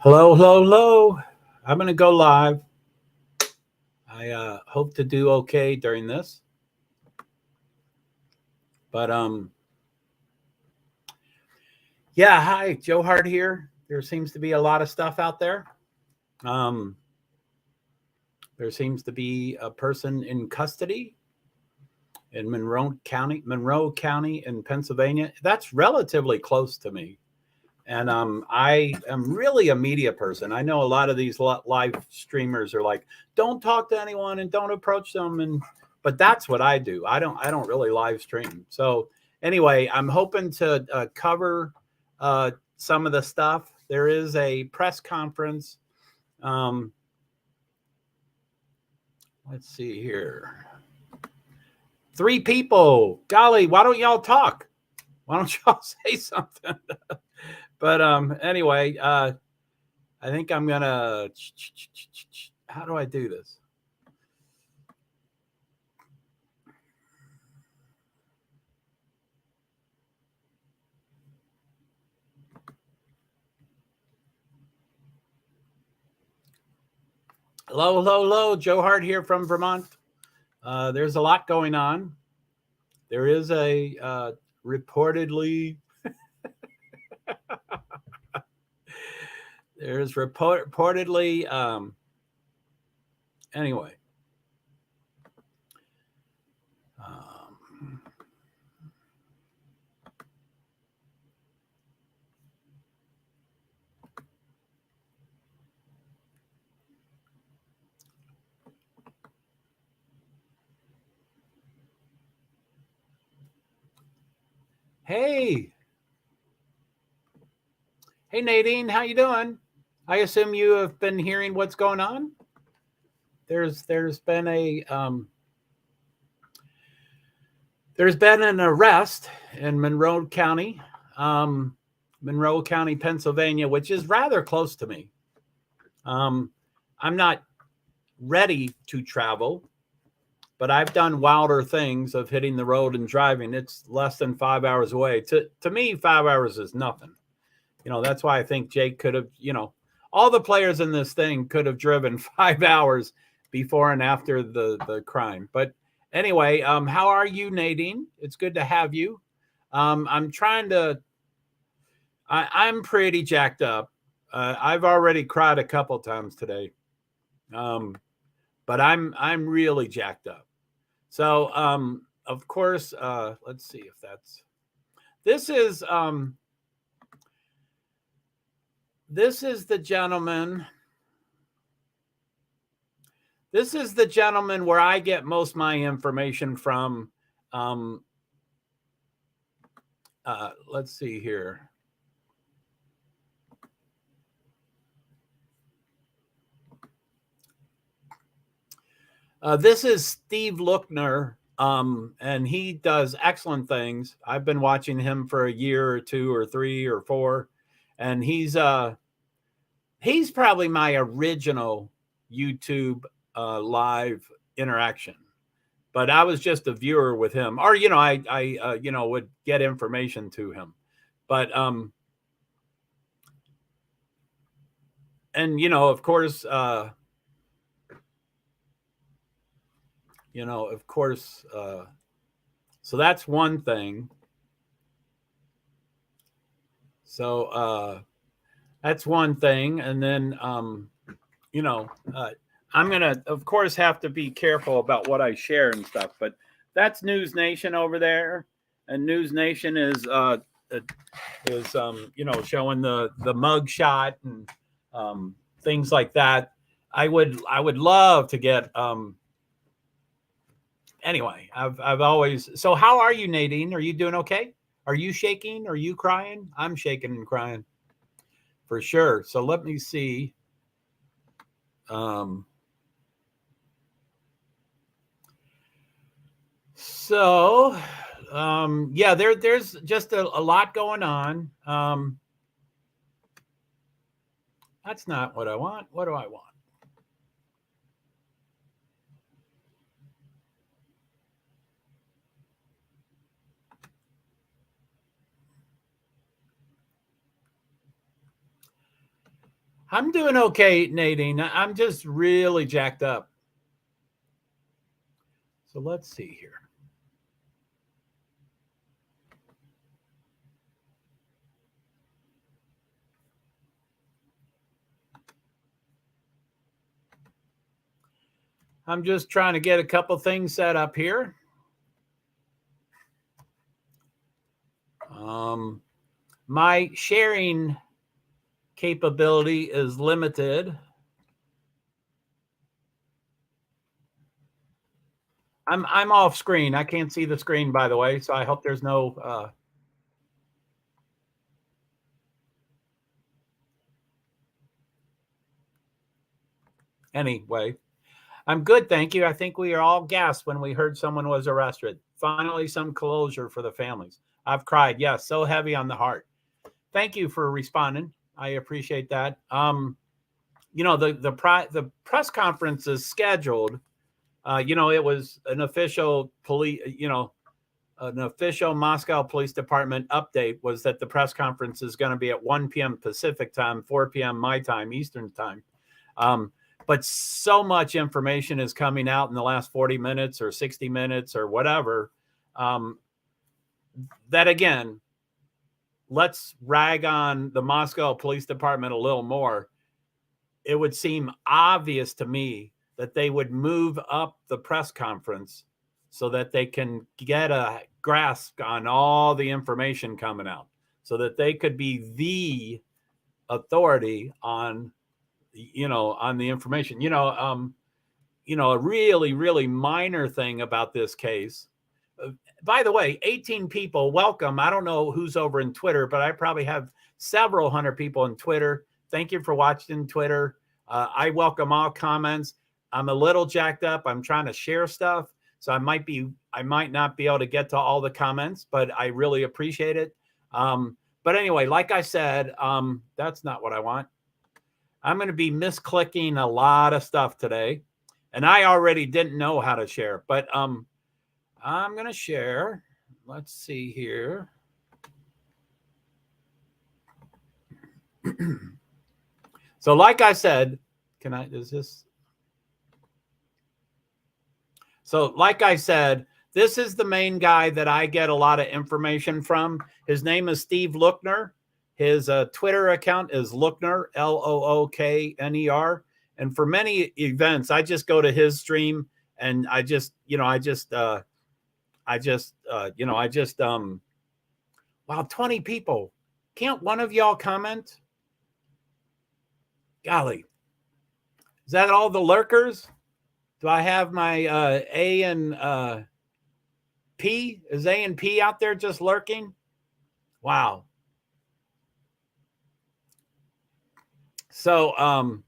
Hello, hello, hello. I'm going to go live. I hope to do okay during this. But yeah, hi, Joe Hart here. There seems to be a lot of stuff out there. Um, there seems to be a person in custody in Monroe County in Pennsylvania. That's relatively close to me. And I am really a media person. I know a lot of these live streamers are like, don't talk to anyone and don't approach them. But that's what I do. I don't really live stream. So anyway, I'm hoping to cover some of the stuff. There is a press conference. Um, let's see here. 3 people. Golly, why don't y'all talk? Why don't y'all say something? But anyway, I think I'm gonna. How do I do this? Hello, hello, hello. Joe Hart here from Vermont. There's a lot going on. There is a reportedly. There's reportedly. Anyway. Hey. Hey, Nadine, how you doing? I assume you have been hearing what's going on. There's been an arrest in Monroe County, Pennsylvania, which is rather close to me. I'm not ready to travel, but I've done wilder things of hitting the road and driving. It's less than 5 hours away. To me, 5 hours is nothing. That's why I think Jake could have, all the players in this thing could have driven 5 hours before and after the crime. But anyway, how are you, Nadine? It's good to have you. I'm pretty jacked up. I've already cried a couple times today. But I'm really jacked up. So, of course, let's see if this is the gentleman. This is the gentleman where I get most of my information from. Let's see here. This is Steve Lookner, and he does excellent things. I've been watching him for a year or 2 or 3 or 4, and he's probably my original YouTube live interaction. But I was just a viewer with him, or I would get information to him. But and of course. So that's one thing. So that's one thing. And then, I'm going to, of course, have to be careful about what I share and stuff. But that's News Nation over there. And News Nation is showing the mug shot and things like that. I would love to get anyway, I've always. So how are you, Nadine? Are you doing okay? Are you shaking? Are you crying? I'm shaking and crying for sure. So let me see. Yeah, there's just a lot going on. That's not what I want. What do I want? I'm doing okay, Nadine. I'm just really jacked up. So let's see here. I'm just trying to get a couple things set up here. My sharing capability is limited. I'm off screen. I can't see the screen, by the way, so I hope there's no anyway. I'm good, thank you. I think we are all gasped when we heard someone was arrested. Finally, some closure for the families. I've cried. Yes, so heavy on the heart. Thank you for responding. I appreciate that. The press conference is scheduled. It was an official police, an official Moscow Police Department update was that the press conference is going to be at 1 p.m. Pacific time, 4 p.m. my time, Eastern time. But so much information is coming out in the last 40 minutes or 60 minutes or whatever, that again, let's rag on the Moscow Police Department a little more. It would seem obvious to me that they would move up the press conference so that they can get a grasp on all the information coming out, so that they could be the authority on the information. A really, really minor thing about this case. By the way, 18 people, welcome. I don't know who's over in Twitter, but I probably have several hundred people in Twitter. Thank you for watching Twitter. I welcome all comments. I'm a little jacked up. I'm trying to share stuff, so I might not be able to get to all the comments, but I really appreciate it. But anyway, like I said, that's not what I want. I'm going to be misclicking a lot of stuff today, and I already didn't know how to share, but I'm going to share. Let's see here. So like I said, So like I said, this is the main guy that I get a lot of information from. His name is Steve Lookner. His Twitter account is Lookner, Lookner. And for many events, I just go to his stream and wow, 20 people. Can't one of y'all comment? Golly. Is that all the lurkers? Do I have my A and P? Is A and P out there just lurking? Wow. So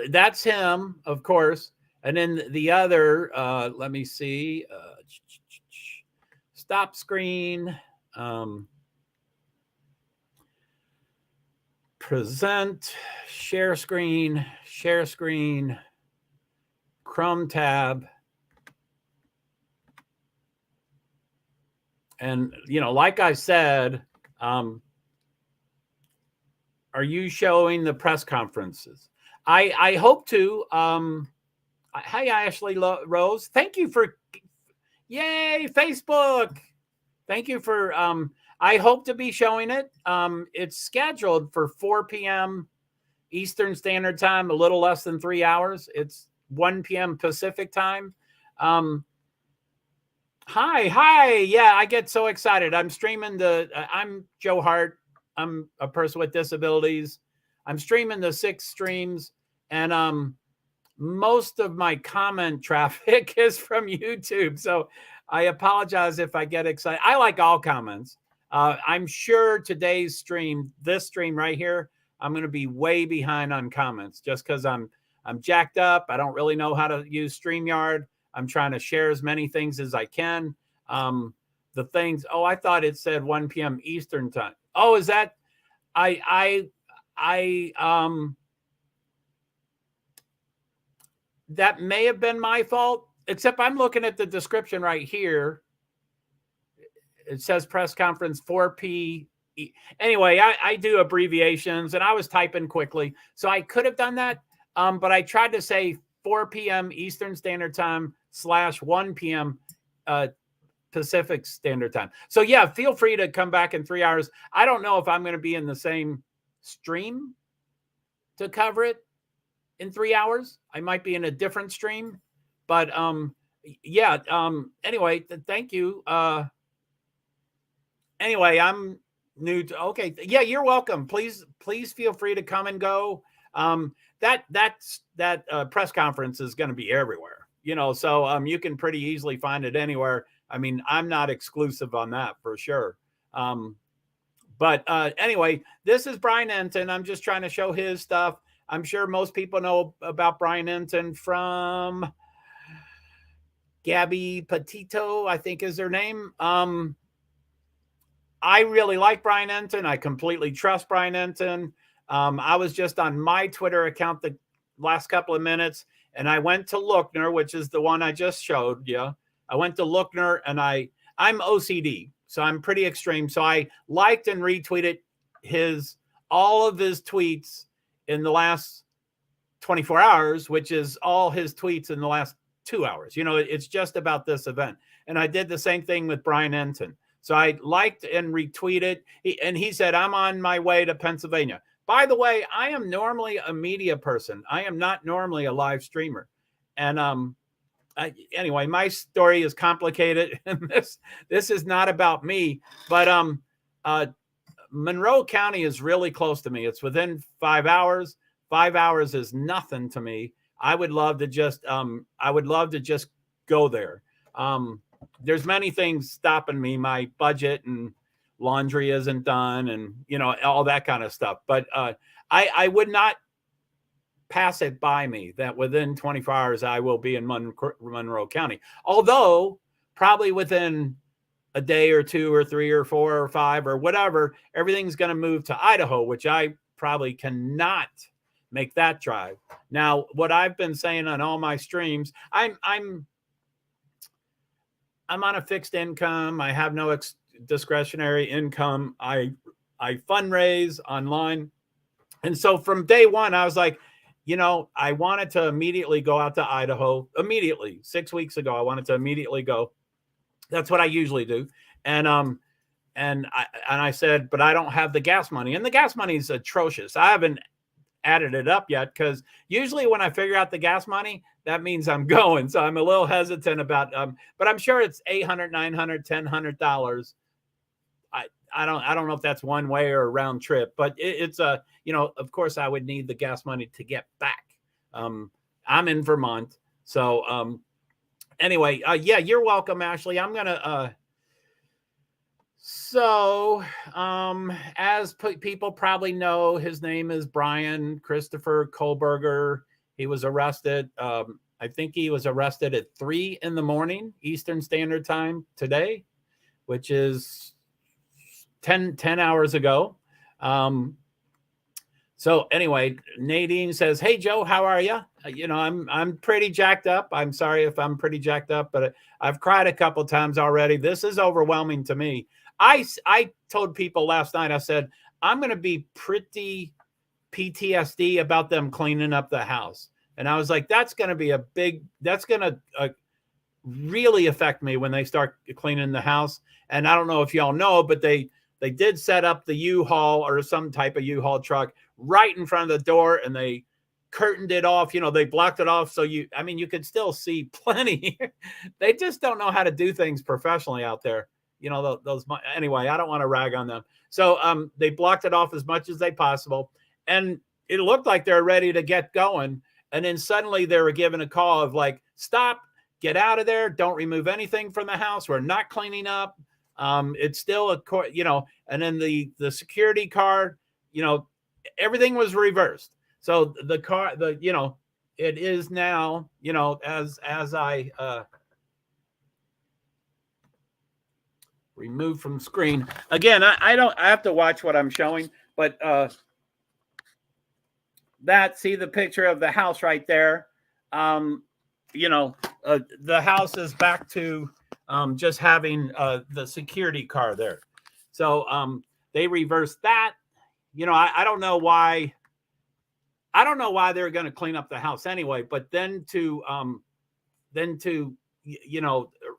that's him, of course. And then the other, let me see. Stop screen. Present, share screen, Chrome tab. And, like I said, are you showing the press conferences? I hope to. Hi, Ashley Rose. Thank you for, yay, Facebook. Thank you for, I hope to be showing it. It's scheduled for 4 p.m. Eastern Standard Time, a little less than 3 hours. It's 1 p.m. Pacific time. Hi. Yeah, I get so excited. I'm streaming I'm Joe Hart. I'm a person with disabilities. I'm streaming the 6 streams, and most of my comment traffic is from YouTube. So I apologize if I get excited. I like all comments. I'm sure today's stream, this stream right here, I'm going to be way behind on comments just because I'm jacked up. I don't really know how to use StreamYard. I'm trying to share as many things as I can. The things, I thought it said 1 p.m. Eastern time. Oh, is that, that may have been my fault, except I'm looking at the description right here. It says press conference 4 p. anyway, I do abbreviations, and I was typing quickly, so I could have done that. But I tried to say 4 p.m. Eastern Standard Time / 1 p.m. Pacific Standard Time. So yeah, feel free to come back in 3 hours. I don't know if I'm going to be in the same stream to cover it in 3 hours. I might be in a different stream, but yeah. Anyway, thank you. Anyway, I'm new to, okay. Yeah, you're welcome. Please feel free to come and go. That press conference is going to be everywhere, so you can pretty easily find it anywhere. I mean, I'm not exclusive on that for sure. But anyway, this is Brian Enton. I'm just trying to show his stuff. I'm sure most people know about Brian Enton from Gabby Petito, I think is her name. I really like Brian Enton. I completely trust Brian Enton. I was just on my Twitter account the last couple of minutes, and I went to Lookner, which is the one I just showed you. I went to Lookner, and I'm OCD, so I'm pretty extreme. So I liked and retweeted all of his tweets in the last 24 hours, which is all his tweets in the last 2 hours. It's just about this event. And I did the same thing with Brian Enton. So I liked and retweeted. He said, I'm on my way to Pennsylvania. By the way, I am normally a media person. I am not normally a live streamer. And anyway, my story is complicated. And this is not about me. But Monroe County is really close to me. It's within 5 hours. 5 hours is nothing to me. I would love to just go there. There's many things stopping me. My budget and laundry isn't done, and all that kind of stuff. But I would not pass it by me that within 24 hours I will be in Monroe County. Although probably within a day or 2 or 3 or 4 or 5 or whatever, everything's going to move to Idaho, which I probably cannot make that drive. Now, what I've been saying on all my streams, I'm on a fixed income. I have no discretionary income. I fundraise online. And so from day one, I was like, I wanted to immediately go out to Idaho. Immediately. 6 weeks ago, I wanted to immediately go. That's what I usually do. And I said, but I don't have the gas money. And the gas money is atrocious. I haven't added it up yet, because usually when I figure out the gas money, that means I'm going. So I'm a little hesitant about, but I'm sure it's $800, $900, $1,000. I don't know if that's one way or a round trip, but it's of course I would need the gas money to get back. I'm in Vermont. So anyway, yeah, you're welcome, Ashley. I'm going to, so, as people probably know, his name is Brian Christopher Kohlberger. He was arrested. I think he was arrested at 3 a.m. Eastern Standard Time today, which is 10 hours ago. So anyway, Nadine says, "Hey Joe, how are you? I'm pretty jacked up. I'm sorry if I'm pretty jacked up, but I've cried a couple times already. This is overwhelming to me. I told people last night, I said, I'm going to be pretty PTSD about them cleaning up the house. And I was like, that's going to really affect me when they start cleaning the house. And I don't know if y'all know, but they did set up the U-Haul or some type of U-Haul truck right in front of the door, and they curtained it off. They blocked it off. So you could still see plenty. They just don't know how to do things professionally out there. Anyway, I don't want to rag on them. So they blocked it off as much as they possible. And it looked like they're ready to get going. And then suddenly they were given a call of like, stop, get out of there. Don't remove anything from the house. We're not cleaning up. It's still and then the security card, everything was reversed. So the car, it is now, as I, remove from screen again. I have to watch what I'm showing, but see the picture of the house right there. The house is back to just having the security car there. So they reversed that. I don't know why. I don't know why they're going to clean up the house anyway, but then to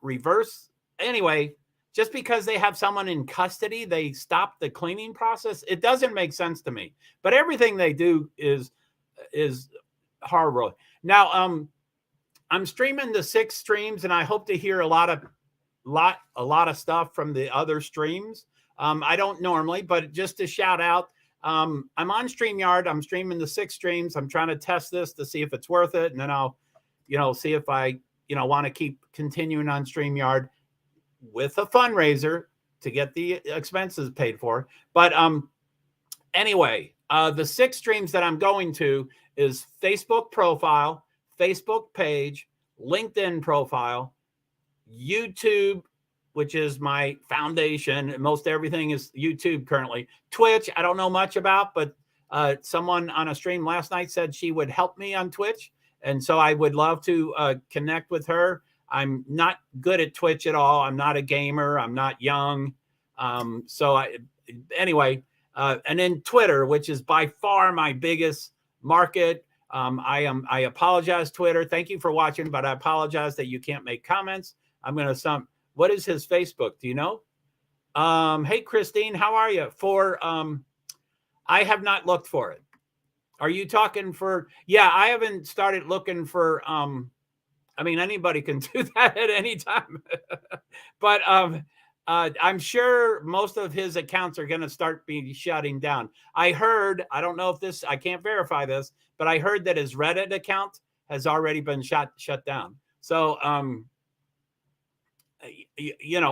reverse anyway, just because they have someone in custody, they stop the cleaning process. It doesn't make sense to me, but everything they do is horrible. Now, I'm streaming the 6 streams, and I hope to hear a lot of stuff from the other streams. I don't normally, but just to shout out, I'm on StreamYard. I'm streaming the 6 streams. I'm trying to test this to see if it's worth it, and then I'll, see if I, want to keep continuing on StreamYard with a fundraiser to get the expenses paid for. But anyway, the 6 streams that I'm going to is Facebook profile, Facebook page, LinkedIn profile, YouTube, which is my foundation. Most everything is YouTube currently. Twitch, I don't know much about, but someone on a stream last night said she would help me on Twitch. And so I would love to connect with her. I'm not good at Twitch at all. I'm not a gamer. I'm not young. Anyway, and then Twitter, which is by far my biggest market. I apologize, Twitter. Thank you for watching, but I apologize that you can't make comments. I'm going to what is his Facebook? Do you know? Hey, Christine, how are you? I have not looked for it. Are you talking for, yeah, I haven't started looking for, anybody can do that at any time, but I'm sure most of his accounts are going to start being shutting down. I don't know if I can't verify this, but I heard that his Reddit account has already been shut down. So,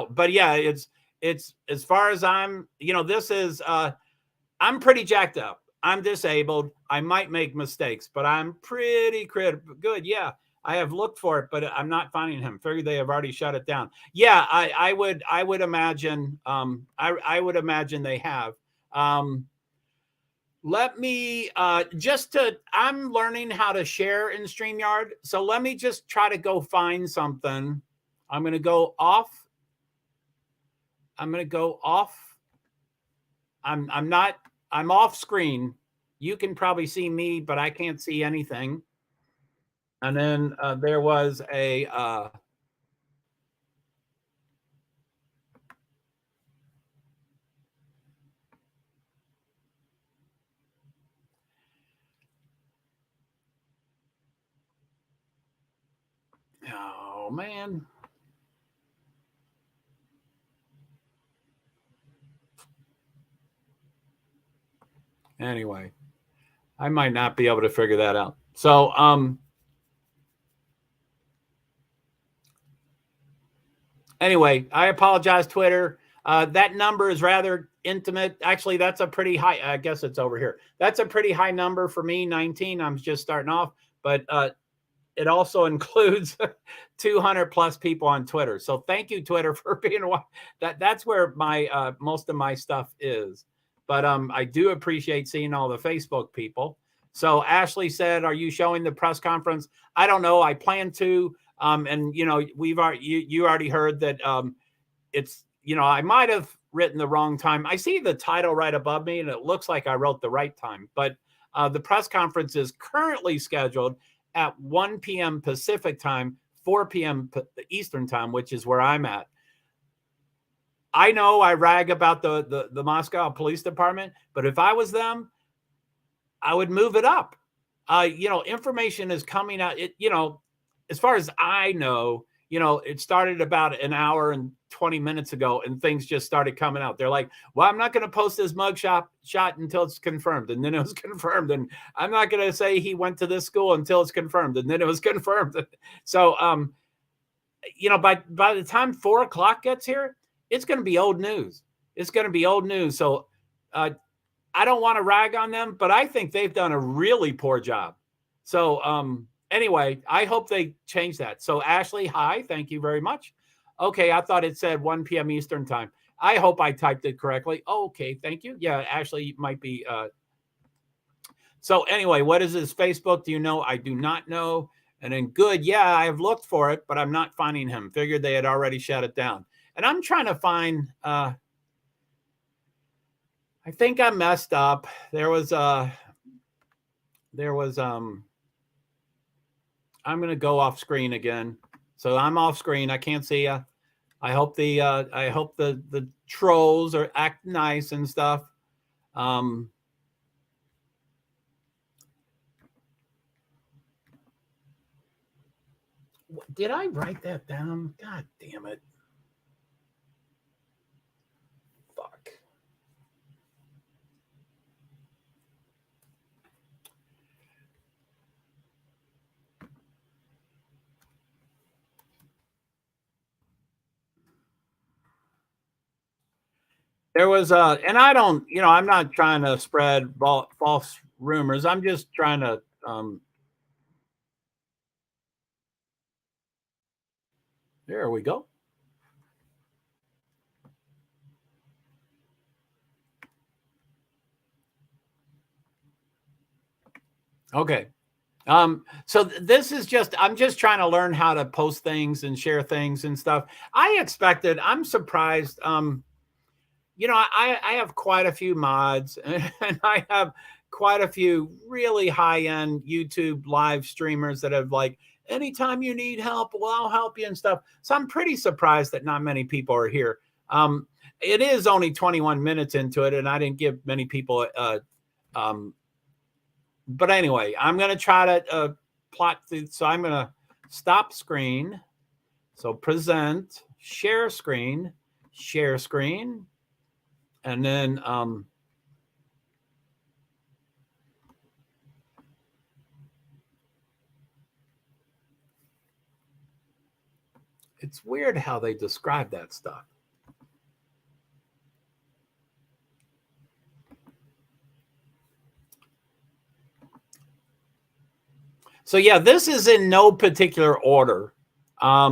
but yeah, it's as far as I'm, this is, I'm pretty jacked up. I'm disabled. I might make mistakes, but I'm pretty good. Yeah, I have looked for it, but I'm not finding him. Figured they have already shut it down. Yeah, I would imagine. I would imagine they have. Let me I'm learning how to share in StreamYard. So let me just try to go find something. I'm going to go off. I'm off screen. You can probably see me, but I can't see anything. And then there was a oh man. Anyway, I might not be able to figure that out. So anyway, I apologize, Twitter. That number is rather intimate. Actually, that's a pretty high. I guess it's over here. That's a pretty high number for me, 19. I'm just starting off, but it also includes 200 plus people on Twitter. So thank you, Twitter, for being that's where my most of my stuff is. But I do appreciate seeing all the Facebook people. So Ashley said, "Are you showing the press conference?" I don't know. I plan to. And you already heard that it's I might have written the wrong time. I see the title right above me, and it looks like I wrote the right time. But the press conference is currently scheduled at 1 p.m. Pacific time, 4 p.m. Eastern time, which is where I'm at. I know I rag about the Moscow Police Department, but if I was them, I would move it up. Information is coming out. As far as I know, it started about an hour and 20 minutes ago, and things just started coming out. They're like, well, I'm not going to post this mug shot until it's confirmed. And then it was confirmed. And I'm not going to say he went to this school until it's confirmed. And then it was confirmed. So, by the time 4 o'clock gets here, it's going to be old news. It's going to be old news. So I don't want to rag on them, but I think they've done a really poor job. So anyway, I hope they change that. So Ashley, hi, thank you very much. Okay, I thought it said 1 p.m. Eastern time. I hope I typed it correctly. Okay, thank you. Yeah, Ashley might be. So anyway, what is his Facebook? Do you know? I do not know. And then good. Yeah, I have looked for it, but I'm not finding him. Figured they had already shut it down. And I'm trying to find. I think I messed up. There was I'm going to go off screen again. So I'm off screen. I can't see you. I hope the trolls are act nice and stuff. Did I write that down? God damn it. Fuck. There was and I don't, I'm not trying to spread false rumors. I'm just trying to, there we go. Okay. So this is I'm just trying to learn how to post things and share things and stuff. I'm surprised. I have quite a few mods and I have quite a few really high-end YouTube live streamers that have like, anytime you need help, well, I'll help you and stuff. So I'm pretty surprised that not many people are here. It is only 21 minutes into it, and I didn't give many people but anyway, I'm going to try to plot through. So I'm going to stop screen. So present, share screen, and then it's weird how they describe that stuff. So yeah, this is in no particular order. I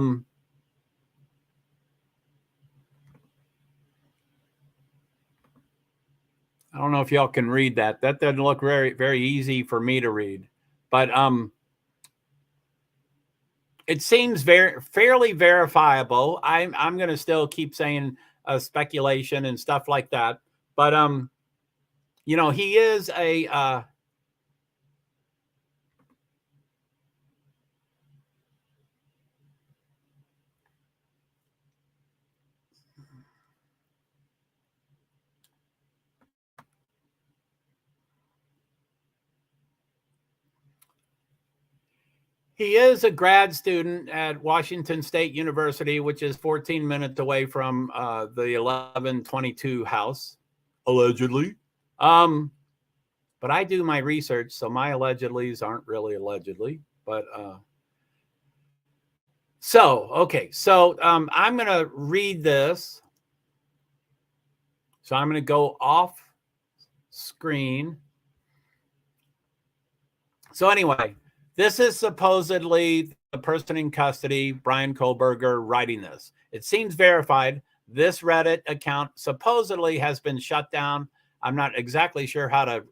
don't know if y'all can read that. That doesn't look very, very easy for me to read, but it seems fairly verifiable. I'm going to still keep saying speculation and stuff like that, but he is a he is a grad student at Washington State University, which is 14 minutes away from the 1122 house, allegedly. But I do my research, so my allegedlys aren't really allegedly. But okay. So I'm going to read this. So I'm going to go off screen. So anyway, this is supposedly the person in custody, Brian Kohlberger, writing this. It seems verified. This Reddit account supposedly has been shut down. I'm not exactly sure how to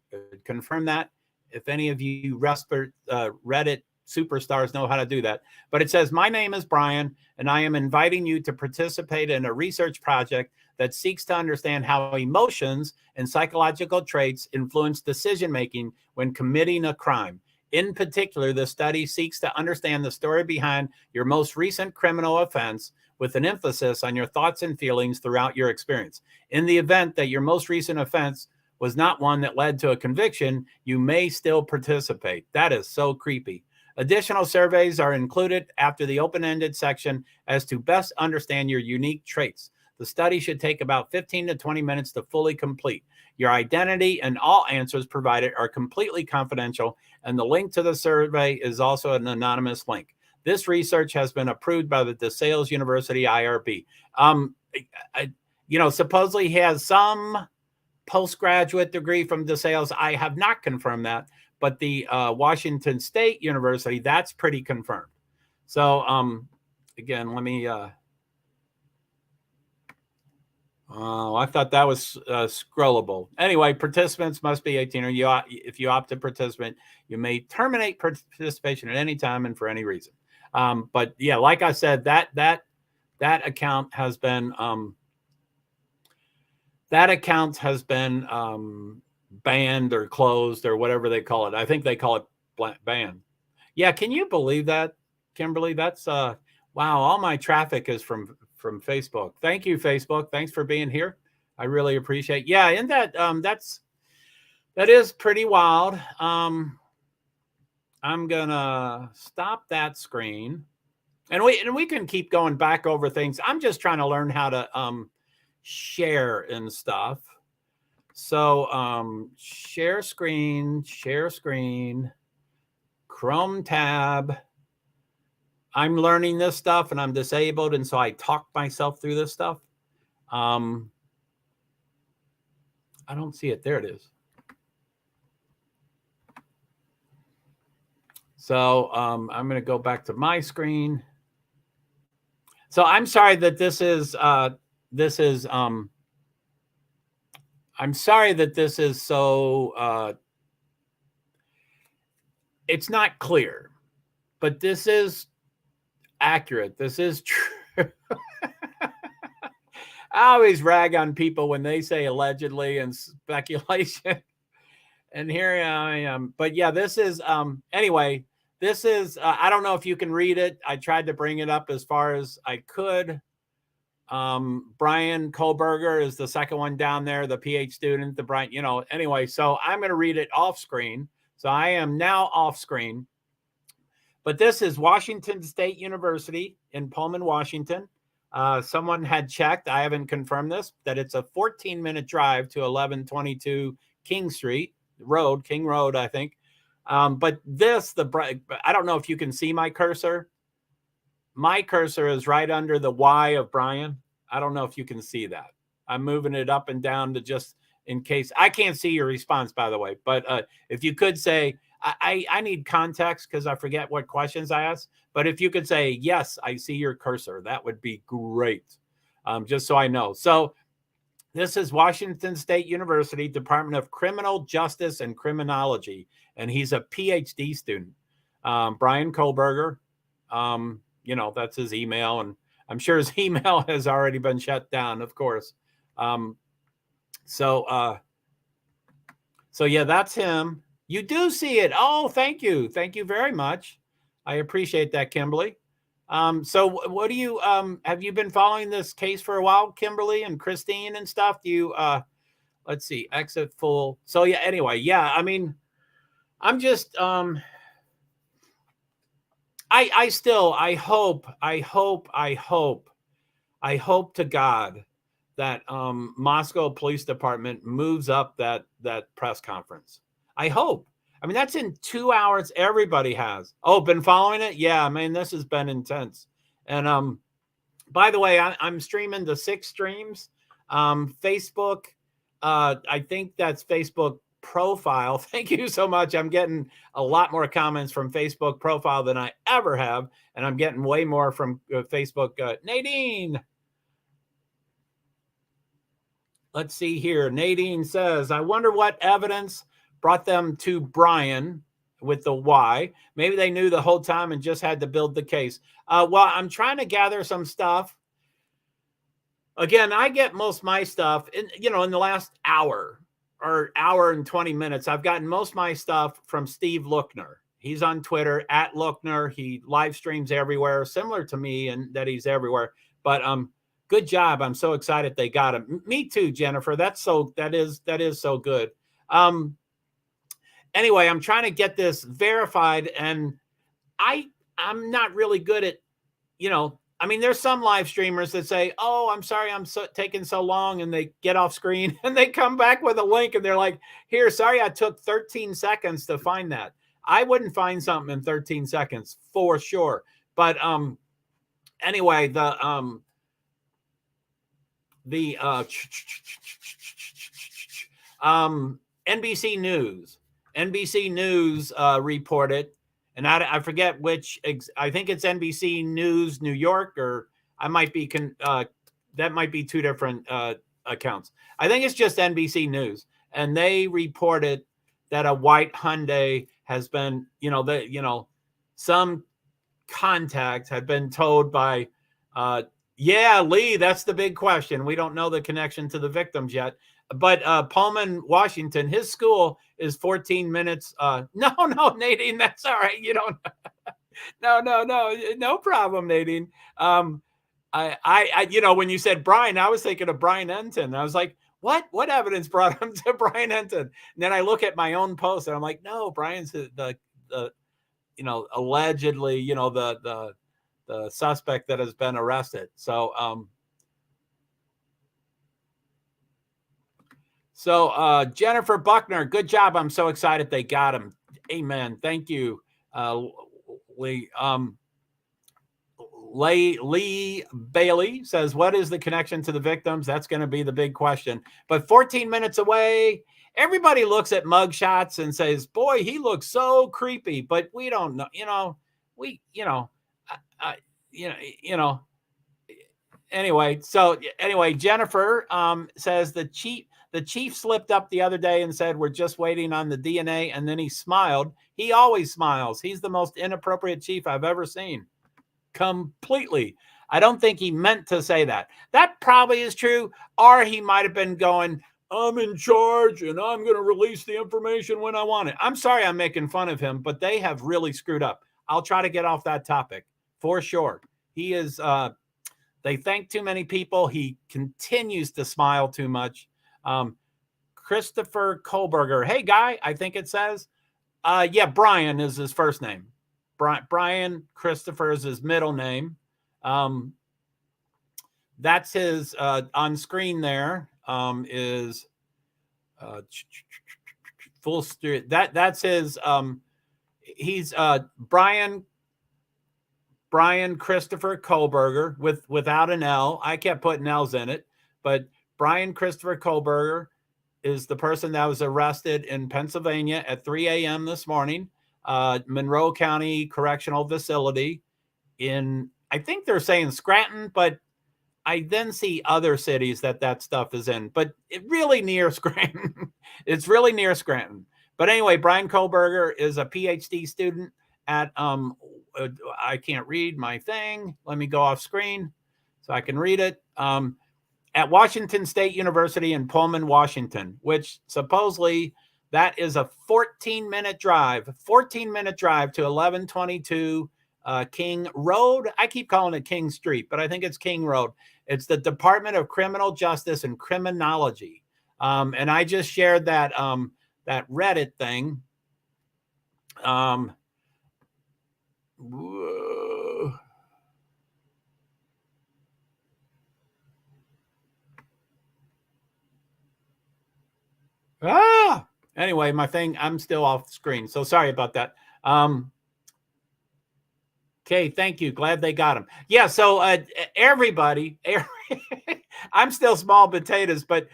confirm that. If any of you Reddit superstars know how to do that. But it says, my name is Brian, and I am inviting you to participate in a research project that seeks to understand how emotions and psychological traits influence decision-making when committing a crime. In particular, the study seeks to understand the story behind your most recent criminal offense, with an emphasis on your thoughts and feelings throughout your experience. In the event that your most recent offense was not one that led to a conviction, you may still participate. That is so creepy. Additional surveys are included after the open-ended section as to best understand your unique traits. The study should take about 15 to 20 minutes to fully complete. Your identity and all answers provided are completely confidential, and the link to the survey is also an anonymous link. This research has been approved by the DeSales University IRB. Supposedly he has some postgraduate degree from DeSales. I have not confirmed that, but the Washington State University, that's pretty confirmed. So again, let me I thought that was scrollable. Anyway, participants must be 18, or if you opt to participate, you may terminate participation at any time and for any reason. But yeah, like I said, that account has been that account has been banned or closed or whatever they call it. I think they call it banned. Yeah, can you believe that, Kimberly? That's wow, all my traffic is from Facebook. Thank you, Facebook. Thanks for being here. I really appreciate. Yeah, and that is pretty wild. I'm gonna stop that screen, and we can keep going back over things. I'm just trying to learn how to share and stuff. So share screen, Chrome tab. I'm learning this stuff and I'm disabled, and so I talk myself through this stuff. I don't see it. There it is. So I'm going to go back to my screen. So I'm sorry that I'm sorry that this is so it's not clear, but this is accurate. This is true. I always rag on people when they say allegedly and speculation. And here I am. But yeah, this is anyway, this is I don't know if you can read it. I tried to bring it up as far as I could. Brian Kohlberger is the second one down there, the PhD student, the Brian, anyway, so I'm going to read it off screen. So I am now off screen. But this is Washington State University in Pullman, Washington. Someone had checked, I haven't confirmed this, that it's a 14-minute drive to 1122 King Road, I think. But I don't know if you can see my cursor. My cursor is right under the Y of Brian. I don't know if you can see that. I'm moving it up and down to just in case. I can't see your response, by the way. But if you could say, I need context because I forget what questions I asked. But if you could say, yes, I see your cursor, that would be great. Just so I know. So this is Washington State University, Department of Criminal Justice and Criminology. And he's a PhD student. Brian Kohlberger. That's his email. And I'm sure his email has already been shut down, of course. So yeah, that's him. You do see it. Oh, thank you. Thank you very much. I appreciate that, Kimberly. So what do you, have you been following this case for a while, Kimberly and Christine and stuff? Do you, let's see, exit full. So yeah, anyway, yeah, I mean, I'm just, I hope to God that Moscow Police Department moves up that press conference. I hope. I mean, that's in 2 hours. Everybody has. Oh, been following it? Yeah, I mean, this has been intense. And by the way, I'm streaming the 6 streams. Facebook, I think that's Facebook profile. Thank you so much. I'm getting a lot more comments from Facebook profile than I ever have. And I'm getting way more from Facebook. Nadine. Let's see here. Nadine says, I wonder what evidence brought them to Brian with the Y. Maybe they knew the whole time and just had to build the case. Well, I'm trying to gather some stuff. Again, I get most of my stuff in the last hour or hour and 20 minutes. I've gotten most of my stuff from Steve Lookner. He's on Twitter at Lookner. He live streams everywhere, similar to me, and that he's everywhere. But good job. I'm so excited they got him. Me too, Jennifer. That is so good. Anyway, I'm trying to get this verified, and I'm not really good at, I mean, there's some live streamers that say, oh, I'm sorry, I'm taking so long, and they get off screen and they come back with a link and they're like, here, sorry, I took 13 seconds to find that. I wouldn't find something in 13 seconds for sure. But anyway, the NBC News reported, and I forget which, I think it's NBC News New York, or I might be, that might be 2 different accounts. I think it's just NBC News. And they reported that a white Hyundai has been, some contact had been towed by, Yeah, Lee, that's the big question. We don't know the connection to the victims yet. But Pullman, Washington, his school is 14 minutes. No, Nadine, that's all right. You don't. No problem, Nadine. When you said Brian, I was thinking of Brian Enton. I was like, what evidence brought him to Brian Enton? And then I look at my own post and I'm like, no, Brian's the allegedly, the suspect that has been arrested. So, Jennifer Buckner, good job. I'm so excited they got him. Amen. Thank you. Lee Bailey says, what is the connection to the victims? That's going to be the big question. But 14 minutes away, everybody looks at mugshots and says, boy, he looks so creepy, but we don't know, anyway, Jennifer says the chief slipped up the other day and said, we're just waiting on the DNA. And then he smiled. He always smiles. He's the most inappropriate chief I've ever seen. Completely. I don't think he meant to say that. That probably is true. Or he might have been going, I'm in charge and I'm going to release the information when I want it. I'm sorry I'm making fun of him, but they have really screwed up. I'll try to get off that topic for sure. He is, they thank too many people. He continues to smile too much. Christopher Kohlberger. Hey, guy, I think it says. Brian is his first name. Brian Christopher is his middle name. That's his on screen there is full street. That's his he's Brian Christopher Kohlberger without an L. I kept putting L's in it, but Brian Christopher Kohlberger is the person that was arrested in Pennsylvania at 3 a.m. this morning. Monroe County Correctional Facility in, I think they're saying Scranton, but I then see other cities that stuff is in, but it really near Scranton. It's really near Scranton. But anyway, Brian Kohlberger is a PhD student at, I can't read my thing. Let me go off screen so I can read it. At Washington State University in Pullman, Washington, which supposedly that is a 14-minute drive to 1122 King Road. I keep calling it King Street, but I think it's King Road. It's the Department of Criminal Justice and Criminology. And I just shared that Reddit thing. Anyway, my thing, I'm still off the screen, so sorry about that. Okay, thank you. Glad they got him. Yeah, so everybody, I'm still small potatoes, but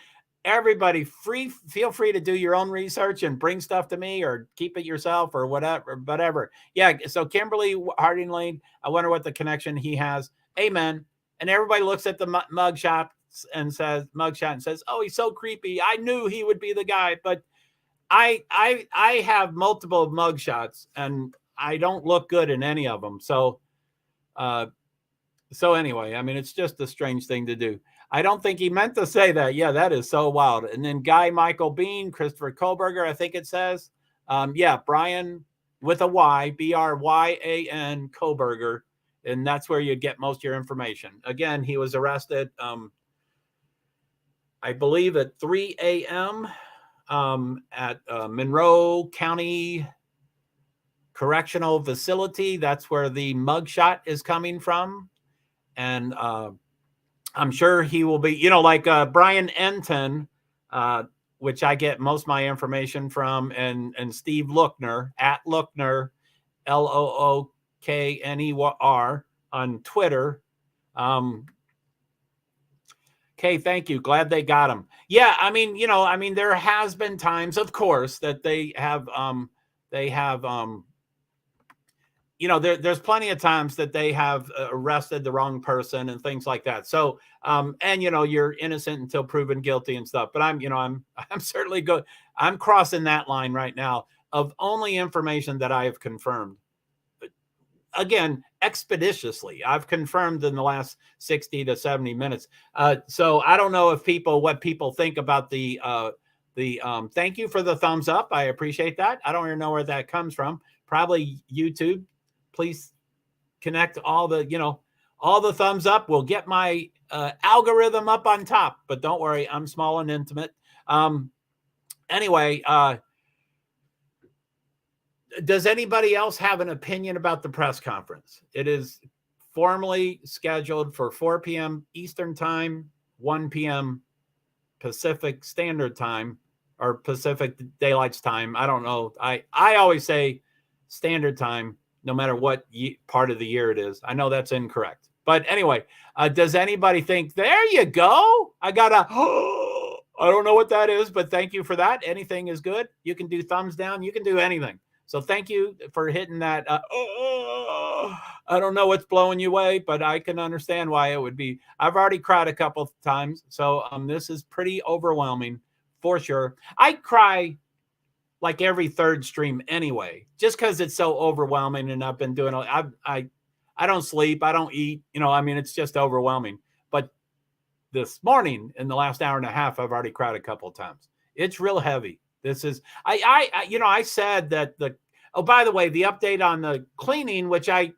everybody feel free to do your own research and bring stuff to me or keep it yourself or whatever. Yeah, so Kimberly Harding Lane, I wonder what the connection he has. Amen. And everybody looks at the mugshot and says, oh, he's so creepy. I knew he would be the guy, but I have multiple mugshots and I don't look good in any of them. So anyway, I mean, it's just a strange thing to do. I don't think he meant to say that. Yeah, that is so wild. And then Guy Michael Bean, Christopher Kohlberger, I think it says. Brian with a Y, Bryan Kohlberger. And that's where you get most of your information. Again, he was arrested, I believe at 3 a.m. At Monroe County Correctional Facility. That's where the mugshot is coming from. And I'm sure he will be, like Brian Enton, which I get most of my information from, and Steve Lookner, at Lookner, Lookner on Twitter. Okay, thank you. Glad they got him. Yeah, I mean, there has been times, of course, that they have there's plenty of times that they have arrested the wrong person and things like that. So, you're innocent until proven guilty and stuff. But I'm certainly good. I'm crossing that line right now of only information that I have confirmed. Again, expeditiously. I've confirmed in the last 60 to 70 minutes. So I don't know if what people think about the thank you for the thumbs up. I appreciate that. I don't even know where that comes from. Probably YouTube. Please connect all the thumbs up. Will get my algorithm up on top, but don't worry, I'm small and intimate. Anyway, does anybody else have an opinion about the press conference? It is formally scheduled for 4 p.m. Eastern Time, 1 p.m. Pacific Standard Time, or Pacific Daylight Time. I don't know. I always say Standard Time, no matter what part of the year it is. I know that's incorrect. But anyway, does anybody think, there you go? I don't know what that is, but thank you for that. Anything is good. You can do thumbs down. You can do anything. So thank you for hitting that. I don't know what's blowing you away, but I can understand why it would be. I've already cried a couple of times. So this is pretty overwhelming for sure. I cry like every third stream anyway, just because it's so overwhelming. And I've been doing, I don't sleep. I don't eat, it's just overwhelming. But this morning in the last hour and a half, I've already cried a couple of times. It's real heavy. This is, I said that by the way, the update on the cleaning, which I'm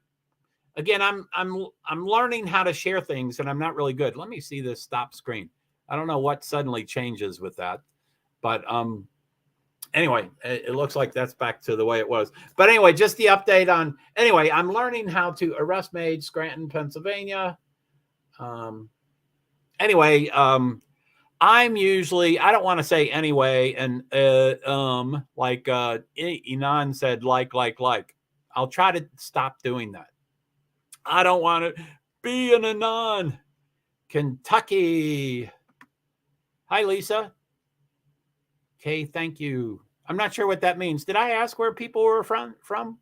learning how to share things and I'm not really good. Let me see this stop screen. I don't know what suddenly changes with that, but, anyway, it looks like that's back to the way it was. But anyway, just the update on, I'm learning how to arrest maid, Scranton, Pennsylvania. I'm usually, I don't want to say anyway. And like Inan said, like. I'll try to stop doing that. I don't want to be an Anon. Kentucky. Hi, Lisa. Okay, thank you. I'm not sure what that means. Did I ask where people were from?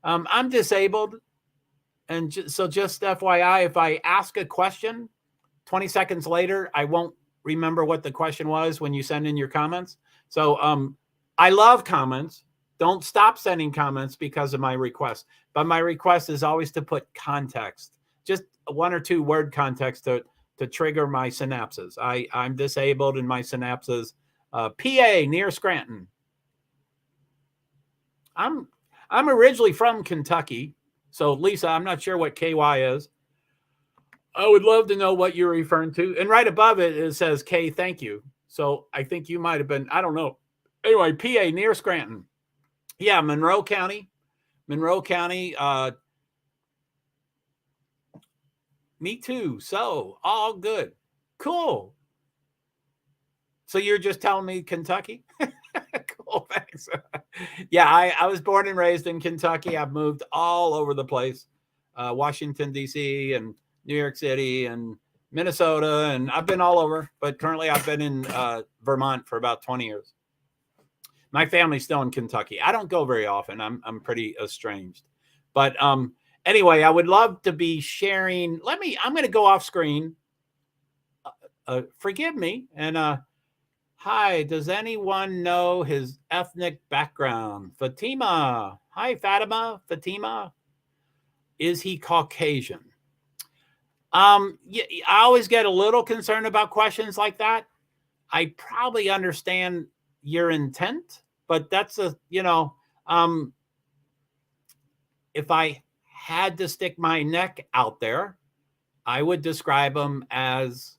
I'm disabled. And so just FYI, if I ask a question, 20 seconds later, I won't remember what the question was when you send in your comments. So I love comments. Don't stop sending comments because of my request. But my request is always to put context, just 1 or 2 word context to trigger my synapses. I'm disabled in my synapses. PA near Scranton. I'm originally from Kentucky. So Lisa, I'm not sure what KY is. I would love to know what you're referring to. And right above it, it says K, thank you. So I think you might have been, I don't know. Anyway, PA near Scranton. Yeah, Monroe County. Me too. So all good. Cool. So you're just telling me Kentucky? Cool, thanks. Yeah, I was born and raised in Kentucky. I've moved all over the place. Washington, D.C. and New York City and Minnesota. And I've been all over. But currently I've been in Vermont for about 20 years. My family's still in Kentucky. I don't go very often. I'm pretty estranged. But anyway, I would love to be sharing. I'm going to go off screen. Forgive me. And hi, does anyone know his ethnic background? Fatima. Hi, Fatima. Is he Caucasian? Yeah, I always get a little concerned about questions like that. I probably understand your intent, but that's if I had to stick my neck out there, I would describe him as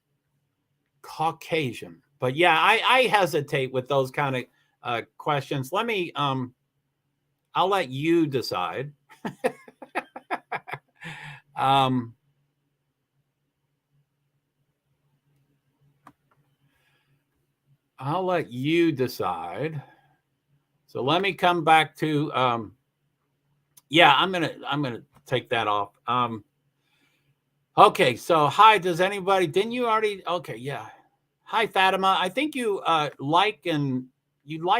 Caucasian. But yeah, I hesitate with those kind of questions. Let me, I'll let you decide. I'll let you decide. So let me come back to, yeah, I'm gonna take that off. Okay, so hi, didn't you already? Okay, yeah. Hi, Fatima. I think you like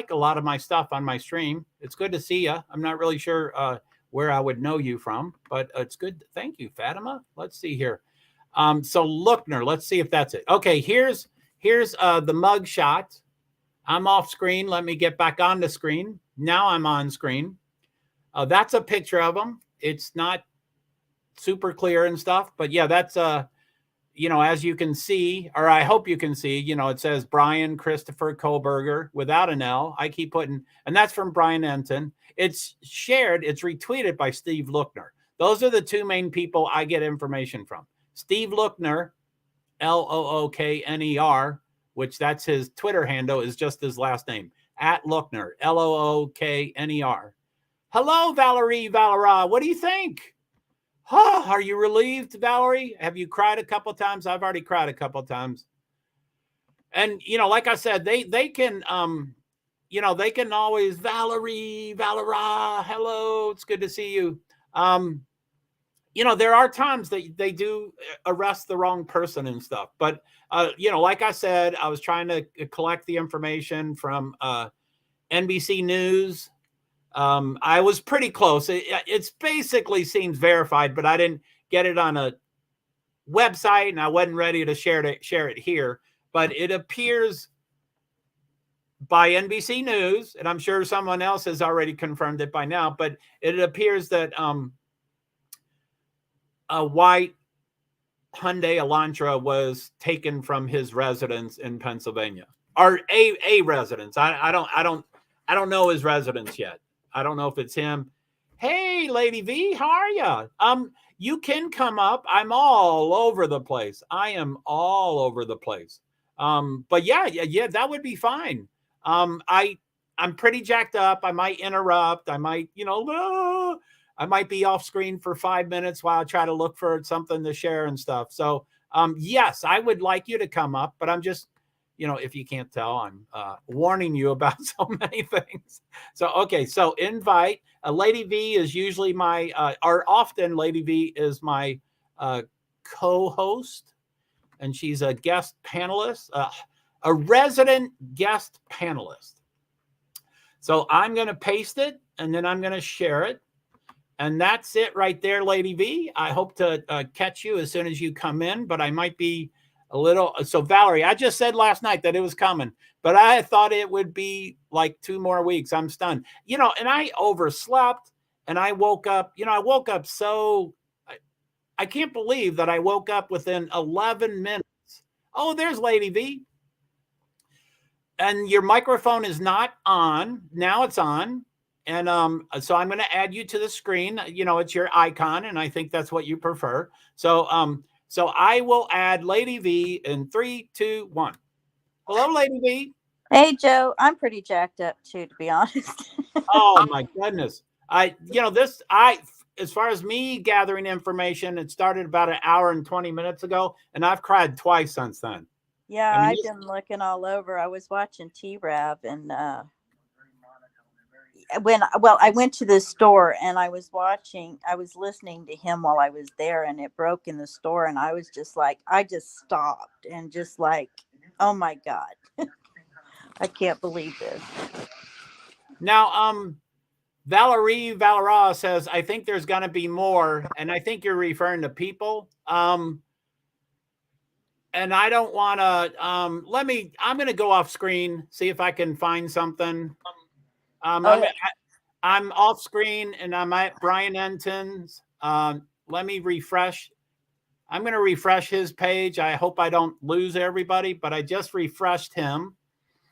a lot of my stuff on my stream. It's good to see you. I'm not really sure where I would know you from, but it's good. Thank you, Fatima. Let's see here. So Lookner, let's see if that's it. Okay, here's the mug shot. I'm off screen. Let me get back on the screen. Now I'm on screen. That's a picture of him. It's not super clear and stuff. But yeah, that's as you can see, or I hope you can see, it says Brian Christopher Kohlberger without an L. I keep putting, and that's from Brian Enton. It's shared, it's retweeted by Steve Lookner. Those are the two main people I get information from. Steve Lookner, Lookner, which that's his Twitter handle, is just his last name, at Lookner, Lookner. Hello, Valerie Valera. What do you think? Oh, are you relieved, Valerie? Have you cried a couple times? I've already cried a couple times. And, like I said, they can, they can always, Valerie, Valera, hello, it's good to see you. There are times that they do arrest the wrong person and stuff. But, like I said, I was trying to collect the information from NBC News. I was pretty close. It's basically seems verified, but I didn't get it on a website and I wasn't ready to share it here. But it appears by NBC News, and I'm sure someone else has already confirmed it by now, but it appears that a white Hyundai Elantra was taken from his residence in Pennsylvania, or a residence. I don't know his residence yet. I don't know if it's him. Hey, Lady V, how are you? You can come up. I'm all over the place. I am all over the place. But yeah, that would be fine. I'm pretty jacked up. I might interrupt. I might, I might be off screen for 5 minutes while I try to look for something to share and stuff. So, yes, I would like you to come up, but I'm just, if you can't tell, I'm warning you about so many things. So, okay. So invite. Lady V is usually or often Lady V is my co-host, and she's a guest panelist, a resident guest panelist. So I'm going to paste it and then I'm going to share it. And that's it right there, Lady V. I hope to catch you as soon as you come in, but I might be a little. So Valerie, I just said last night that it was coming, but I thought it would be like 2 more weeks. I'm stunned, and I overslept and I woke up, so I can't believe that I woke up within 11 minutes. Oh, there's Lady V. And your microphone is not on. Now it's on. And so I'm going to add you to the screen. It's your icon, and I think that's what you prefer. So I will add Lady V in 3, 2, 1. Hello, Lady V. Hey, Joe. I'm pretty jacked up too, to be honest. Oh my goodness. As far as me gathering information, it started about an hour and 20 minutes ago, and I've cried twice since then. Yeah, I've been looking all over. I was watching T-Rav, and I went to the store and I was listening to him while I was there, and it broke in the store, and I was just like, I just stopped and just like, oh my God, I can't believe this. Now, Valerie Valera says, I think there's going to be more, and I think you're referring to people. And I don't want to, I'm going to go off screen, see if I can find something. I'm off screen and I'm at Brian Enton's. Let me refresh. I'm going to refresh his page. I hope I don't lose everybody, but I just refreshed him.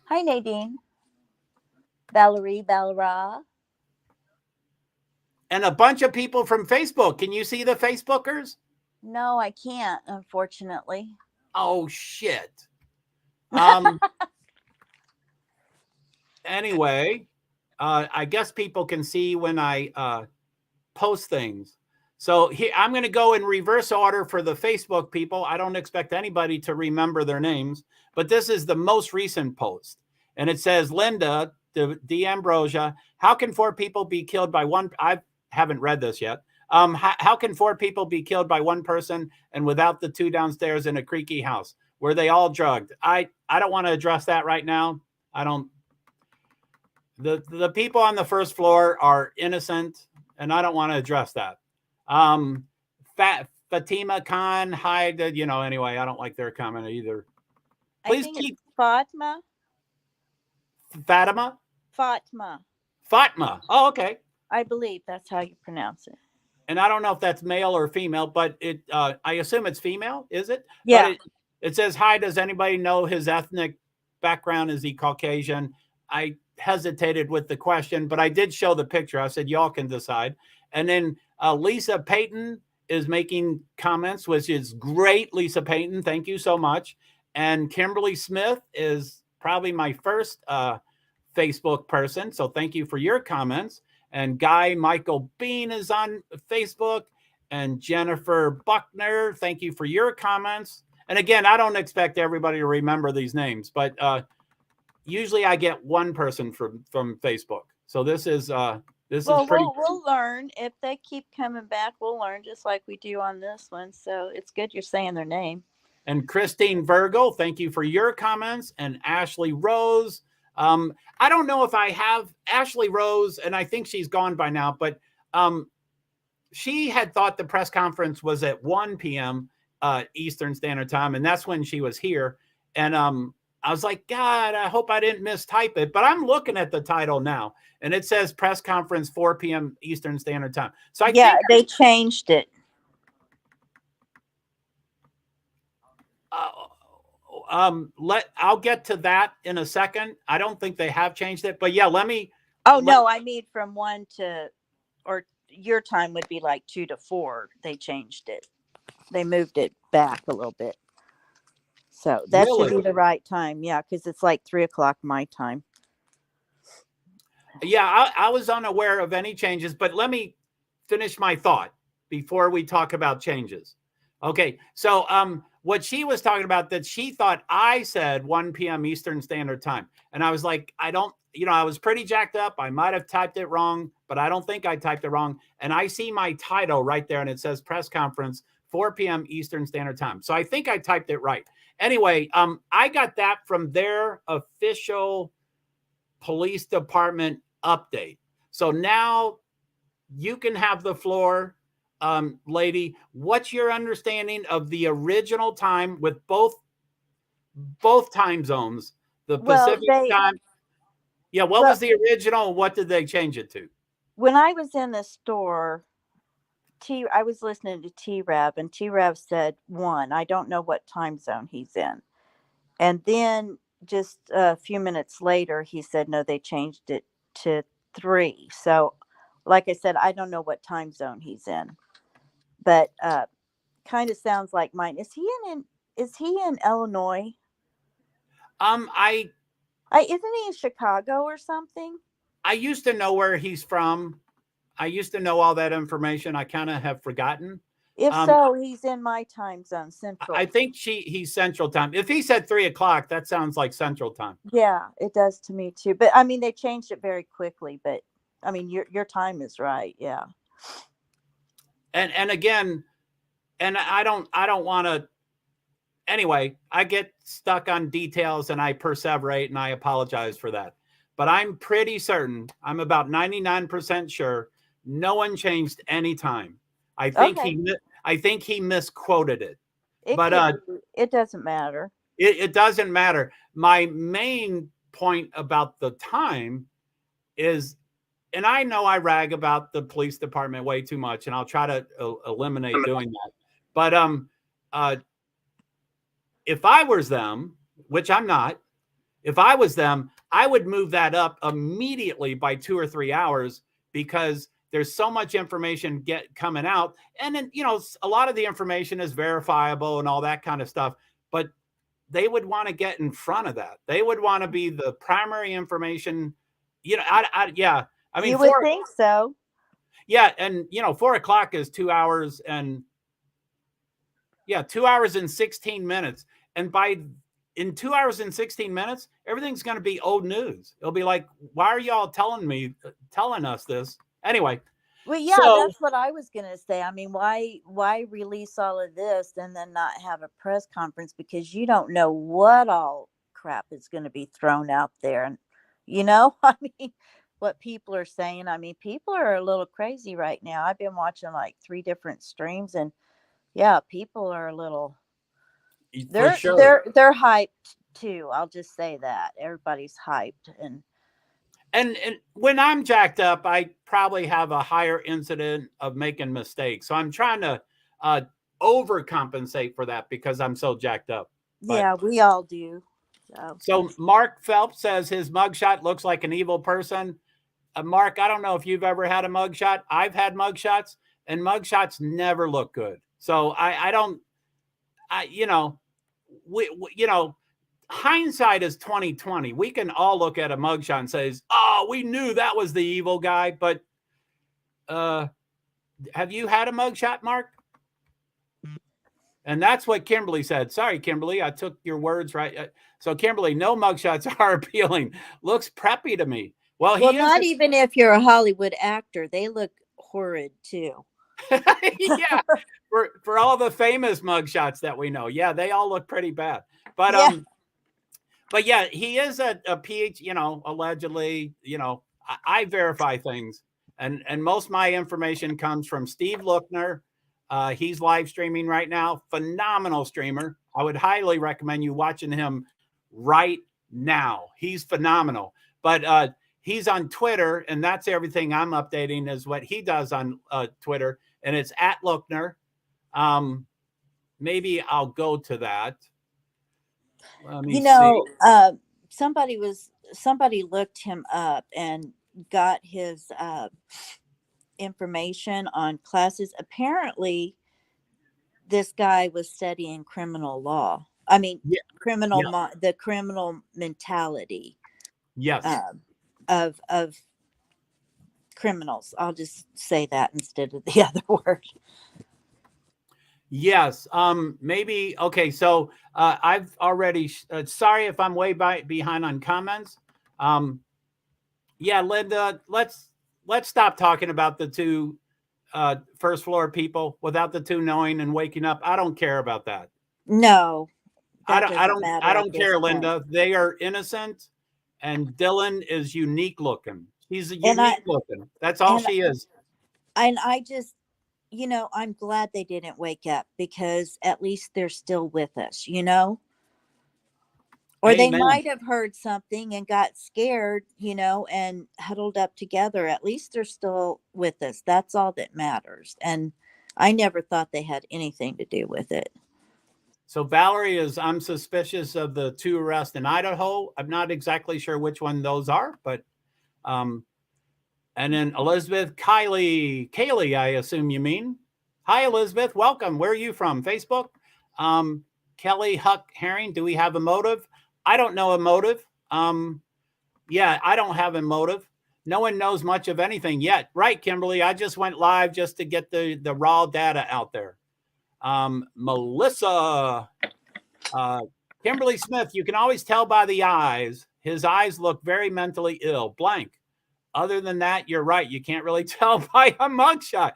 Hi, Nadine. Valerie Valera. And a bunch of people from Facebook. Can you see the Facebookers? No, I can't, unfortunately. Oh, shit. Anyway, I guess people can see when I post things. So here, I'm going to go in reverse order for the Facebook people. I don't expect anybody to remember their names, but this is the most recent post. And it says, Linda D'Ambrosia, how can 4 people be killed by one? I haven't read this yet. How can 4 people be killed by one person and without the 2 downstairs in a creaky house? Were they all drugged? I don't want to address that right now. I don't. The people on the first floor are innocent, and I don't want to address that. Fatima Khan, hi. Anyway, I don't like their comment either. Please keep Fatima. Fatima. Fatma. Oh, okay. I believe that's how you pronounce it. and I don't know if that's male or female, but I assume it's female, is it? But Yeah. it says, hi, does anybody know his ethnic background? Is he Caucasian? I hesitated with the question, but I did show the picture. I said, y'all can decide. And then Lisa Payton is making comments, which is great. Lisa Payton, thank you so much. And Kimberly Smith is probably my first Facebook person. So thank you for your comments. And Guy Michael Bean is on Facebook. And Jennifer Buckner, thank you for your comments. And again, I don't expect everybody to remember these names, but usually I get one person from Facebook. So this is pretty. We'll learn if they keep coming back. We'll learn just like we do on this one. So it's good you're saying their name. And Christine Virgil, thank you for your comments. And Ashley Rose. I don't know if I have Ashley Rose, and I think she's gone by now, but she had thought the press conference was at 1 p.m. Eastern Standard Time, and that's when she was here. And I was like, God, I hope I didn't mistype it. But I'm looking at the title now, and it says press conference 4 p.m. Eastern Standard Time. So I think they changed it. I'll get to that in a second. I don't think they have changed it, but yeah, let me. No, I mean from 1 to, or your time would be like 2 to 4. They changed it. They moved it back a little bit. So that should be the right time. Yeah, because it's like 3 o'clock my time. Yeah, I was unaware of any changes, but let me finish my thought before we talk about changes. Okay, so what she was talking about, that she thought I said 1 p.m. Eastern Standard Time. And I was like, I was pretty jacked up. I might have typed it wrong, but I don't think I typed it wrong. And I see my title right there, and it says press conference 4 p.m. Eastern Standard Time. So I think I typed it right. Anyway, I got that from their official police department update. So now you can have the floor. Lady, what's your understanding of the original time with both time zones? The Pacific time. Yeah, what was the original? What did they change it to? When I was in the store, I was listening to T-Rav, and T-Rav said 1. I don't know what time zone he's in. And then just a few minutes later, he said, no, they changed it to 3. So, like I said, I don't know what time zone he's in. But kind of sounds like mine. Is he in Illinois? Isn't he in Chicago or something? I used to know where he's from. I used to know all that information. I kind of have forgotten. If so, he's in my time zone, Central. I think he's Central Time. If he said 3 o'clock, that sounds like Central Time. Yeah, it does to me too. But I mean, they changed it very quickly. But I mean, your time is right. Yeah. And again, and I don't want to. Anyway, I get stuck on details and I perseverate, and I apologize for that. But I'm pretty certain, I'm about 99% sure, no one changed any time. I think he misquoted it. But it doesn't matter. It doesn't matter. My main point about the time is, and I know I rag about the police department way too much, and I'll try to eliminate doing that. But if I was them, which I'm not, if I was them, I would move that up immediately by 2 or 3 hours, because there's so much information coming out. And then, a lot of the information is verifiable and all that kind of stuff, but they would want to get in front of that. They would want to be the primary information. Yeah. I mean, you would think so. Yeah. And, 4 o'clock is 2 hours and 2 hours and 16 minutes. And in 2 hours and 16 minutes, everything's going to be old news. It'll be like, why are y'all telling us this? Anyway. Well, yeah, that's what I was going to say. I mean, why release all of this and then not have a press conference? Because you don't know what all crap is going to be thrown out there. And, I mean, what people are saying. I mean, people are a little crazy right now. I've been watching like 3 different streams, and yeah, people are a little, they're hyped too. I'll just say that everybody's hyped. And when I'm jacked up, I probably have a higher incident of making mistakes. So I'm trying to uh, overcompensate for that because I'm so jacked up. But Yeah, we all do. so Mark Phelps says his mugshot looks like an evil person. Mark, I don't know if you've ever had a mugshot. I've had mugshots, and mugshots never look good. So I don't, you know, you know, hindsight is 2020. We can all look at a mugshot and say, "Oh, we knew that was the evil guy." But have you had a mugshot, Mark? And that's what Kimberly said. Sorry, Kimberly, I took your words right. So, Kimberly, no mugshots are appealing. Looks preppy to me. Well, Well, he is. not even if you're a Hollywood actor, they look horrid too. Yeah, for all the famous mugshots that we know, yeah, they all look pretty bad. But Yeah. but yeah, he is a PhD. Allegedly, I verify things, and most of my information comes from Steve Lookner. He's live streaming right now. Phenomenal streamer. I would highly recommend you watching him right now. He's phenomenal. But he's on Twitter, and that's everything I'm updating is what he does on Twitter, and it's at Lookner. Maybe I'll go to that. Let me see. Somebody looked him up and got his information on classes. Apparently, this guy was studying criminal law. I mean, Yeah, yeah, the criminal mentality yes. of criminals. I'll just say that instead of the other word. Yes. Maybe. Okay. So I've already. Sorry if I'm way behind on comments. Yeah, Linda. Let's stop talking about the two first floor people without the two knowing and waking up. I don't care about that. No, I that don't. I doesn't don't. I matter at don't this care, point. Linda. They are innocent, and Dylan is unique looking. He's And I unique looking. That's all and she is. I just, I'm glad they didn't wake up because at least they're still with us. Or they Amen. might have heard something and got scared, and huddled up together. At least they're still with us. That's all that matters. And I never thought they had anything to do with it. So Valerie is, I'm suspicious of the two arrests in Idaho. I'm not exactly sure which one those are, but and then Elizabeth, Kaylee, I assume you mean. Hi, Elizabeth. Welcome. Where are you from? Facebook? Kelly Huck Herring, do we have a motive? I don't know a motive. Yeah, I don't have a motive. No one knows much of anything yet. Right, Kimberly. I just went live just to get the raw data out there. Melissa, Kimberly Smith, you can always tell by the eyes. His eyes look very mentally ill. Blank. Other than that, you're right. You can't really tell by a mugshot.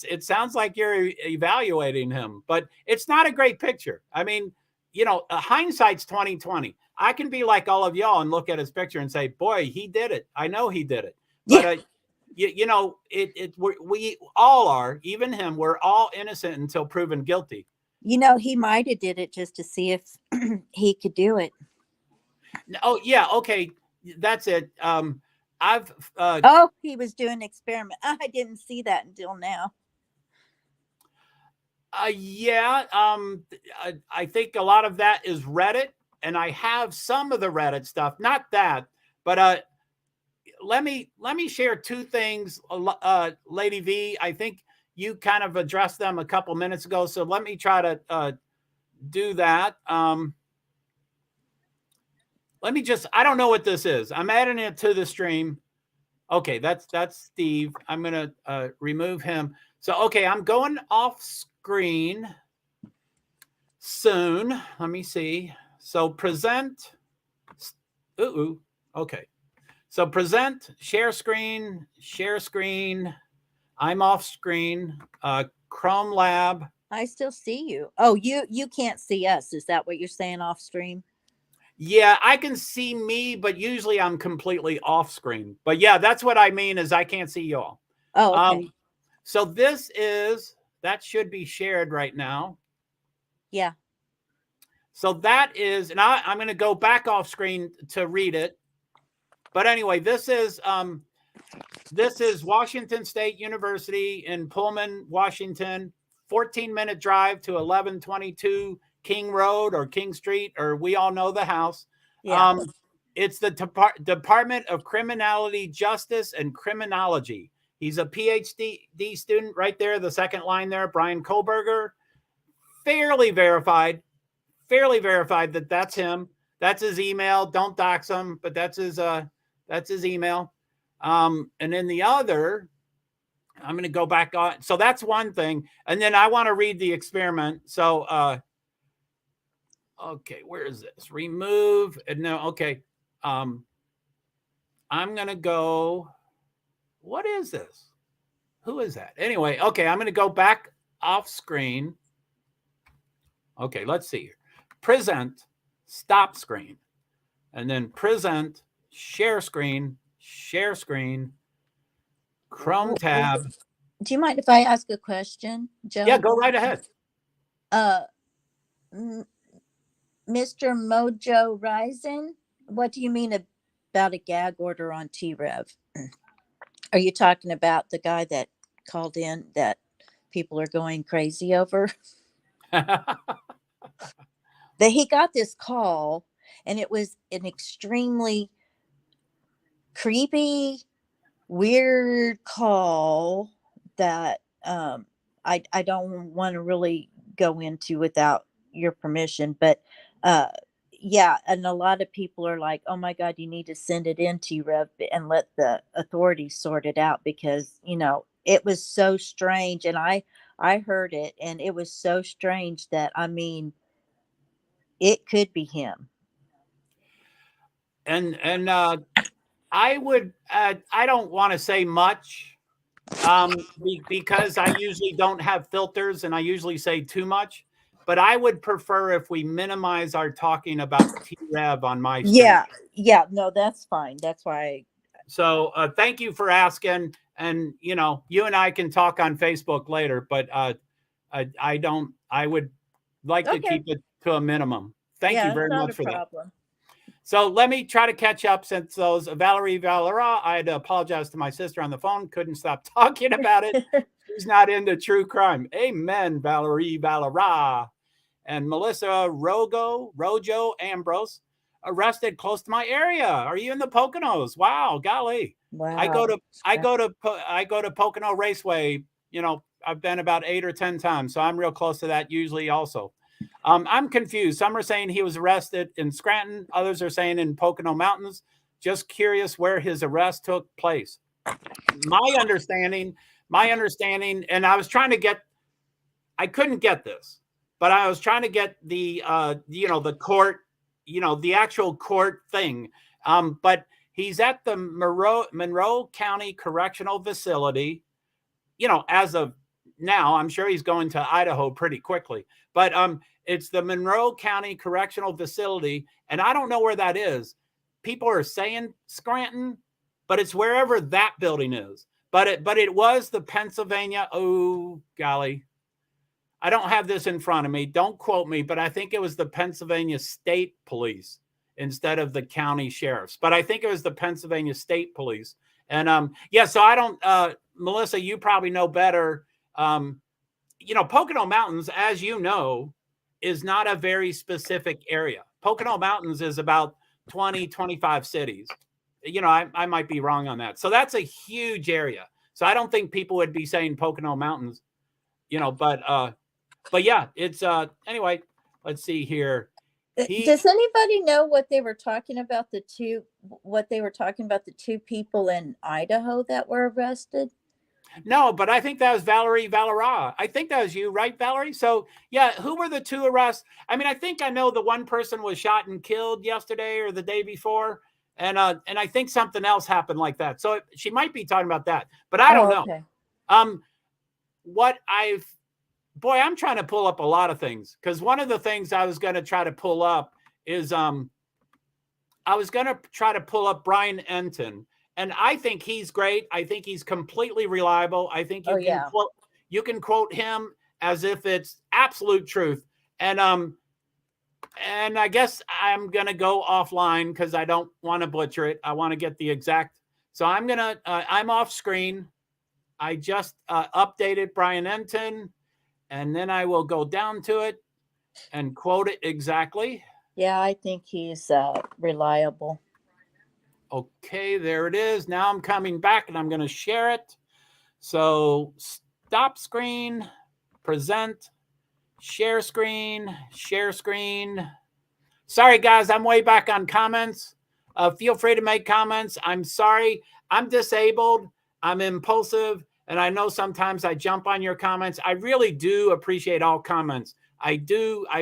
It sounds like you're evaluating him, but it's not a great picture. I mean, hindsight's 2020. I can be like all of y'all and look at his picture and say, "Boy, he did it. I know he did it." Yeah. But we all are, even him. We're all innocent until proven guilty. He might have did it just to see if he could do it. Oh yeah, okay, that's it. I've Oh, he was doing an experiment. I didn't see that until now. Yeah, I think a lot of that is Reddit, and I have some of the Reddit stuff, not that, but let me share two things, Lady V. I think you kind of addressed them a couple minutes ago, so let me try to do that. Let me I don't know what this is. I'm adding it to the stream. Okay, that's Steve. I'm gonna remove him. So okay, I'm going off screen soon. Let me see. So present. Ooh. Okay. So present, share screen. I'm off screen. Chrome Lab. I still see you. Oh, you can't see us. Is that what you're saying off stream? Yeah, I can see me, but usually I'm completely off screen. But yeah, that's what I mean is I can't see y'all. Oh, okay. So that should be shared right now. Yeah. So that is, and I'm going to go back off screen to read it. But anyway, this is Washington State University in Pullman, Washington. 14-minute drive to 1122 King Road or King Street, or we all know the house. Yeah. It's the Department of Criminality Justice and Criminology. He's a PhD student right there, the second line there, Brian Kohlberger. Fairly verified that that's him. That's his email. Don't dox him, but that's his email. And then the other, I'm going to go back on. So that's one thing. And then I want to read the experiment. So, okay, where is this? Remove. No, okay. I'm going to go. What is this? Who is that? Anyway, okay, I'm going to go back off screen. Okay, let's see here. Present, stop screen. And then present, share screen, Chrome tab. Do you mind if I ask a question, Joe? Yeah, go right ahead. Mr. Mojo Rising, what do you mean about a gag order on T-Rev? Are you talking about the guy that called in that people are going crazy over? That he got this call, and it was an extremely creepy, weird call that I don't want to really go into without your permission, but yeah, and a lot of people are like, oh my God, you need to send it in to Rev and let the authorities sort it out, because it was so strange. And I heard it, and it was so strange that, I mean, it could be him. And I would I don't want to say much because I usually don't have filters and I usually say too much, but I would prefer if we minimize our talking about T-Rev on my stream. Yeah, no, that's fine. That's why. So thank you for asking, and you and I can talk on Facebook later, but I would like to keep it to a minimum. Thank you very much for that. So let me try to catch up since those Valerie Valera. I had to apologize to my sister on the phone. Couldn't stop talking about it. She's not into true crime. Amen, Valerie Valera. And Melissa Rojo Ambrose, arrested close to my area. Are you in the Poconos? Wow, golly. Wow. I go to Pocono Raceway. I've been about 8 or 10 times, so I'm real close to that usually also. I'm confused. Some are saying he was arrested in Scranton. Others are saying in Pocono Mountains. Just curious where his arrest took place. My understanding, and I was trying to get, I couldn't get this, but I was trying to get the, the court, the actual court thing. But he's at the Monroe County Correctional Facility, as of now. I'm sure he's going to Idaho pretty quickly, but it's the Monroe County Correctional Facility, and I don't know where that is. People are saying Scranton, but it's wherever that building is. But it was the Pennsylvania. Oh golly, I don't have this in front of me. Don't quote me, but I think it was the Pennsylvania State Police instead of the county sheriffs. But I think it was the Pennsylvania State Police. And so I don't. Melissa, you probably know better. Pocono Mountains, as you know, is not a very specific area. Pocono Mountains is about 20, 25 cities. I might be wrong on that. So that's a huge area. So I don't think people would be saying Pocono Mountains, but yeah, it's anyway, let's see here. Does anybody know what they were talking about the two people in Idaho that were arrested? No, but I think that was Valerie Valera. I think that was you, right, Valerie? So, yeah, who were the two arrests? I mean, I think I know the one person was shot and killed yesterday or the day before, and I think something else happened like that. So she might be talking about that, but I don't know. Okay. I'm trying to pull up a lot of things, because one of the things I was going to try to pull up is I was going to try to pull up Brian Enton. And I think he's great. I think he's completely reliable. I think you can quote him as if it's absolute truth. And And I guess I'm going to go offline because I don't want to butcher it. I want to get the exact. So I'm off screen. I just updated Brian Enton, and then I will go down to it and quote it exactly. Yeah, I think he's reliable. Okay, there it is. Now I'm coming back and I'm going to share it. So stop screen, present, share screen, share screen. Sorry, guys, I'm way back on comments. Feel free to make comments. I'm sorry. I'm disabled. I'm impulsive. And I know sometimes I jump on your comments. I really do appreciate all comments. I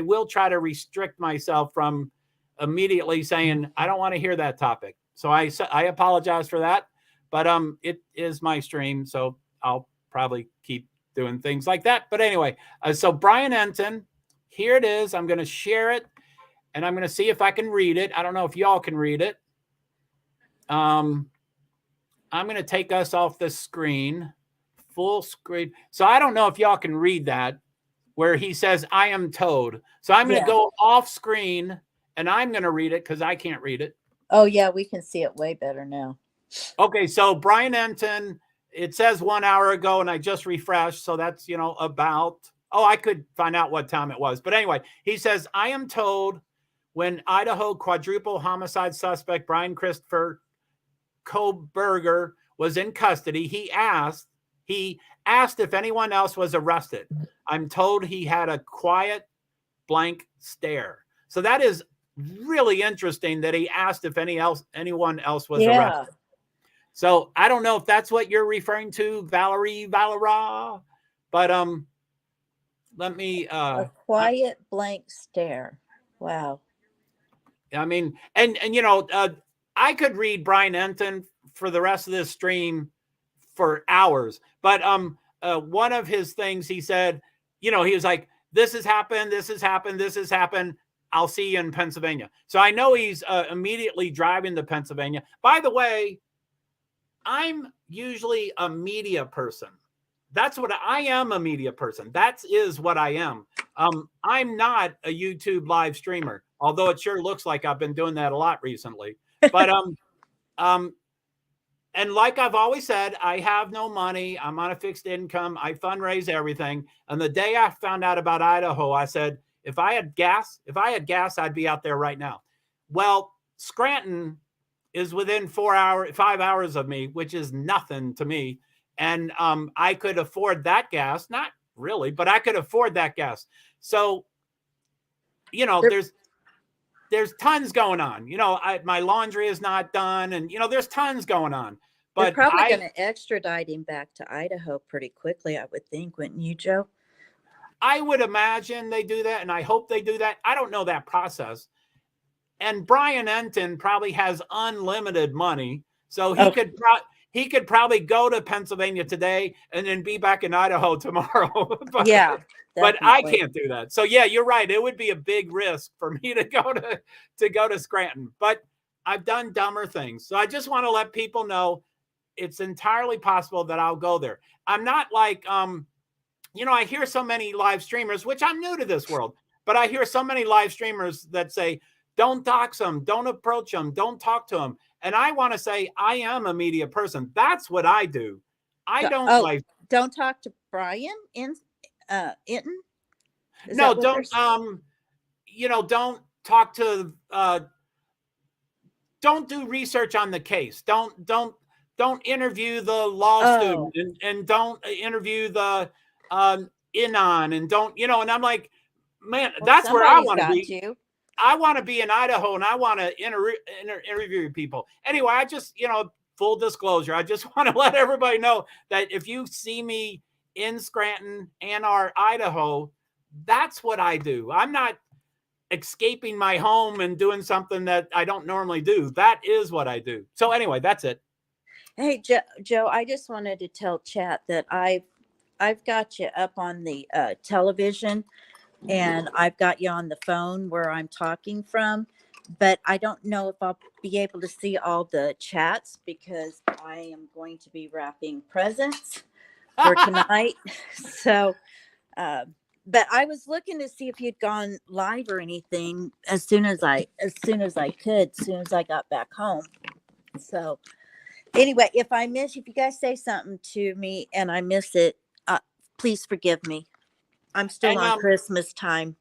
will try to restrict myself from immediately saying, I don't want to hear that topic. So I apologize for that. But it is my stream. So I'll probably keep doing things like that. But anyway, so Brian Enton, here it is. I'm going to share it. And I'm going to see if I can read it. I don't know if y'all can read it. I'm going to take us off the screen, full screen. So I don't know if y'all can read that, where he says, I am Toad. So I'm going to go off screen, and I'm going to read it because I can't read it. Oh, yeah, we can see it way better now. Okay, so Brian Enton, it says 1 hour ago, and I just refreshed. So that's, about, I could find out what time it was. But anyway, he says, I am Toad. When Idaho quadruple homicide suspect Brian Christopher Koberger was in custody, he asked if anyone else was arrested. I'm told he had a quiet, blank stare. So that is really interesting that he asked if anyone else was arrested. So I don't know if that's what you're referring to, Valera, but let me a quiet, blank stare. Wow. I mean, and I could read Brian Enton for the rest of this stream for hours, but one of his things he said, he was like, this has happened, this has happened, this has happened. I'll see you in Pennsylvania. So I know he's immediately driving to Pennsylvania. By the way, I'm usually a media person. That's what I am, a media person. That is what I am. I'm not a YouTube live streamer, although it sure looks like I've been doing that a lot recently. But and like I've always said, I have no money. I'm on a fixed income. I fundraise everything. And the day I found out about Idaho, I said, if I had gas, I'd be out there right now. Well, Scranton is within 5 hours of me, which is nothing to me. And I could afford that gas. Not really, but I could afford that gas. So, there's tons going on. My laundry is not done, and there's tons going on. But they're probably going to extradite him back to Idaho pretty quickly, I would think, wouldn't you, Joe? I would imagine they do that, and I hope they do that. I don't know that process. And Brian Enton probably has unlimited money, so he could probably go to Pennsylvania today and then be back in Idaho tomorrow. But, yeah. But I can't do that. So yeah, you're right. It would be a big risk for me to go to Scranton. But I've done dumber things. So I just want to let people know it's entirely possible that I'll go there. I'm not like I hear so many live streamers, which I'm new to this world, but I hear so many live streamers that say, don't dox them, don't approach them, don't talk to them. And I want to say, I am a media person. That's what I do. I don't don't talk to Brian Enton. No, don't don't talk to don't do research on the case. Don't interview the law student and don't interview the Inon and don't, and I'm like, man, that's where I want to be. I want to be in Idaho and I want to interview people. Anyway, I just, full disclosure, I just want to let everybody know that if you see me in Scranton, Idaho, that's what I do. I'm not escaping my home and doing something that I don't normally do. That is what I do. So anyway, that's it. Hey, Joe, I just wanted to tell chat that I've got you up on the television and I've got you on the phone where I'm talking from, but I don't know if I'll be able to see all the chats because I am going to be wrapping presents for tonight. So but I was looking to see if you'd gone live or anything as soon as I could, as soon as I got back home. So anyway, if you guys say something to me and I miss it, please forgive me. I'm still on Christmas time.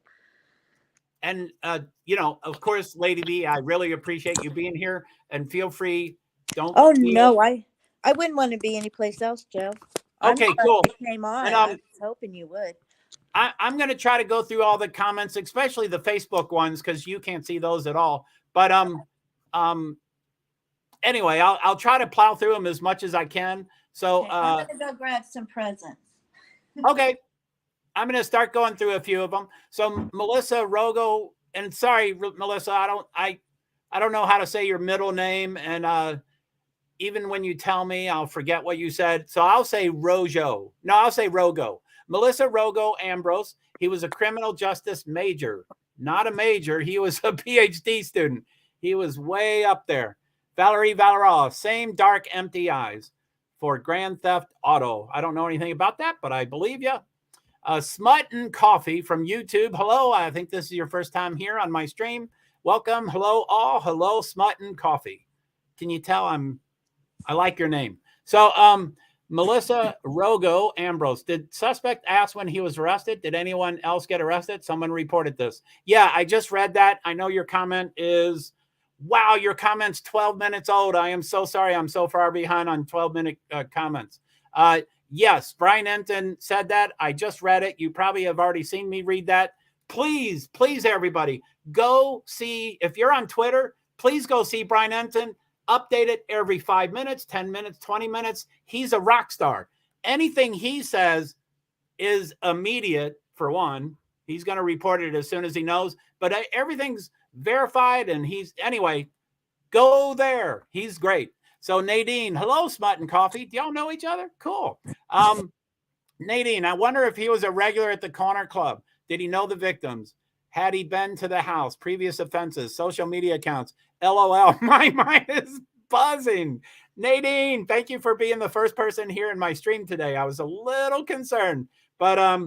And, of course, Lady B, I really appreciate you being here, and feel free. No, I wouldn't want to be anyplace else, Joe. Okay, cool. You came on. And, I was hoping you would. I'm going to try to go through all the comments, especially the Facebook ones, because you can't see those at all. But anyway, I'll try to plow through them as much as I can. So I'm going to go grab some presents. Okay. I'm going to start going through a few of them. So Melissa Rogo, and sorry, Melissa, I don't know how to say your middle name. And even when you tell me, I'll forget what you said. So I'll say Rojo. No, I'll say Rogo. Melissa Rogo Ambrose. He was a criminal justice major, not a major. He was a PhD student. He was way up there. Valerie Valera, same dark, empty eyes for Grand Theft Auto. I don't know anything about that, but I believe you. Smut and Coffee from YouTube. Hello, I think this is your first time here on my stream. Welcome. Hello, all. Hello, Smut and Coffee. Can you tell I like your name? So, Melissa Rogo Ambrose. Did suspect ask when he was arrested? Did anyone else get arrested? Someone reported this. Yeah, I just read that. I know your comment is, wow, your comment's 12 minutes old. I am so sorry. I'm so far behind on 12-minute comments. Yes, Brian Enton said that. I just read it. You probably have already seen me read that. Please, everybody, go see. If you're on Twitter, please go see Brian Enton. Update it every 5 minutes, 10 minutes, 20 minutes. He's a rock star. Anything he says is immediate, for one. He's going to report it as soon as he knows. But everything's verified, and anyway, go there. He's great. So Nadine, hello, Smut and Coffee. Do y'all know each other? Cool. Nadine, I wonder if he was a regular at the Corner Club. Did he know the victims? Had he been to the house? Previous offenses, social media accounts. LOL, my mind is buzzing. Nadine, thank you for being the first person here in my stream today. I was a little concerned, but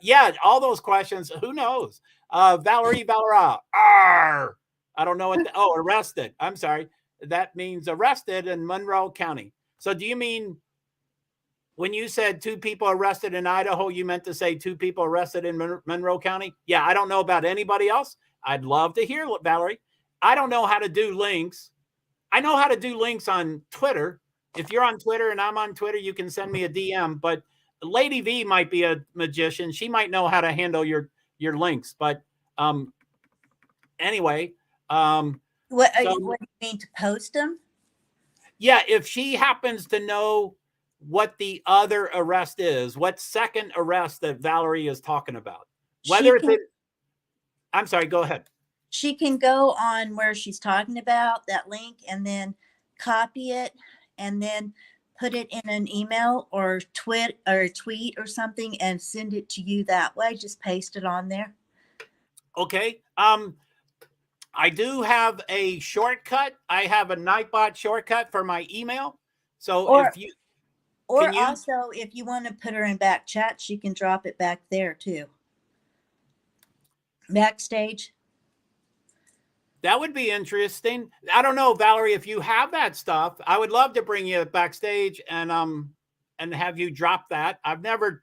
yeah, all those questions. Who knows? Valerie Valera. Arr! I don't know what. Arrested. I'm sorry. That means arrested in Monroe County. So do you mean when you said 2 people arrested in Idaho, you meant to say 2 people arrested in Monroe County? Yeah, I don't know about anybody else. I'd love to hear, Valerie. I don't know how to do links. I know how to do links on Twitter. If you're on Twitter and I'm on Twitter, you can send me a DM. But Lady V might be a magician. She might know how to handle your links. But anyway. What do you mean, to post them? Yeah, if she happens to know what the other arrest is, what second arrest that Valerie is talking about. I'm sorry, go ahead. She can go on where she's talking about that link and then copy it and then put it in an email or tweet or something and send it to you that way. Just paste it on there. Okay. I do have a shortcut. I have a Nightbot shortcut for my email. So also, if you want to put her in back chat, she can drop it back there too. Backstage. That would be interesting. I don't know, Valerie, if you have that stuff, I would love to bring you backstage and have you drop that. I've never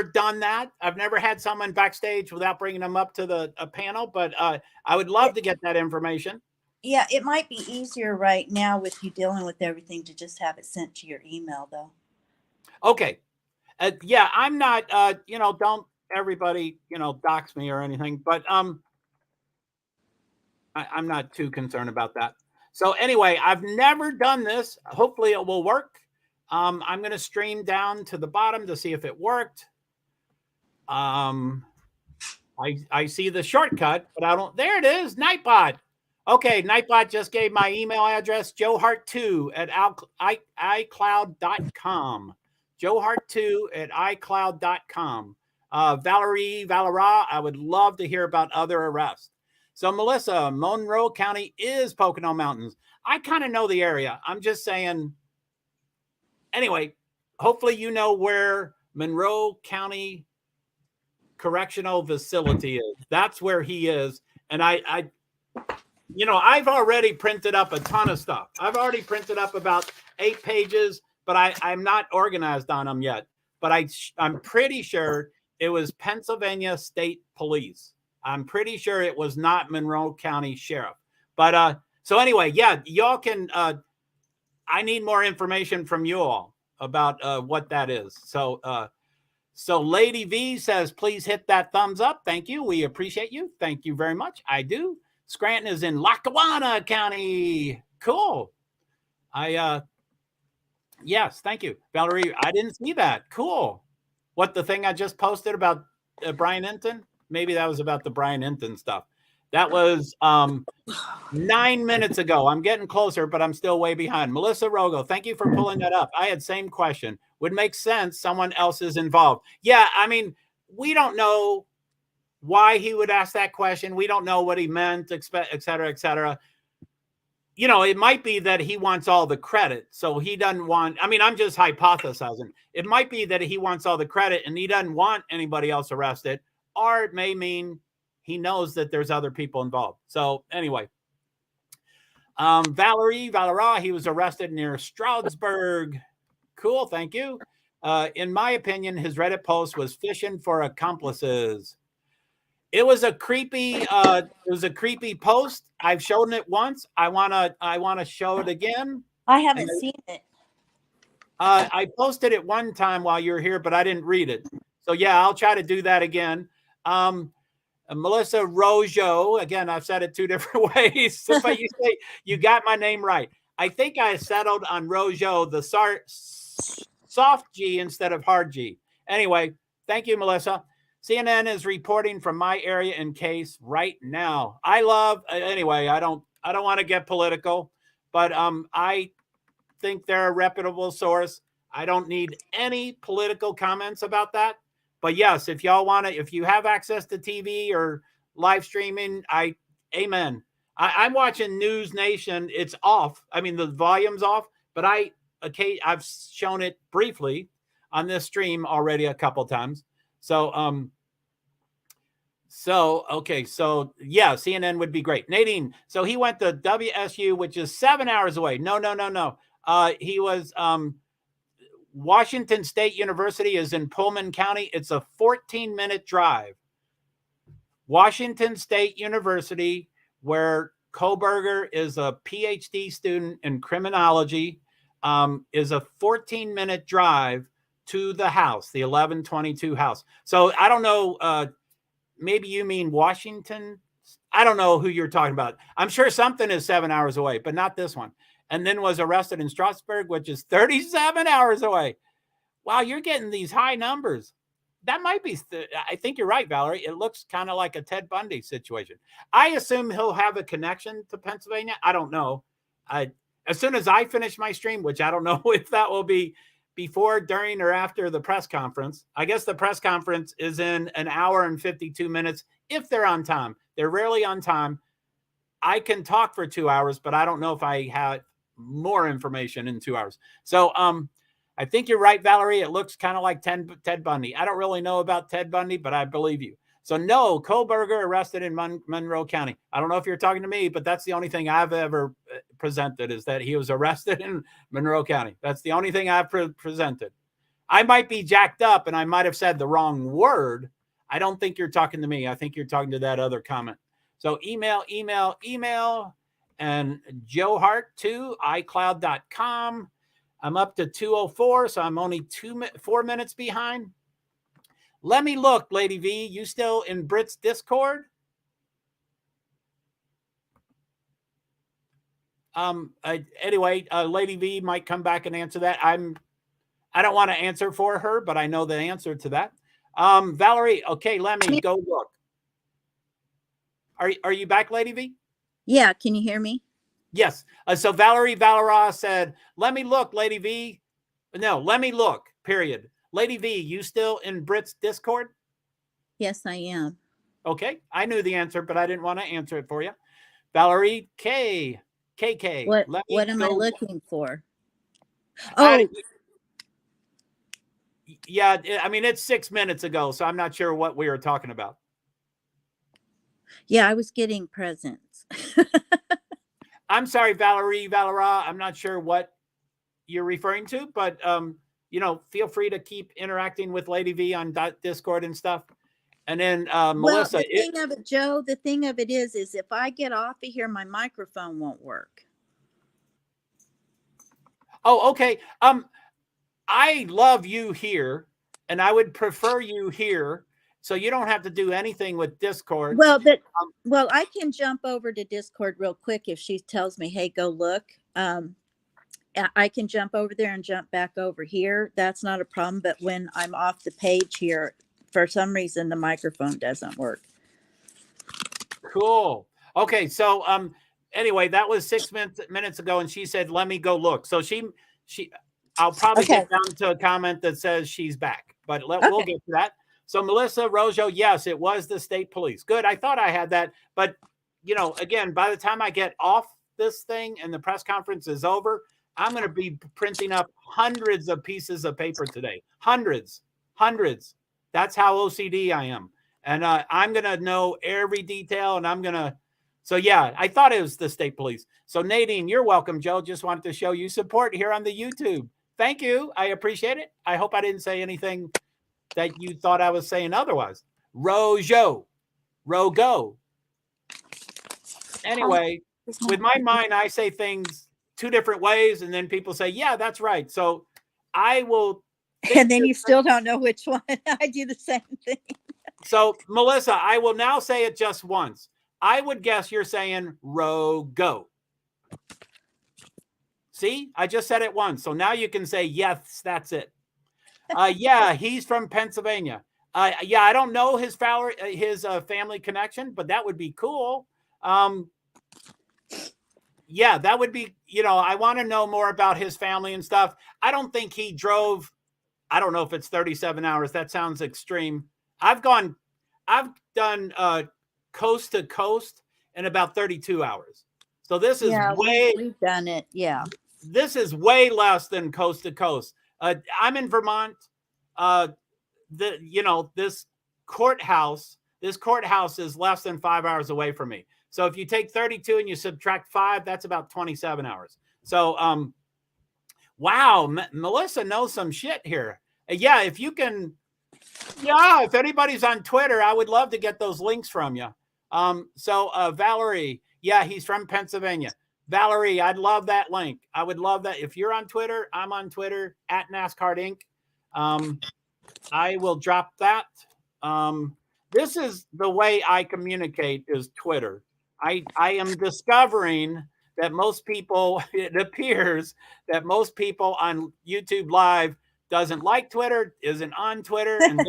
done that. I've never had someone backstage without bringing them up to a panel, but I would love to get that information. Yeah, it might be easier right now with you dealing with everything to just have it sent to your email, though. Okay. Yeah, I'm not, don't everybody, dox me or anything, but I'm not too concerned about that. So anyway, I've never done this. Hopefully it will work. I'm going to stream down to the bottom to see if it worked. I see the shortcut, but I don't. There it is, Nightbot. Okay, Nightbot just gave my email address, joehart2@icloud.com. joehart2@icloud.com. Valerie Valera, I would love to hear about other arrests. So Melissa, Monroe County is Pocono Mountains. I kind of know the area. I'm just saying. Anyway, hopefully you know where Monroe County Correctional Facility is. That's where he is. And I've already printed up a ton of stuff. I've already printed up about 8 pages, but I'm not organized on them yet. But I'm pretty sure it was Pennsylvania State Police. I'm pretty sure it was not Monroe County Sheriff. But so anyway, yeah, y'all can. I need more information from you all about what that is. So Lady V says, please hit that thumbs up. Thank you. We appreciate you. Thank you very much. I do. Scranton is in Lackawanna County. Cool. Yes, thank you. Valerie, I didn't see that. Cool. What, the thing I just posted about Brian Enton? Maybe that was about the Brian Enton stuff. That was 9 minutes ago. I'm getting closer, but I'm still way behind. Melissa Rogo, thank you for pulling that up. I had same question. Would make sense someone else is involved. Yeah, I mean, we don't know why he would ask that question. We don't know what he meant, et cetera, et cetera. It might be that he wants all the credit. So he doesn't want, I'm just hypothesizing. It might be that he wants all the credit and he doesn't want anybody else arrested, or it may mean he knows that there's other people involved. So anyway, Valerie, he was arrested near Stroudsburg. Cool. Thank you. In my opinion, his Reddit post was fishing for accomplices. It was a creepy post. I've shown it once. I wanna show it again. I haven't seen it. I posted it one time while you were here, but I didn't read it. So yeah, I'll try to do that again. Melissa Rojo, again, I've said it 2 different ways, but you got my name right. I think I settled on Rojo, the soft G instead of hard G. Anyway, thank you, Melissa. CNN is reporting from my area in case right now. Anyway, I don't want to get political, but I think they're a reputable source. I don't need any political comments about that. But yes, if y'all want to, if you have access to TV or live streaming, amen. I'm watching News Nation. It's off. The volume's off, but I've shown it briefly on this stream already a couple times. So yeah, CNN would be great. Nadine, so he went to WSU, which is 7 hours away. No. He was Washington State University is in Pullman County. It's a 14-minute drive. Washington State University, where Koberger is a PhD student in criminology, is a 14-minute drive to the house, the 1122 house. So I don't know, maybe you mean Washington. I don't know who you're talking about. I'm sure something is 7 hours away, but not this one. And then was arrested in Strasbourg, which is 37 hours away. Wow, you're getting these high numbers. That might be, I think you're right, Valerie. It looks kind of like a Ted Bundy situation. I assume he'll have a connection to Pennsylvania. I don't know. As soon as I finish my stream, which I don't know if that will be before, during, or after the press conference. I guess the press conference is in 1 hour and 52 minutes if they're on time. They're rarely on time. I can talk for 2 hours, but I don't know if I have more information in 2 hours. So I think you're right, Valerie. It looks kind of like Ted Bundy. I don't really know about Ted Bundy, but I believe you. So no, Koberger arrested in Monroe County. I don't know if you're talking to me, but that's the only thing I've ever presented, is that he was arrested in Monroe County. That's the only thing I've presented. I might be jacked up and I might have said the wrong word. I don't think you're talking to me. I think you're talking to that other comment. So email, and Joe Hart to iCloud.com. I'm up to 2:04, so I'm only 4 minutes behind. Let me look, Lady V. You still in Brit's Discord? Anyway, Lady V might come back and answer that. I don't want to answer for her, but I know the answer to that. Valerie, okay, let me go look. Are you back, Lady V? Yeah, can you hear me? Yes. So Valerie said, let me look, Lady V. No, let me look, period. Lady V, you still in Brit's Discord? Yes, I am. Okay. I knew the answer, but I didn't want to answer it for you. Valerie KK. What am I looking for? Oh, Yeah, I mean, it's 6 minutes ago, so I'm not sure what we were talking about. Yeah, I was getting presents. I'm sorry, Valera. I'm not sure what you're referring to, but feel free to keep interacting with Lady V on Discord and stuff. And then Well, Melissa, the thing of it, Joe, the thing of it is if I get off of here, my microphone won't work. oh, okay. I love you here, and I would prefer you here, so you don't have to do anything with Discord. Well, well, I can jump over to Discord real quick if she tells me, "Hey, go look." I can jump over there and jump back over here. That's not a problem. But when I'm off the page here, for some reason, the microphone doesn't work. Cool. Okay, so anyway, that was 6 minutes ago, and she said, "Let me go look." So she I'll probably get down to a comment that says she's back, but we'll get to that. So Melissa Rojo, yes, it was the state police. Good. I thought I had that, but again, by the time I get off this thing and the press conference is over, I'm going to be printing up hundreds of pieces of paper today. Hundreds. That's how OCD I am. And I'm going to know every detail, and so yeah, I thought it was the state police. So Nadine, you're welcome, Joe. Just wanted to show you support here on the YouTube. Thank you. I appreciate it. I hope I didn't say anything that you thought I was saying otherwise. Rojo. Anyway, with my mind, I say things two different ways, and then people say, yeah, that's right. So I will. And then you still don't know which one. I do the same thing. So, Melissa, I will now say it just once. I would guess you're saying Rogo. See, I just said it once. So now you can say, yes, that's it. Yeah, he's from Pennsylvania. Yeah, I don't know his family connection, but that would be cool. Yeah, that would be, I want to know more about his family and stuff. I don't think he drove. I don't know if it's 37 hours. That sounds extreme. I've done coast to coast in about 32 hours. So this is we've done it. Yeah. This is way less than coast to coast. I'm in Vermont. This courthouse is less than 5 hours away from me. So if you take 32 and you subtract 5, that's about 27 hours. So, wow, Melissa knows some shit here. Yeah, if anybody's on Twitter, I would love to get those links from you. So Valerie, yeah, he's from Pennsylvania. Valerie, I'd love that link. I would love that. If you're on Twitter, I'm on Twitter at NASCAR Inc. I will drop that. This is the way I communicate is Twitter. I am discovering that it appears that most people on YouTube Live doesn't like Twitter, isn't on Twitter, and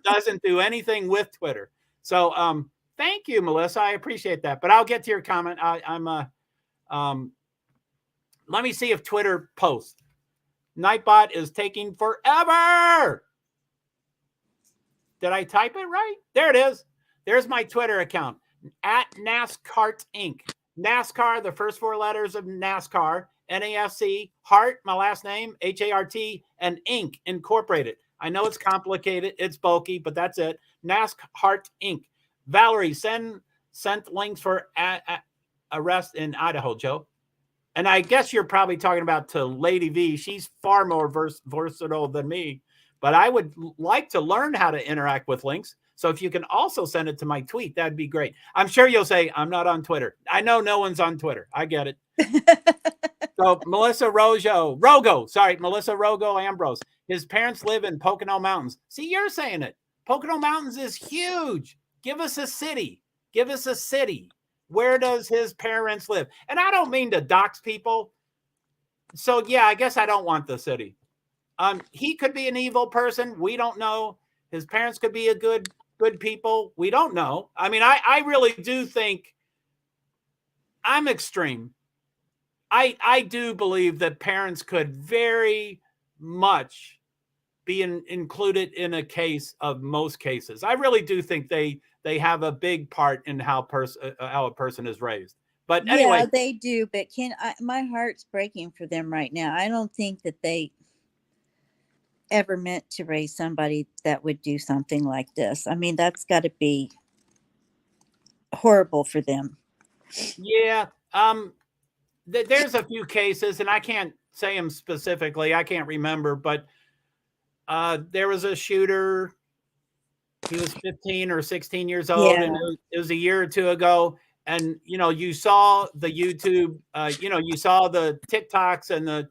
doesn't do anything with Twitter. So thank you, Melissa. I appreciate that. But I'll get to your comment. Let me see if Twitter posts. Nightbot is taking forever. Did I type it right? There it is. There's my Twitter account at NASCAR Inc. NASCAR, the first 4 letters of NASCAR, NASC, Hart, my last name, HART, and Inc. Incorporated. I know it's complicated. It's bulky, but that's it. NASCAR Inc. Valerie, sent links for arrest in Idaho, Joe. And I guess you're probably talking about to Lady V. She's far more versatile than me. But I would like to learn how to interact with links. So if you can also send it to my tweet, that'd be great. I'm sure you'll say, I'm not on Twitter. I know no one's on Twitter. I get it. So Melissa Rogo Ambrose. His parents live in Pocono Mountains. See, you're saying it. Pocono Mountains is huge. Give us a city. Where does his parents live? And I don't mean to dox people. So yeah, I guess I don't want the city. He could be an evil person. We don't know. His parents could be a good people. We don't know. I mean, I really do think I'm extreme. I do believe that parents could very much be included in a case of most cases. I really do think they have a big part in how a person is raised. But anyway, yeah, they do. But my heart's breaking for them right now. I don't think that ever meant to raise somebody that would do something like this. I mean, that's got to be horrible for them. Yeah. There's a few cases, and I can't say them specifically. I can't remember, but there was a shooter. He was 15 or 16 years old, and Yeah. it was a year or two ago. And you saw the YouTube, you saw the TikToks, and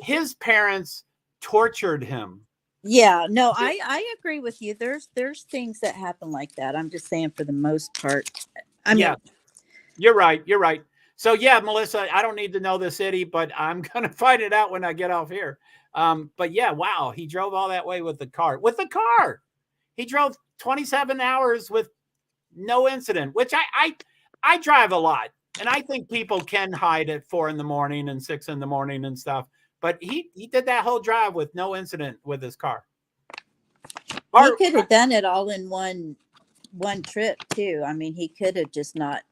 his parents tortured him. Yeah, no, I agree with you. There's things that happen like that. I'm just saying for the most part. I mean, Yeah, you're right. You're right. So yeah, Melissa, I don't need to know the city, but I'm gonna find it out when I get off here. But yeah, wow, he drove all that way with the car. With the car, he drove 27 hours with no incident. Which I drive a lot, and I think people can hide at 4 in the morning and 6 in the morning and stuff. But he did that whole drive with no incident with his car. he could have done it all in one trip too. I mean, he could have just not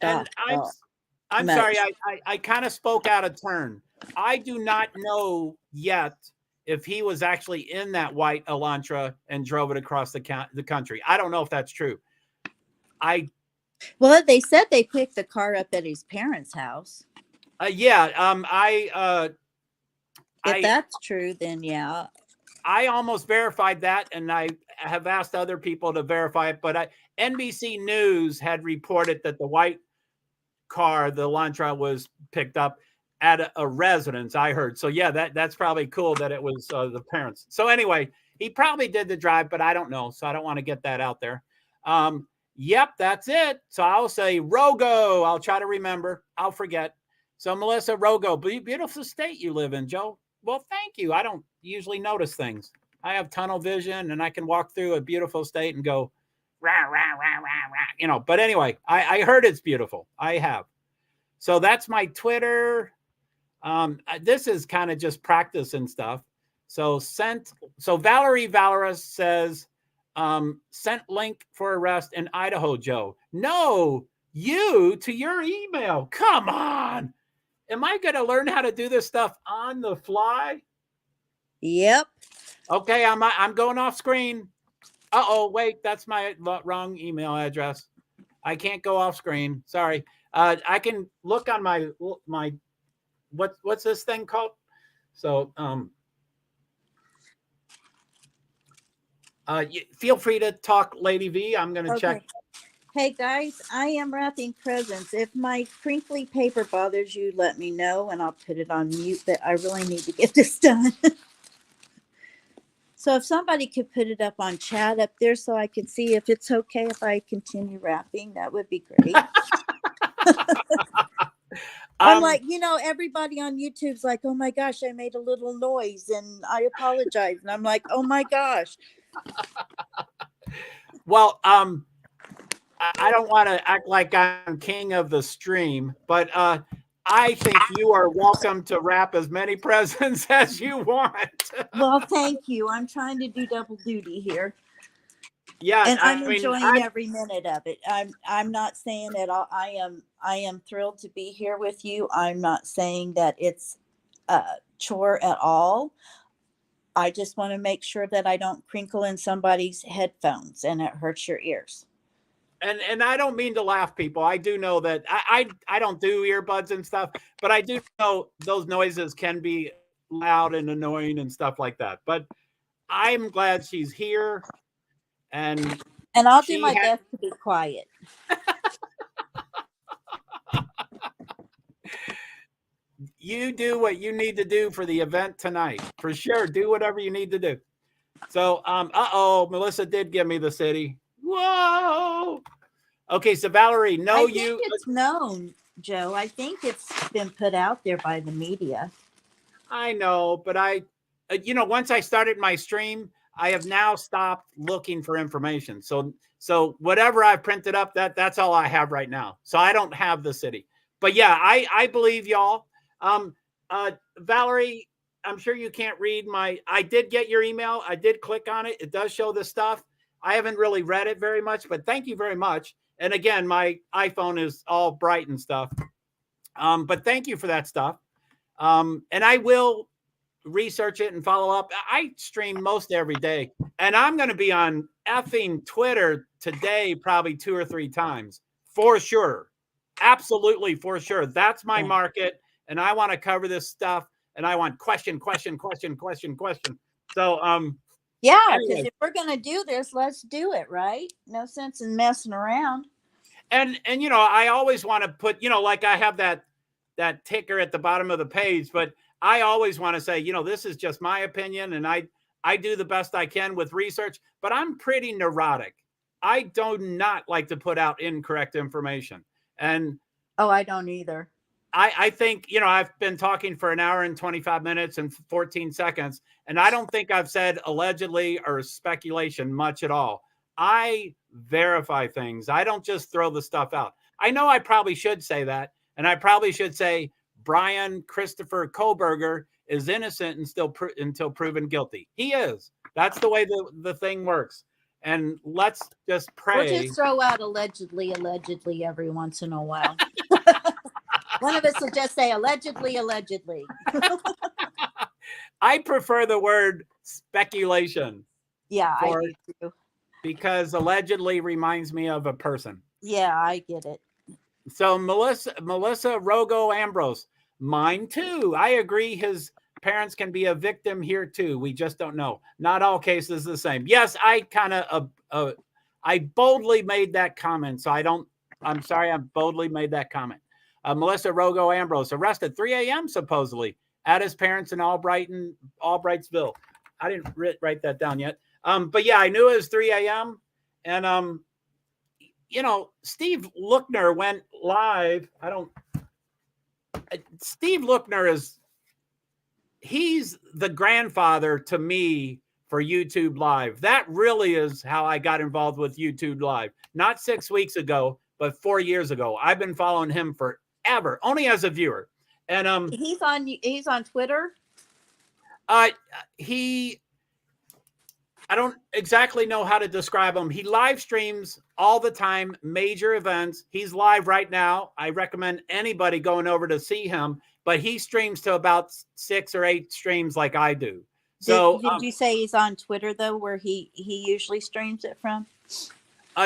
And stopped. I'm much. sorry, I kind of spoke out of turn. I do not know yet if he was actually in that white Elantra and drove it across the country. I don't know if that's true. Well, they said they picked the car up at his parents' house. Yeah. If that's true, then yeah. I almost verified that, and I have asked other people to verify it. But NBC News had reported that the white car, the Elantra, was picked up at a residence, I heard. So yeah, that's probably cool that it was the parents. So anyway, he probably did the drive, but I don't know. So I don't want to get that out there. Yep, that's it. So I'll say Rogo. I'll try to remember. I'll forget. So Melissa, Rogo, beautiful state you live in, Joe. Well, thank you. I don't usually notice things. I have tunnel vision, and I can walk through a beautiful state and go, rah, rah, rah, rah, rah. But anyway, I heard it's beautiful. I have. So that's my Twitter. This is kind of just practice and stuff. So Valerie Valorous says, sent link for arrest in Idaho, Joe. No, you to your email. Come on. Am I going to learn how to do this stuff on the fly? Yep. Okay, I'm going off screen. Uh-oh, wait, that's my wrong email address. I can't go off screen. Sorry. I can look on my what's this thing called? So feel free to talk, Lady V. I'm going to check. Hey guys, I am wrapping presents. If my crinkly paper bothers you, let me know and I'll put it on mute, but I really need to get this done. So if somebody could put it up on chat up there so I could see if it's okay if I continue wrapping, that would be great. I'm like, everybody on YouTube's like, oh my gosh, I made a little noise and I apologize. And I'm like, oh my gosh. Well, I don't want to act like I'm king of the stream, but I think you are welcome to wrap as many presents as you want. Well, thank you. I'm trying to do double duty here. Yeah, and I'm enjoying every minute of it. I'm not saying that I am thrilled to be here with you. I'm not saying that it's a chore at all. I just want to make sure that I don't crinkle in somebody's headphones and it hurts your ears. And I don't mean to laugh, people. I do know that I don't do earbuds and stuff, but I do know those noises can be loud and annoying and stuff like that. But I'm glad she's here. And I'll do my best to be quiet. You do what you need to do for the event tonight. For sure. Do whatever you need to do. So, Melissa did give me the city. Whoa. Okay, so Valerie, I think it's known, Joe. I think it's been put out there by the media. I know, but once I started my stream, I have now stopped looking for information. So whatever I've printed up, that's all I have right now. So I don't have the city. But yeah, I believe y'all. Valerie, I'm sure you can't read I did get your email. I did click on it. It does show the stuff. I haven't really read it very much, but thank you very much. And again, my iPhone is all bright and stuff. But thank you for that stuff. And I will research it and follow up. I stream most every day, and I'm going to be on effing Twitter today, probably 2 or 3 times for sure. Absolutely, for sure. That's my market, and I want to cover this stuff, and I want question. So, yeah, because anyway. if we're going to do this, let's do it, right? No sense in messing around. And you know, I always want to put, you know, like I have that ticker at the bottom of the page, but I always want to say, you know, this is just my opinion, and I do the best I can with research, but I'm pretty neurotic. I do not like to put out incorrect information. And oh, I don't either. I think, you know, I've been talking for an hour and 25 minutes and 14 seconds, and I don't think I've said allegedly or speculation much at all. I verify things. I don't just throw the stuff out. I know I probably should say that, and I probably should say Brian Christopher Koberger is innocent and still until proven guilty. He is. That's the way the thing works. And let's just pray. We'll just throw out allegedly every once in a while. One of us will just say allegedly. I prefer the word speculation. Yeah, I do too. Because allegedly reminds me of a person. Yeah, I get it. So Melissa Rogo Ambrose, mine too. I agree. His parents can be a victim here too. We just don't know. Not all cases the same. Yes, I kind of I boldly made that comment. So I'm sorry. I boldly made that comment. Melissa Rogo Ambrose arrested 3 a.m. supposedly at his parents in Albrightsville. I didn't write that down yet. But yeah, I knew it was 3 a.m. And you know, Steve Lookner went live. Steve Lookner he's the grandfather to me for YouTube Live. That really is how I got involved with YouTube Live. Not 6 weeks ago, but 4 years ago. I've been following him forever, only as a viewer. And he's on Twitter. I don't exactly know how to describe him. He live streams all the time, major events. He's live right now. I recommend anybody going over to see him, but he streams to about 6 or 8 streams like I do. So did you say he's on Twitter though, where he usually streams it from?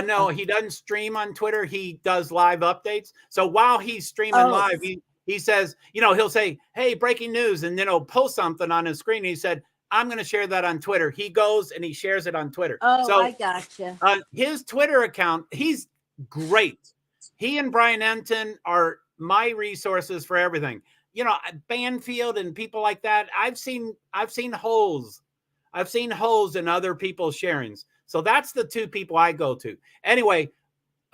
No, he doesn't stream on Twitter. He does live updates. So while he's streaming live, he says, you know, he'll say, hey, breaking news. And then he'll post something on his screen. He said, I'm going to share that on Twitter. He goes and he shares it on Twitter. Oh, so, I gotcha. His Twitter account, he's great. He and Brian Enton are my resources for everything. You know, Banfield and people like that. I've seen holes. I've seen holes in other people's sharings. So that's the 2 people I go to. Anyway,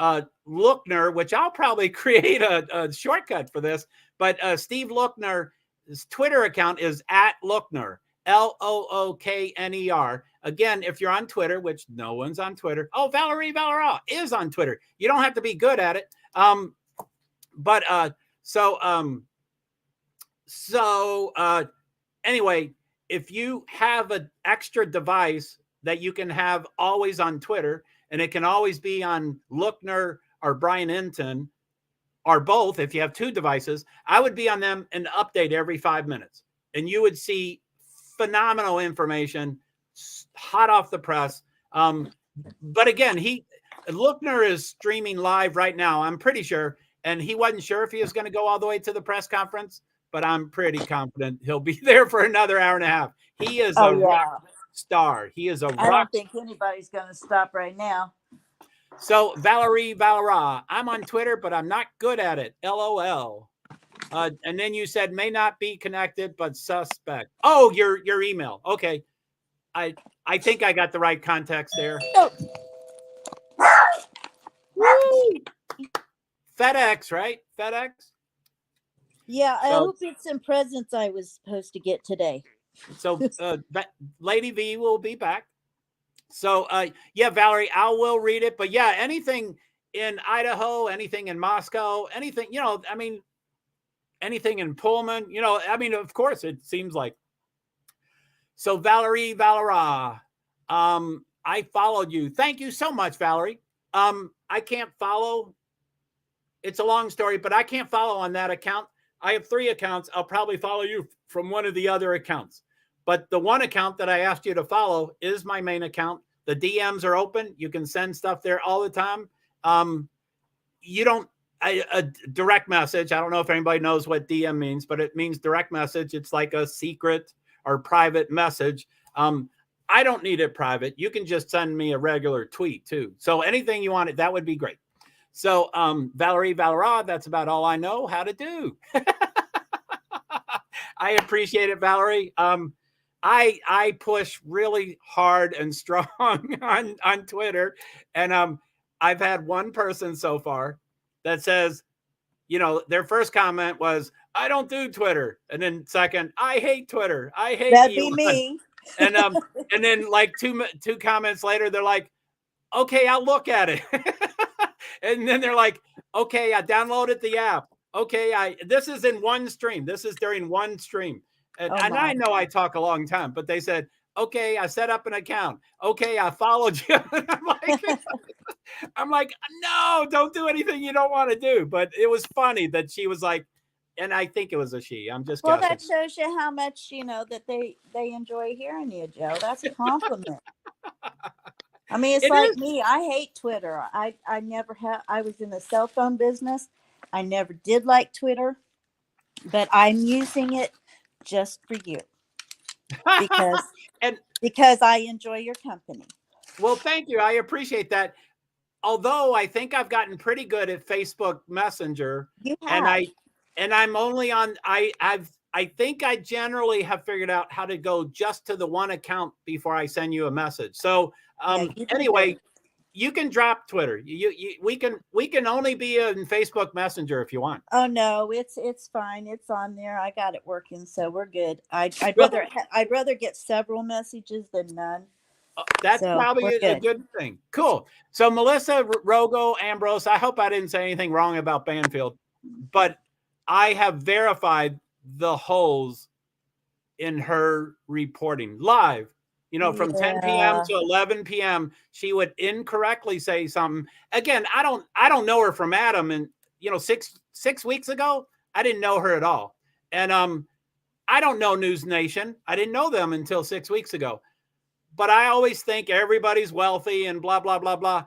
Lookner, which I'll probably create a shortcut for this, but Steve Lookner's Twitter account is @Lookner. Lookner. Again, if you're on Twitter, which no one's on Twitter. Oh, Valerie Valera is on Twitter. You don't have to be good at it. Anyway, if you have an extra device that you can have always on Twitter, and it can always be on Lookner or Brian Enton or both, if you have 2 devices, I would be on them and update every 5 minutes. And you would see phenomenal information, hot off the press. But again, Lookner is streaming live right now, I'm pretty sure. And he wasn't sure if he was going to go all the way to the press conference, but I'm pretty confident he'll be there for another hour and a half. He is rock star. He is a rock. I don't think anybody's going to stop right now. So Valerie Valera, I'm on Twitter, but I'm not good at it. LOL. And then you said may not be connected, but suspect. Oh, your email. Okay. I think I got the right context there. Oh. Woo! FedEx, right? FedEx? Yeah, I hope it's some presents I was supposed to get today. So Lady V will be back. So yeah, Valerie, I will read it. But yeah, anything in Idaho, anything in Moscow, anything, you know, I mean, anything in Pullman, you know, I mean, of course, it seems like. So Valerie Valera, I followed you. Thank you so much, Valerie. I can't follow. It's a long story, but I can't follow on that account. I have 3 accounts. I'll probably follow you from one of the other accounts. But the one account that I asked you to follow is my main account. The DMs are open. You can send stuff there all the time. You don't a direct message. I don't know if anybody knows what DM means, but it means direct message. It's like a secret or private message. I don't need it private. You can just send me a regular tweet too. So anything you want, that would be great. So Valerie Valera, that's about all I know how to do. I appreciate it, Valerie. I push really hard and strong on Twitter, and I've had one person so far that says, you know, their first comment was, "I don't do Twitter," and then second, "I hate Twitter. I hate That'd Elon." be me. And then like two comments later, they're like, "Okay, I'll look at it." And then they're like, "Okay, I downloaded the app. Okay, this is in one stream. This is during one stream." And I know I talk a long time, but they said, "Okay, I set up an account. Okay, I followed you." I'm like, no, don't do anything you don't want to do. But it was funny that she was like, and I think it was a she. I'm just guessing. That shows you how much, you know, that they enjoy hearing you, Joe. That's a compliment. I mean, it's like me. I hate Twitter. I never have. I was in the cell phone business. I never did like Twitter, but I'm using it just for you because I enjoy your company. Well, thank you. I appreciate that. Although I think I've gotten pretty good at Facebook Messenger, you have. and I'm only on. I think I generally have figured out how to go just to the one account before I send you a message. So anyway, you can drop Twitter. We can only be in Facebook Messenger if you want. Oh no, it's fine. It's on there. I got it working, so we're good. I'd rather get several messages than none. That's probably a good thing. Cool. So Melissa Rogo Ambrose, I hope I didn't say anything wrong about Banfield, but I have verified the holes in her reporting live. You know, from 10 p.m. to 11 p.m., she would incorrectly say something. Again, I don't know her from Adam, and you know, six weeks ago, I didn't know her at all, and I don't know News Nation. I didn't know them until 6 weeks ago. But I always think everybody's wealthy and blah, blah, blah, blah.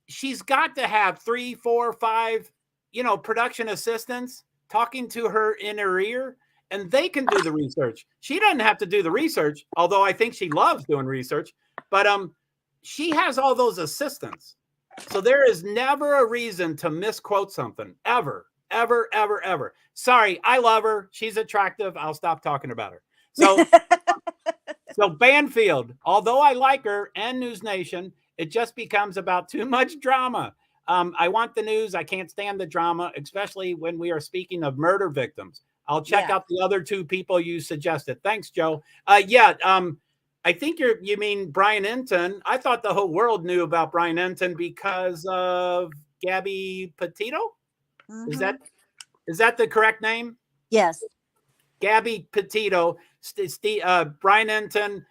She's got to have 3, 4, 5, you know, production assistants talking to her in her ear, and they can do the research. She doesn't have to do the research, although I think she loves doing research. But she has all those assistants. So there is never a reason to misquote something, ever, ever, ever, ever. Sorry, I love her. She's attractive. I'll stop talking about her. So... So Banfield, although I like her and News Nation, it just becomes about too much drama. I want the news. I can't stand the drama, especially when we are speaking of murder victims. I'll check out the other two people you suggested. Thanks, Joe. I think you mean Brian Enton. I thought the whole world knew about Brian Enton because of Gabby Petito. Mm-hmm. Is that the correct name? Yes. Gabby Petito. Brian Enton,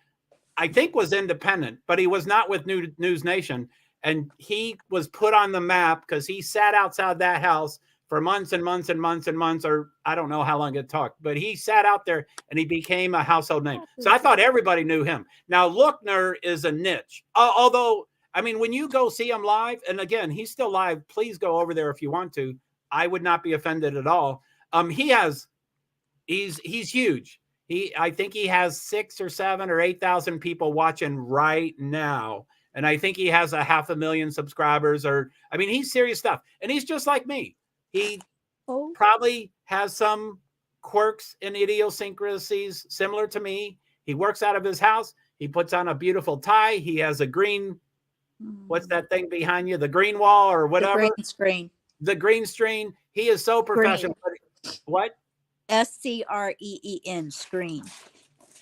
I think, was independent, but he was not with News Nation. And he was put on the map because he sat outside that house for months and months and months and months, or I don't know how long it took, but he sat out there and he became a household name. So I thought everybody knew him. Now, Lookner is a niche. Although, I mean, when you go see him live, and again, he's still live, please go over there if you want to. I would not be offended at all. He's huge. I think he has 6 or 7 or 8,000 people watching right now. And I think he has 500,000 subscribers, he's serious stuff. And he's just like me. He probably has some quirks and idiosyncrasies similar to me. He works out of his house. He puts on a beautiful tie. He has a green, what's that thing behind you? The green wall or whatever. The green screen. He is so professional. What? SCREEN screen.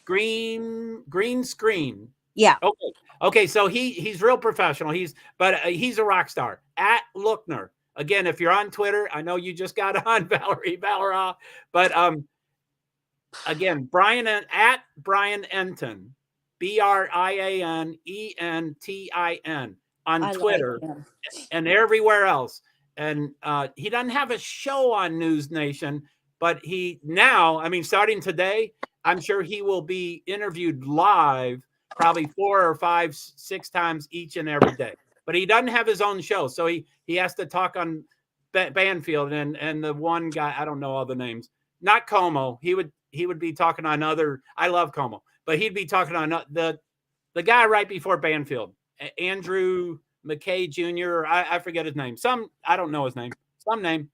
Green screen. Yeah. Okay. So he's real professional. He's a rock star. At Lookner. Again, if you're on Twitter, I know you just got on Valerie Valera, but again, Brian Enton, BRIANENTIN on Twitter and everywhere else. And he doesn't have a show on News Nation. But starting today, I'm sure he will be interviewed live probably 4 or 5, 6 times each and every day. But he doesn't have his own show, so he has to talk on Banfield and the one guy, I don't know all the names, not Como. He would be talking on other. I love Como, but he'd be talking on the guy right before Banfield, Andrew McKay Jr. I forget his name. I don't know his name. Some name.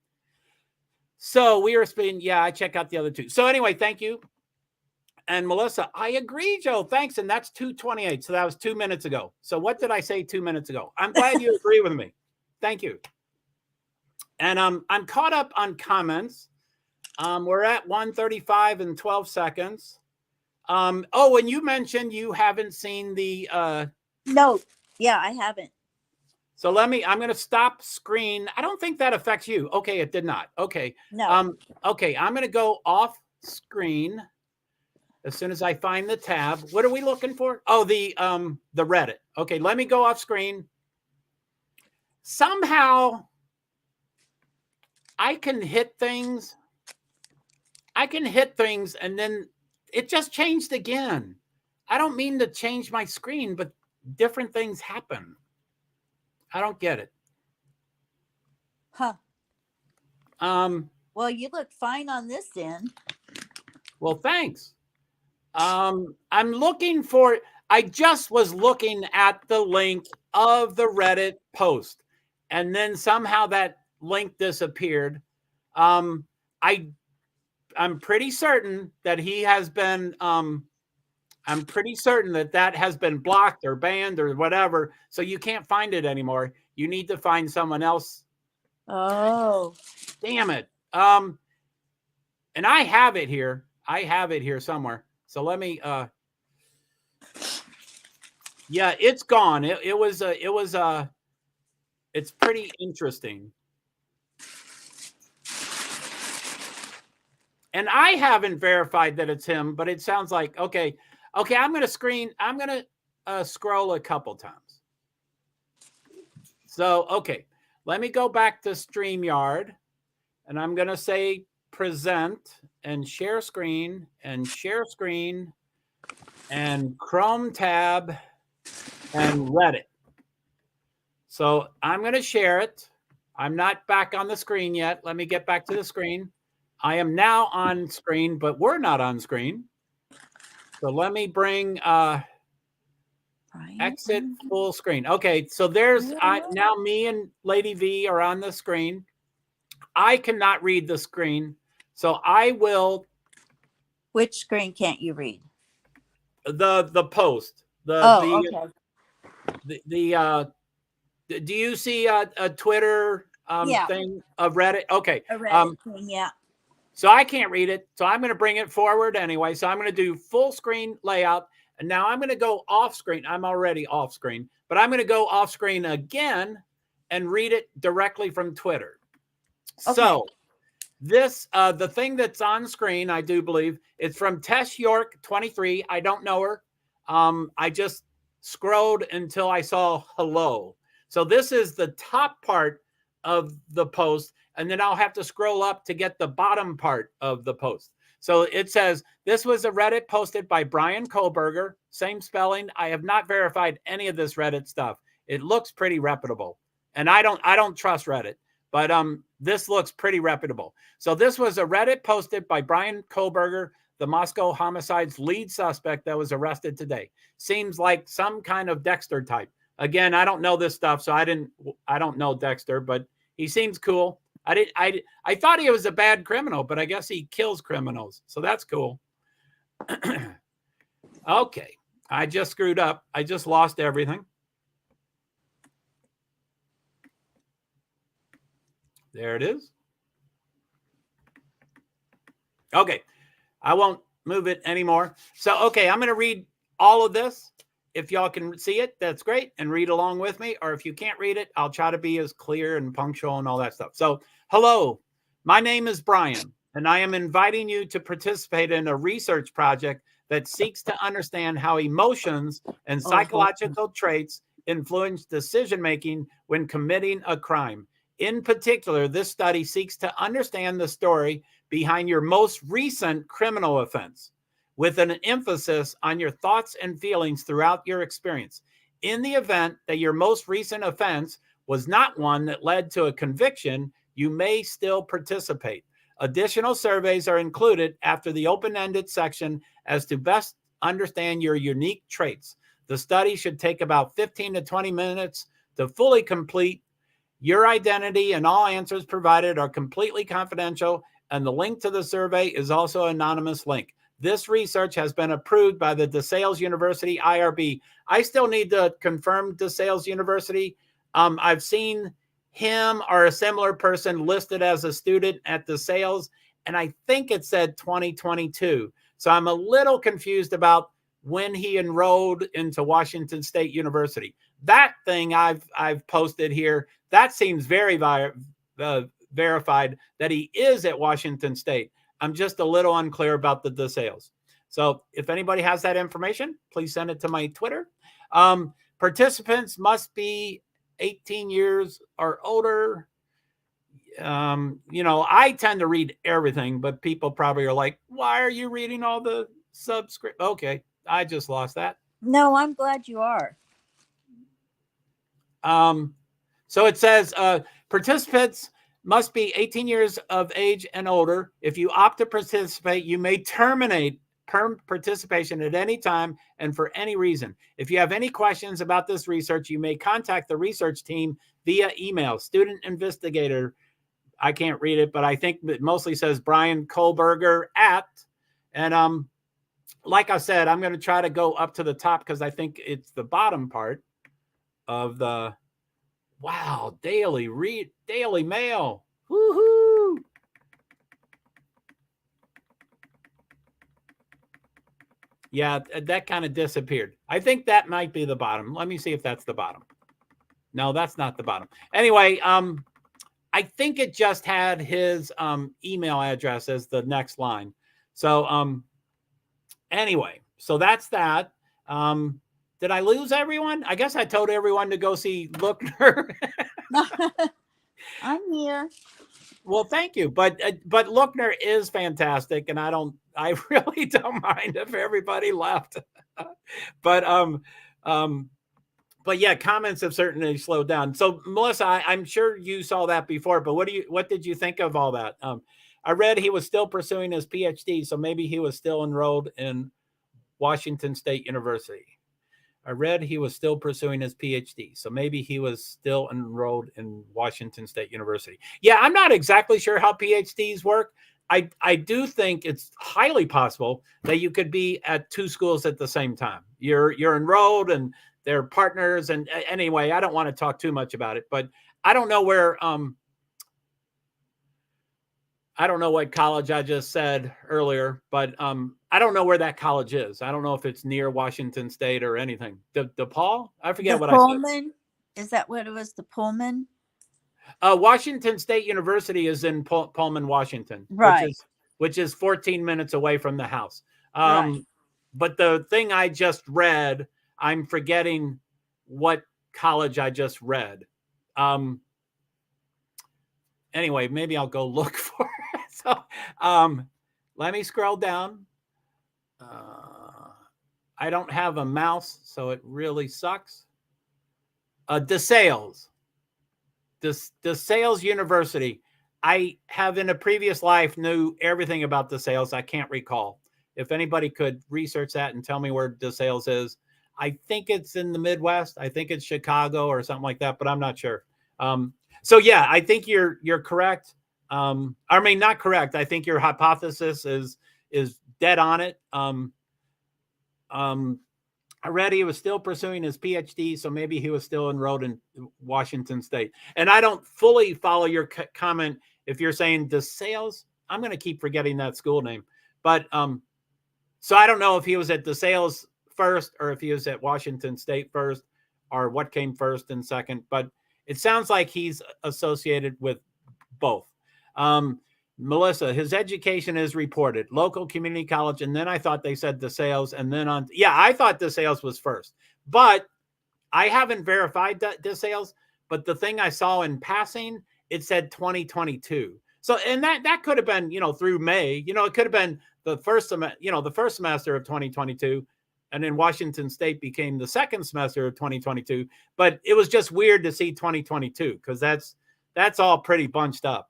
So we were speaking. Yeah, I check out the other two. So anyway, thank you. And Melissa, I agree, Joe. Thanks. And that's 2:28. So that was 2 minutes ago. So what did I say 2 minutes ago? I'm glad you agree with me. Thank you. And I'm caught up on comments. We're at 1:35 and 12 seconds. Oh, and you mentioned you haven't seen the No, yeah, I haven't. So I'm going to stop screen. I don't think that affects you. Okay, it did not. Okay. No. Okay, I'm going to go off screen as soon as I find the tab. What are we looking for? Oh, the Reddit. Okay, let me go off screen. Somehow I can hit things. And then it just changed again. I don't mean to change my screen, but different things happen. I don't get it. Huh. Well, you look fine on this end. Well, thanks. I'm looking for, I just was looking at the link of the Reddit post, and then somehow that link disappeared. I'm pretty certain that he has been, I'm pretty certain that has been blocked or banned or whatever. So you can't find it anymore. You need to find someone else. Oh, damn it. And I have it here. I have it here somewhere. So let me, yeah, it's gone. It's pretty interesting. And I haven't verified that it's him, but it sounds like, okay, I'm going to scroll a couple times. So, okay, let me go back to StreamYard, and I'm going to say present and share screen and Chrome tab and Reddit. So I'm going to share it. I'm not back on the screen yet. Let me get back to the screen. I am now on screen, but we're not on screen. So let me bring exit full screen. Okay, so there's now me and Lady V are on the screen. I cannot read the screen, so I will. Which screen can't you read? The post. Okay. Do you see a Twitter thing of Reddit? Okay. A Reddit thing, yeah. So I can't read it. So I'm going to bring it forward anyway. So I'm going to do full screen layout. And now I'm going to go off screen. I'm already off screen, but I'm going to go off screen again and read it directly from Twitter. Okay. So this, the thing that's on screen, I do believe, it's from Tess York 23. I don't know her. I just scrolled until I saw hello. So this is the top part of the post, and then I'll have to scroll up to get the bottom part of the post. So it says, this was a Reddit posted by Brian Kohlberger, same spelling. I have not verified any of this Reddit stuff. It looks pretty reputable. And I don't trust Reddit, but this looks pretty reputable. So this was a Reddit posted by Brian Kohlberger, the Moscow homicide's lead suspect that was arrested today. Seems like some kind of Dexter type. Again, I don't know this stuff, so I don't know Dexter, but he seems cool. I thought he was a bad criminal, but I guess he kills criminals. So that's cool. Okay. I just screwed up. I just lost everything. There it is. Okay. I won't move it anymore. So, okay, I'm going to read all of this. If y'all can see it, that's great, and read along with me. Or if you can't read it, I'll try to be as clear and punctual and all that stuff. So, hello, my name is Brian, and I am inviting you to participate in a research project that seeks to understand how emotions and psychological traits influence decision-making when committing a crime. In particular, this study seeks to understand the story behind your most recent criminal offense. with an emphasis on your thoughts and feelings throughout your experience. In the event that your most recent offense was not one that led to a conviction, you may still participate. Additional surveys are included after the open-ended section as to best understand your unique traits. The study should take about 15 to 20 minutes to fully complete. Your identity and all answers provided are completely confidential, and the link to the survey is also an anonymous link. This research has been approved by the DeSales University IRB. I still need to confirm DeSales University. I've seen him or a similar person listed as a student at DeSales, and I think it said 2022. So I'm a little confused about when he enrolled into Washington State University. That thing I've posted here, that seems very verified that he is at Washington State. I'm just a little unclear about the DeSales. So if anybody has that information, please send it to my Twitter. Participants must be 18 years or older. I tend to read everything, but people probably are like, why are you reading all the subscript? Okay, I just lost that. No, I'm glad you are. So it says participants must be 18 years of age and older. If you opt to participate, you may terminate participation at any time and for any reason. If you have any questions about this research, you may contact the research team via email. Student investigator, I can't read it, but I think it mostly says Brian Kohlberger at, and like I said, I'm going to try to go up to the top because I think it's the bottom part of the, wow, Daily Mail. Woohoo! Yeah, that kind of disappeared. I think that might be the bottom. Let me see if that's the bottom. No, that's not the bottom. Anyway, I think it just had his email address as the next line. So anyway, so that's that. Did I lose everyone? I guess I told everyone to go see Lookner. I'm here. Well, thank you. But Lookner is fantastic, and I really don't mind if everybody left. But yeah, comments have certainly slowed down. So Melissa, I'm sure you saw that before, but what did you think of all that? I read he was still pursuing his PhD, so maybe he was still enrolled in Washington State University. I read he was still pursuing his PhD, so maybe he was still enrolled in Washington State University. Yeah, I'm not exactly sure how PhDs work. I do think it's highly possible that you could be at two schools at the same time. You're enrolled and they're partners. And anyway, I don't want to talk too much about it, but I don't know where I don't know what college I just said earlier, but I don't know where that college is. I don't know if it's near Washington State or anything. DePaul? I forget what Pullman? I said. Is that what it was? The Pullman? Washington State University is in Pullman, Washington, right? Which is 14 minutes away from the house. Right. But the thing I just read, I'm forgetting what college I just read. Anyway, maybe I'll go look for it. So let me scroll down. I don't have a mouse, so it really sucks. DeSales University. I have in a previous life knew everything about DeSales. I can't recall. If anybody could research that and tell me where DeSales is. I think it's in the Midwest. I think it's Chicago or something like that, but I'm not sure. So yeah, I think you're correct. I mean, not correct. I think your hypothesis is dead on it. I read he was still pursuing his PhD, so maybe he was still enrolled in Washington State. And I don't fully follow your comment if you're saying DeSales. I'm going to keep forgetting that school name. But so I don't know if he was at DeSales first or if he was at Washington State first or what came first and second. But it sounds like he's associated with both. Melissa, his education is reported local community college, and then I thought they said DeSales, and then on. Yeah, I thought DeSales was first, but I haven't verified DeSales. But the thing I saw in passing, it said 2022. So, and that could have been, through May, it could have been the first semester of 2022. And then Washington State became the second semester of 2022. But it was just weird to see 2022 because that's all pretty bunched up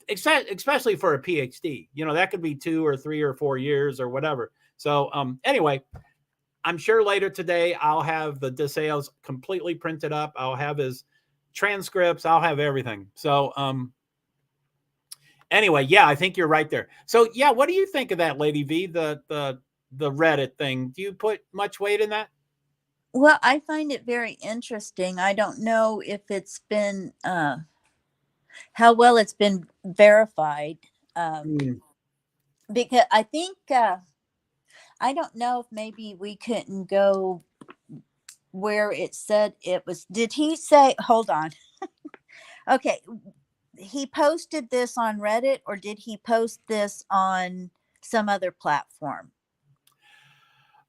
especially for a PhD. That could be 2 or 3 or 4 years or whatever. So anyway, I'm sure later today I'll have the DeSales completely printed up. I'll have his transcripts. I'll have everything. So anyway, yeah, I think you're right there. So yeah, what do you think of that, Lady V? The Reddit thing. Do you put much weight in that? Well, I find it very interesting. I don't know if it's been how well it's been verified, because I think I don't know if maybe we couldn't go where it said it was. Did he say? Hold on. Okay, he posted this on Reddit, or did he post this on some other platform?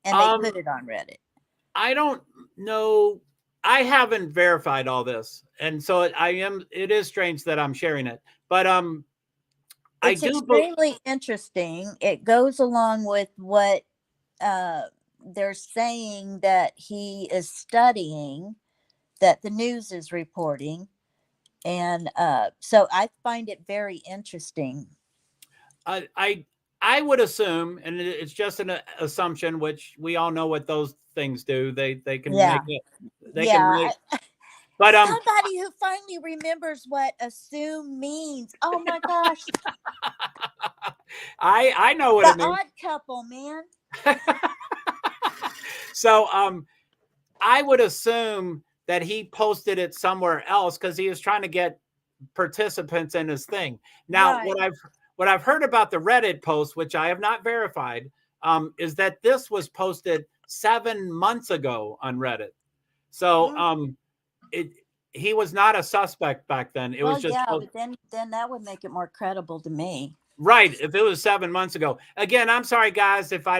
And they put it on Reddit. I don't know. I haven't verified all this, and so it is strange that I'm sharing it. But it's extremely interesting. It goes along with what they're saying that he is studying, that the news is reporting, and so I find it very interesting. I would assume, and it's just an assumption, which we all know what those things do. They can make it. They can make. But somebody who finally remembers what assume means. Oh my gosh! I know what it means. The Odd Couple, man. So I would assume that he posted it somewhere else because he was trying to get participants in his thing. Now, what I've heard about the Reddit post, which I have not verified, is that this was posted 7 months ago on Reddit. So he was not a suspect back then. It was just but then that would make it more credible to me. Right. If it was 7 months ago. Again, I'm sorry, guys, if I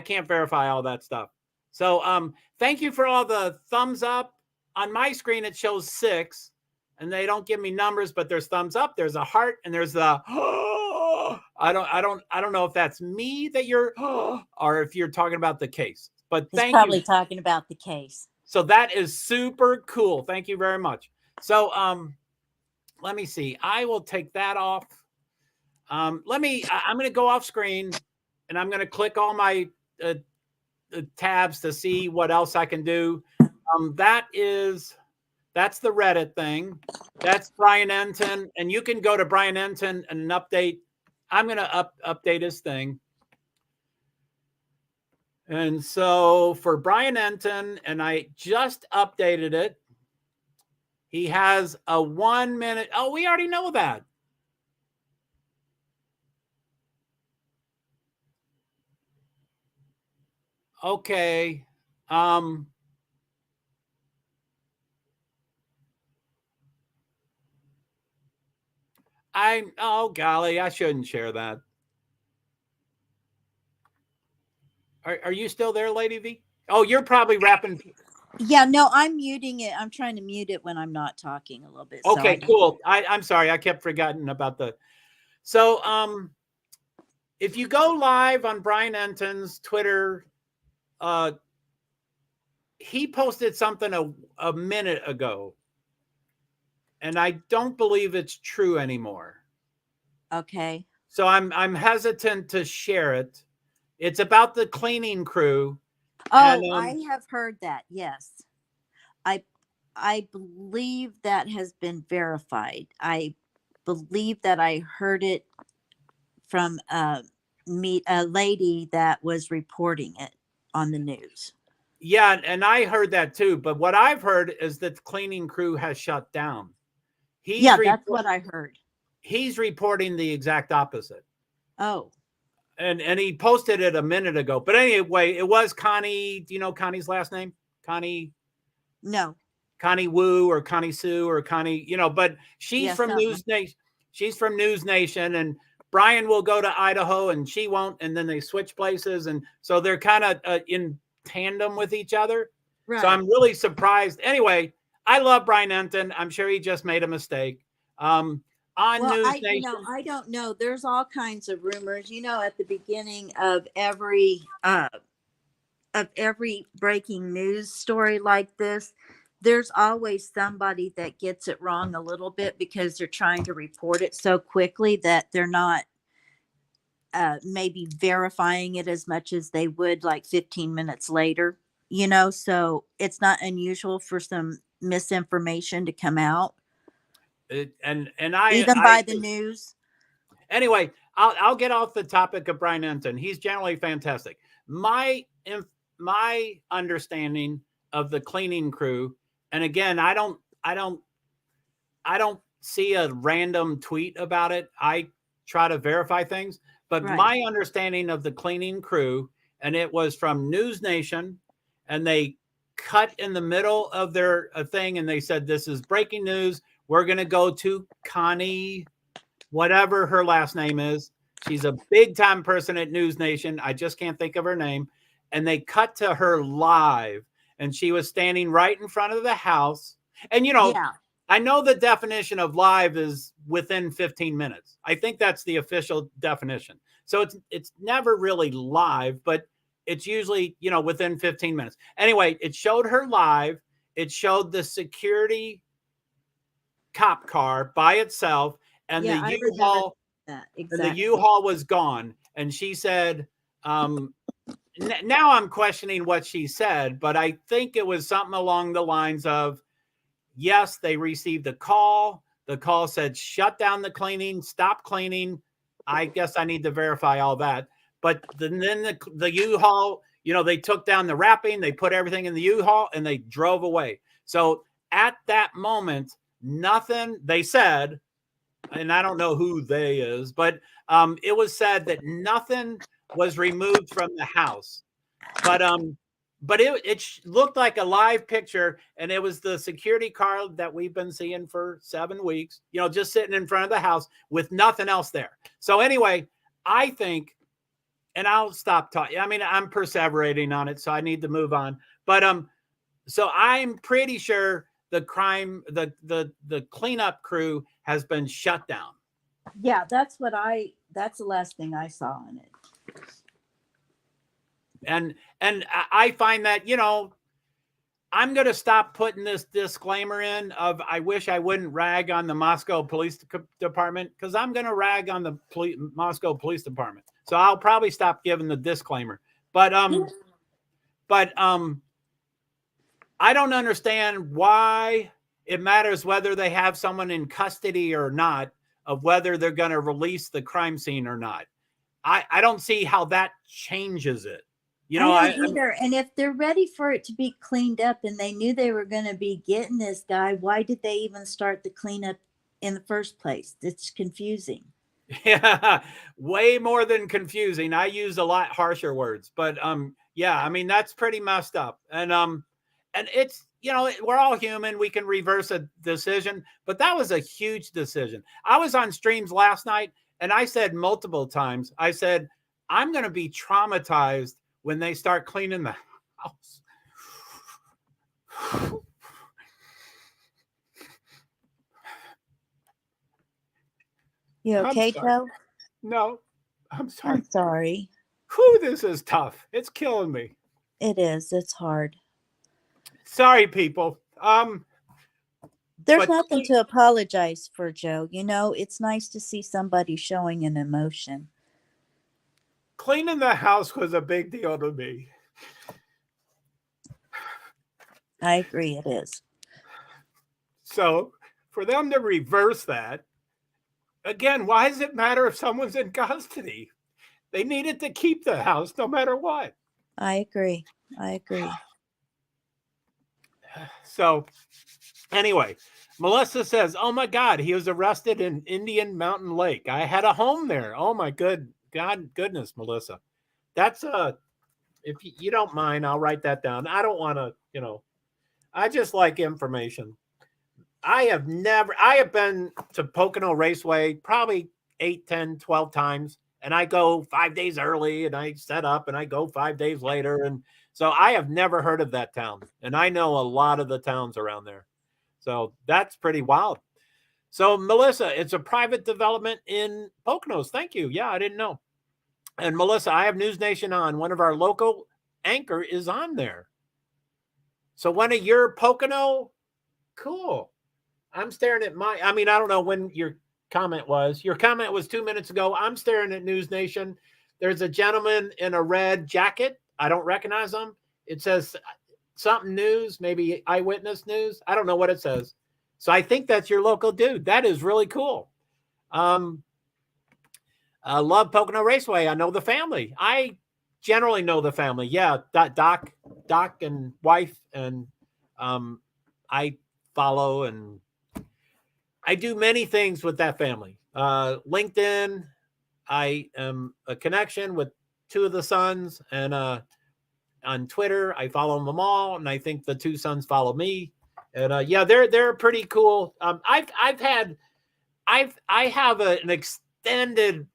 can't verify all that stuff. So thank you for all the thumbs up. On my screen, it shows 6. And they don't give me numbers, but there's thumbs up. There's a heart, and there's the I don't know if that's me that you're or if you're talking about the case. But He's probably talking about the case. So that is super cool. Thank you very much. So let me see. I will take that off. I'm going to go off screen, and I'm going to click all my tabs to see what else I can do. That's the Reddit thing. That's Brian Enton. And you can go to Brian Enton and update. I'm going to update his thing. And so for Brian Enton, and I just updated it, he has a 1 minute. Oh, we already know that. Okay. Oh golly, I shouldn't share that. Are you still there, Lady V? Oh, you're probably wrapping. Yeah, no, I'm muting it. I'm trying to mute it when I'm not talking a little bit. Okay, cool. I'm sorry. I kept forgetting about the. So if you go live on Brian Enton's Twitter, he posted something a minute ago. And I don't believe it's true anymore. Okay. So I'm hesitant to share it. It's about the cleaning crew. Oh, and, I have heard that. Yes. I believe that has been verified. I believe that I heard it from a lady that was reporting it on the news. Yeah, and I heard that too. But what I've heard is that the cleaning crew has shut down. That's what I heard. He's reporting the exact opposite. Oh. And he posted it a minute ago. But anyway, it was Connie. Do you know Connie's last name? Connie? No. Connie Wu or Connie Sue or Connie, but she's from News Nation. She's from News Nation, and Brian will go to Idaho and she won't. And then they switch places. And so they're kind of in tandem with each other. Right. So I'm really surprised. Anyway, I love Brian Enton. I'm sure he just made a mistake. on Well, News I don't know. There's all kinds of rumors. At the beginning of every breaking news story like this, there's always somebody that gets it wrong a little bit because they're trying to report it so quickly that they're not maybe verifying it as much as they would like 15 minutes later. So it's not unusual for some misinformation to come out, and even I by the news. anyway, I'll get off the topic of Brian Enton. He's generally fantastic. My understanding of the cleaning crew, and again, I don't see a random tweet about it. I try to verify things, but Right. my understanding of the cleaning crew, and it was from News Nation, and they cut in the middle of their thing, and they said, "This is breaking news. We're going to go to Connie, whatever her last name is. She's a big time person at News Nation. I just can't think of her name." And they cut to her live, and she was standing right in front of the house. And, Yeah. I know the definition of live is within 15 minutes. I think that's the official definition. So it's never really live, but it's usually, within 15 minutes. Anyway, it showed her live. It showed the security cop car by itself, and Yeah, the I remember U-Haul that and the exactly. U-Haul was gone. And she said, now I'm questioning what she said, but I think it was something along the lines of, yes, they received a call. The call said, shut down the cleaning, stop cleaning. I guess I need to verify all that. But then the U-Haul, they took down the wrapping, they put everything in the U-Haul, and they drove away. So at that moment, nothing, they said, and I don't know who they is, but it was said that nothing was removed from the house. But it looked like a live picture, and it was the security car that we've been seeing for 7 weeks, just sitting in front of the house with nothing else there. So anyway, I think, and I'll stop talking. I mean, I'm perseverating on it, so I need to move on. But so I'm pretty sure the cleanup crew has been shut down. Yeah, that's the last thing I saw on it. And I find that, I'm going to stop putting this disclaimer in of, I wish I wouldn't rag on the Moscow Police Department, because I'm going to rag on the Moscow Police Department. So I'll probably stop giving the disclaimer. But I don't understand why it matters whether they have someone in custody or not, of whether they're going to release the crime scene or not. I don't see how that changes it. I don't either. And if they're ready for it to be cleaned up and they knew they were going to be getting this guy, why did they even start the cleanup in the first place? It's confusing. Yeah, way more than confusing. I use a lot harsher words, but yeah, I mean, that's pretty messed up. And it's, we're all human. We can reverse a decision, but that was a huge decision. I was on streams last night, and I said multiple times, I said, I'm going to be traumatized when they start cleaning the house. You okay, Joe? No, I'm sorry. I'm sorry. Whew, this is tough. It's killing me. It is. It's hard. Sorry, people. There's nothing to apologize for, Joe. It's nice to see somebody showing an emotion. Cleaning the house was a big deal to me. I agree, it is. So for them to reverse that, again, why does it matter if someone's in custody? They needed to keep the house no matter what. I agree. So anyway, Melissa says, oh my God, he was arrested in Indian Mountain Lake. I had a home there. Oh my goodness, Melissa. That's if you don't mind, I'll write that down. I don't want to, I just like information. I have been to Pocono Raceway probably 8, 10, 12 times. And I go 5 days early, and I set up, and I go 5 days later. And so I have never heard of that town. And I know a lot of the towns around there. So that's pretty wild. So, Melissa, it's a private development in Poconos. Thank you. Yeah, I didn't know. And Melissa, I have News Nation on. One of our local anchor is on there. So one of your Pocono, cool. I'm staring at I don't know when your comment was. Your comment was 2 minutes ago. I'm staring at News Nation. There's a gentleman in a red jacket. I don't recognize him. It says something news, maybe Eyewitness News. I don't know what it says. So I think that's your local dude. That is really cool. I love Pocono Raceway. I know the family. I generally know the family. Yeah, Doc and wife, and I follow and I do many things with that family. LinkedIn, I am a connection with two of the sons, and on Twitter, I follow them all, and I think the two sons follow me. And yeah, they're pretty cool. I have an extended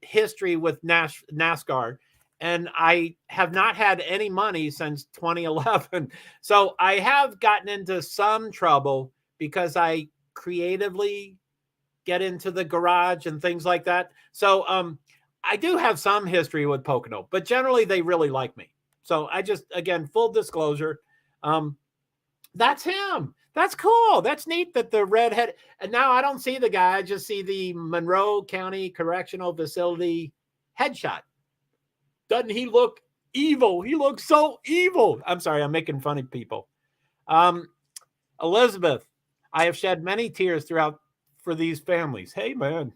history with NASCAR, and I have not had any money since 2011. So I have gotten into some trouble because I creatively get into the garage and things like that. So I do have some history with Pocono, but generally they really like me. So I just, again, full disclosure, that's him. That's cool. That's neat that the redhead. And now I don't see the guy. I just see the Monroe County Correctional Facility headshot. Doesn't he look evil? He looks so evil. I'm sorry. I'm making fun of people. Elizabeth, I have shed many tears throughout for these families. Hey, man.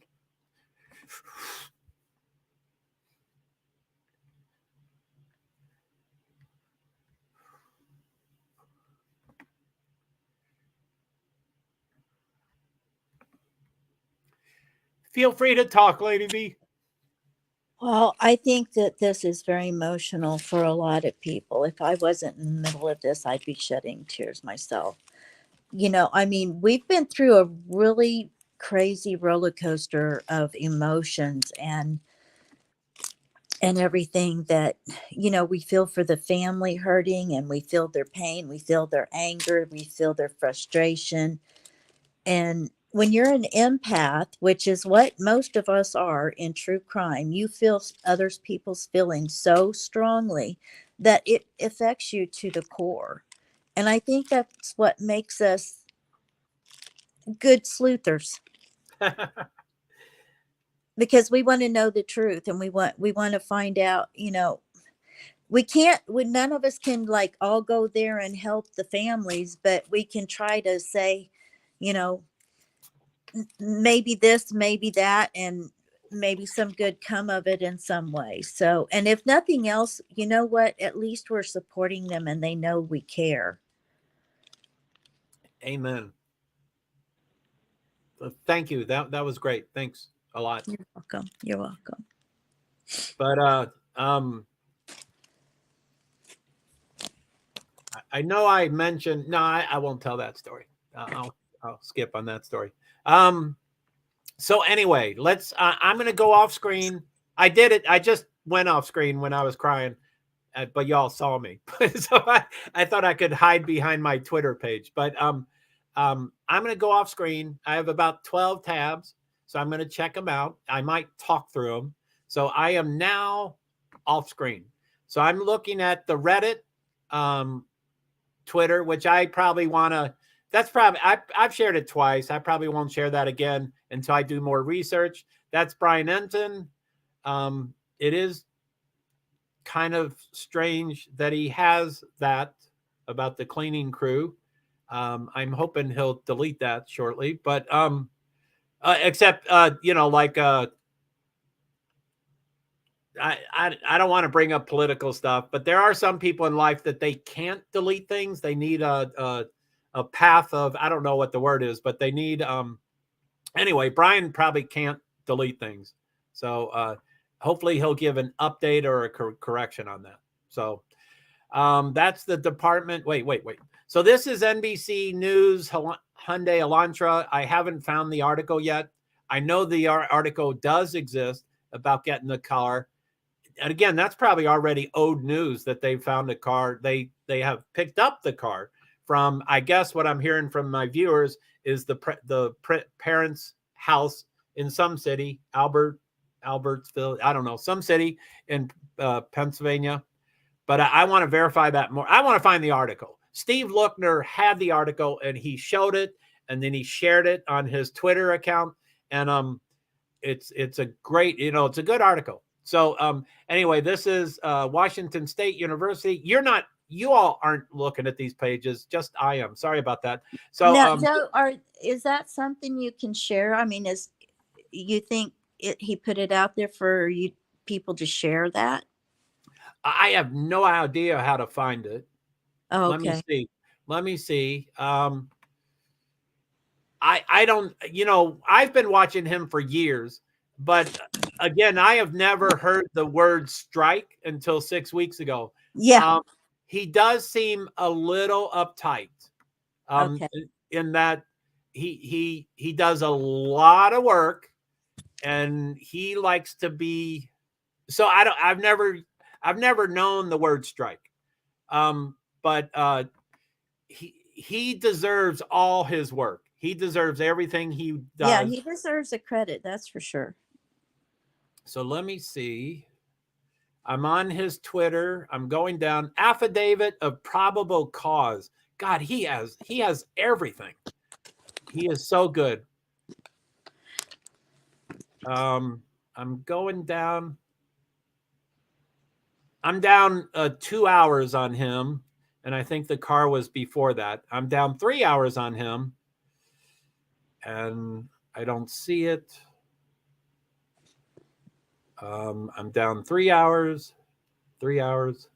Feel free to talk, Lady V. Well, I think that this is very emotional for a lot of people. If I wasn't in the middle of this, I'd be shedding tears myself. I mean, we've been through a really crazy roller coaster of emotions and everything that, we feel for the family hurting, and we feel their pain, we feel their anger, we feel their frustration. And when you're an empath, which is what most of us are in true crime, you feel others people's feelings so strongly that it affects you to the core. And I think that's what makes us good sleuthers, because we want to know the truth, and we want to find out, none of us can like all go there and help the families, but we can try to say, you know, maybe this, maybe that, and maybe some good come of it in some way. So, and if nothing else, you know what, at least we're supporting them and they know we care. Amen. Thank you. That was great. Thanks a lot. You're welcome. You're welcome. But I know I mentioned, no, I won't tell that story. I'll skip on that story. So anyway, I'm going to go off screen. I did it. I just went off screen when I was crying, but y'all saw me. So I thought I could hide behind my Twitter page, but I'm going to go off screen. I have about 12 tabs, so I'm going to check them out. I might talk through them. So I am now off screen. So I'm looking at the Reddit, Twitter, which I probably want to, I've shared it twice. I probably won't share that again until I do more research. That's Brian Enton. It is kind of strange that he has that about the cleaning crew. I'm hoping he'll delete that shortly, but except I don't want to bring up political stuff, but there are some people in life that they can't delete things. They need a path of, I don't know what the word is, but they need, anyway, Brian probably can't delete things. So hopefully he'll give an update or a correction on that. So that's the department. Wait. So this is NBC News, Hyundai Elantra. I haven't found the article yet. I know the article does exist about getting the car. And again, that's probably already old news that they found a car. They have picked up the car from, I guess what I'm hearing from my viewers is the parents' house in some city, Albertsville, I don't know, some city in Pennsylvania. But I want to verify that more. I want to find the article. Steve Lookner had the article and he showed it, and then he shared it on his Twitter account. And it's a great, it's a good article. So anyway, this is Washington State University. You all aren't looking at these pages, just I am. Sorry about that. So now, Joe, is that something you can share? I mean, you think he put it out there for you people to share that? I have no idea how to find it. Oh, okay. Let me see. I don't, I've been watching him for years, but again, I have never heard the word strike until 6 weeks ago. Yeah. He does seem a little uptight. In that he does a lot of work and he likes to be, so I've never known the word strike. But he deserves all his work. He deserves everything he does. Yeah, he deserves the credit, that's for sure. So let me see. I'm on his Twitter. I'm going down. Affidavit of probable cause. God, he has everything. He is so good. I'm going down. I'm down 2 hours on him, and I think the car was before that. I'm down 3 hours on him, and I don't see it. I'm down 3 hours. 3 hours.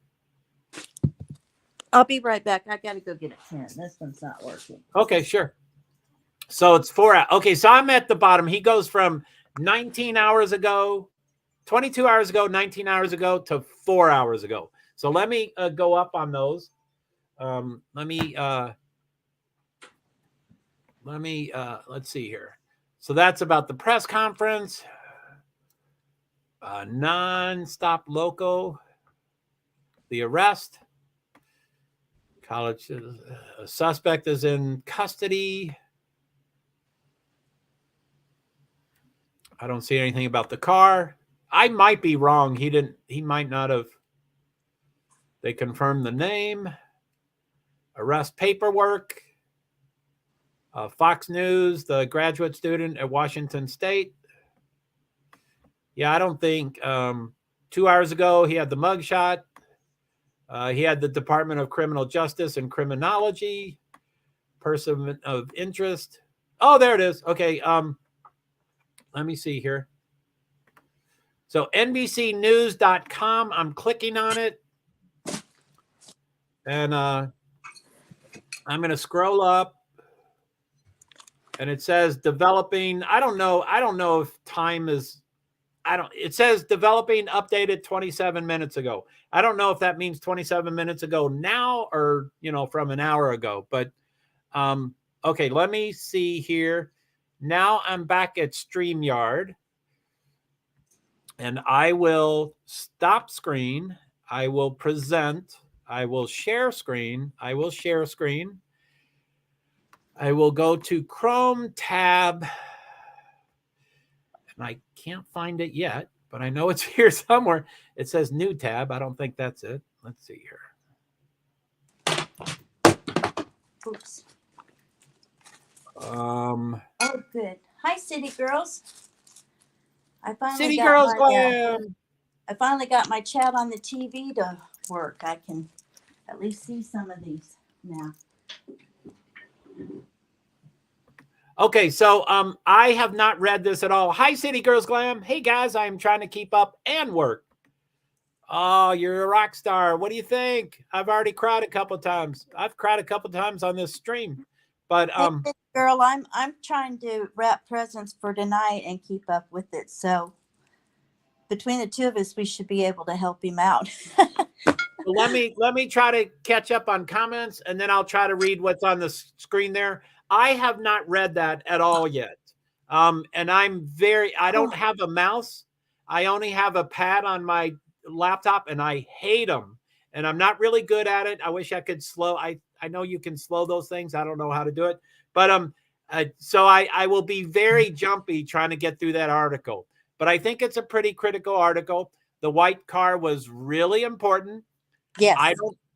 I'll be right back. I got to go get a pen. This one's not working. Okay, sure. So it's 4 hours. Okay, so I'm at the bottom. He goes from 19 hours ago, 22 hours ago, 19 hours ago to 4 hours ago. So let me go up on those. Let's see here. So that's about the press conference. Non-stop loco. The arrest. College suspect is in custody. I don't see anything about the car. I might be wrong. He might not have. They confirmed the name. Arrest paperwork. Fox News, the graduate student at Washington State. Yeah, I don't think 2 hours ago he had the mugshot. He had the Department of Criminal Justice and Criminology. Person of interest. Oh, there it is. Okay. Let me see here. So NBCnews.com. I'm clicking on it. And I'm going to scroll up. And it says developing. I don't know if time is. It says developing updated 27 minutes ago. I don't know if that means 27 minutes ago now or, from an hour ago. But okay, let me see here. Now I'm back at StreamYard. And I will stop screen. I will present. I will share screen. I will share screen. I will go to Chrome tab. And I can't find it yet, but I know it's here somewhere. It says new tab. I don't think that's it. Let's see here. Oops. Oh, good. Hi, City Girls. I finally got my chat on the TV to work. I can at least see some of these now. Okay, so I have not read this at all. Hi, City Girls Glam. Hey, guys, I'm trying to keep up and work. Oh, you're a rock star. What do you think? I've already cried a couple of times. I've cried a couple of times on this stream. But hey, girl, I'm trying to wrap presents for tonight and keep up with it. So between the two of us, we should be able to help him out. Let me try to catch up on comments, and then I'll try to read what's on the screen there. I have not read that at all yet. And I don't have a mouse. I only have a pad on my laptop, and I hate them. and I'm not really good at it. I wish I could slow. I know you can slow those things. I don't know how to do it, but so I will be very jumpy trying to get through that article. But I think it's a pretty critical article. The white car was really important. Yes.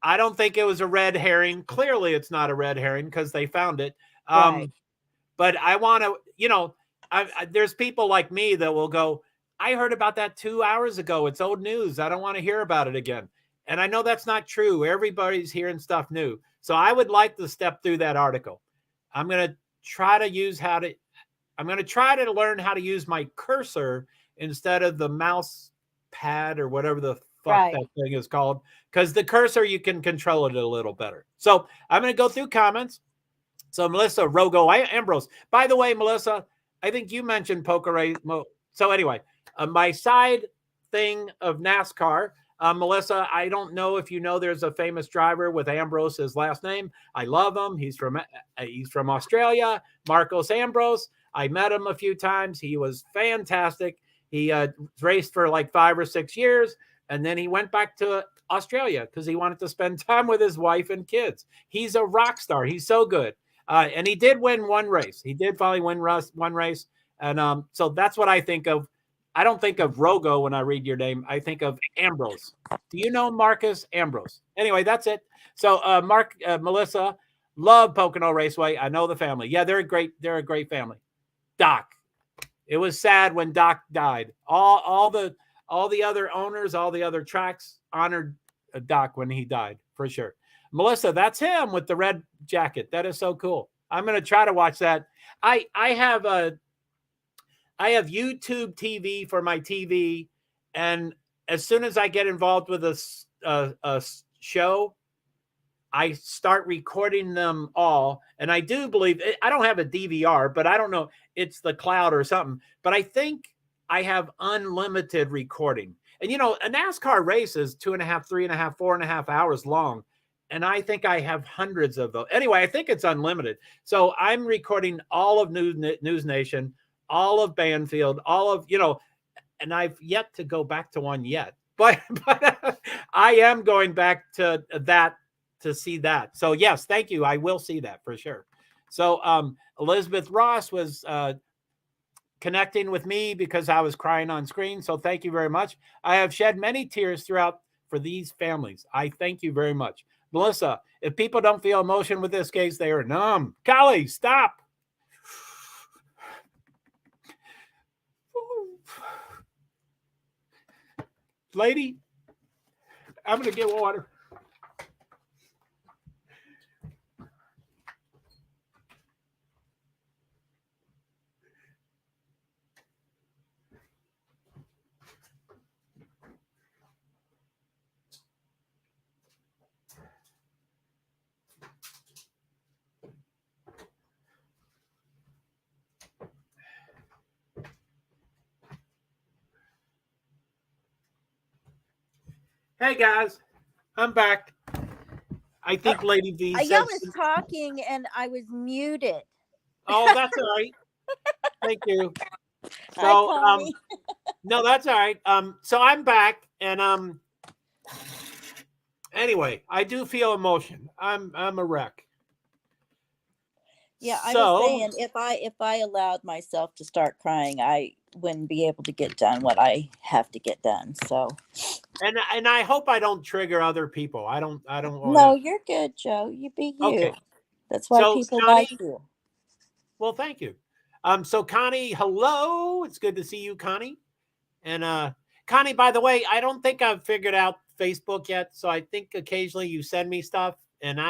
I don't think it was a red herring. Clearly, it's not a red herring because they found it. Right. But I want to, there's people like me that will go, I heard about that 2 hours ago. It's old news. I don't want to hear about it again. And I know that's not true. Everybody's hearing stuff new. So I would like to step through that article. I'm going to try to learn how to use my cursor instead of the mouse pad or whatever the fuck that thing is called. Because the cursor, you can control it a little better. So I'm going to go through comments. So Melissa Rogo Ambrose. By the way, Melissa, I think you mentioned poker race. So anyway, my side thing of NASCAR, Melissa, I don't know if you know, there's a famous driver with Ambrose as last name. I love him. He's from Australia, Marcos Ambrose. I met him a few times. He was fantastic. He raced for like 5 or 6 years, and then he went back to Australia because he wanted to spend time with his wife and kids. He's a rock star. He's so good. And he did win one race. He did finally win one race. And so that's what I think of. I don't think of Rogo when I read your name. I think of Ambrose. Do you know Marcus Ambrose? Anyway, that's it. So Melissa, love Pocono Raceway. I know the family. Yeah, they're a great family. Doc. It was sad when Doc died. All the other owners, all the other tracks honored Doc when he died, for sure. Melissa, that's him with the red jacket. That is so cool. I'm going to try to watch that. I have YouTube TV for my TV, and as soon as I get involved with a show, I start recording them all. And I do believe, I don't have a DVR, but I don't know, it's the cloud or something. But I think I have unlimited recording. And, a NASCAR race is 2.5, 3.5, 4.5 hours long. And I think I have hundreds of those. Anyway, I think it's unlimited. So I'm recording all of News Nation, all of Banfield, all of, and I've yet to go back to one yet. But I am going back to that to see that. So, yes, thank you. I will see that for sure. So Elizabeth Ross was connecting with me because I was crying on screen. So thank you very much. I have shed many tears throughout for these families. I thank you very much. Melissa, if people don't feel emotion with this case, they are numb. Golly, stop. Lady, I'm going to get water. Hey guys, I'm back. I think Lady V said I was talking and I was muted. Oh, that's all right. Thank you. So no, that's all right. So I'm back, and anyway, I do feel emotion. I'm a wreck. Yeah, I was saying if I allowed myself to start crying, I wouldn't be able to get done what I have to get done. So, and I hope I don't trigger other people. I don't. No, you're good, Joe. You be you. Okay. That's why people Connie, like you. Well, thank you. So Connie, hello. It's good to see you, Connie. And Connie, by the way, I don't think I've figured out Facebook yet. So I think occasionally you send me stuff, and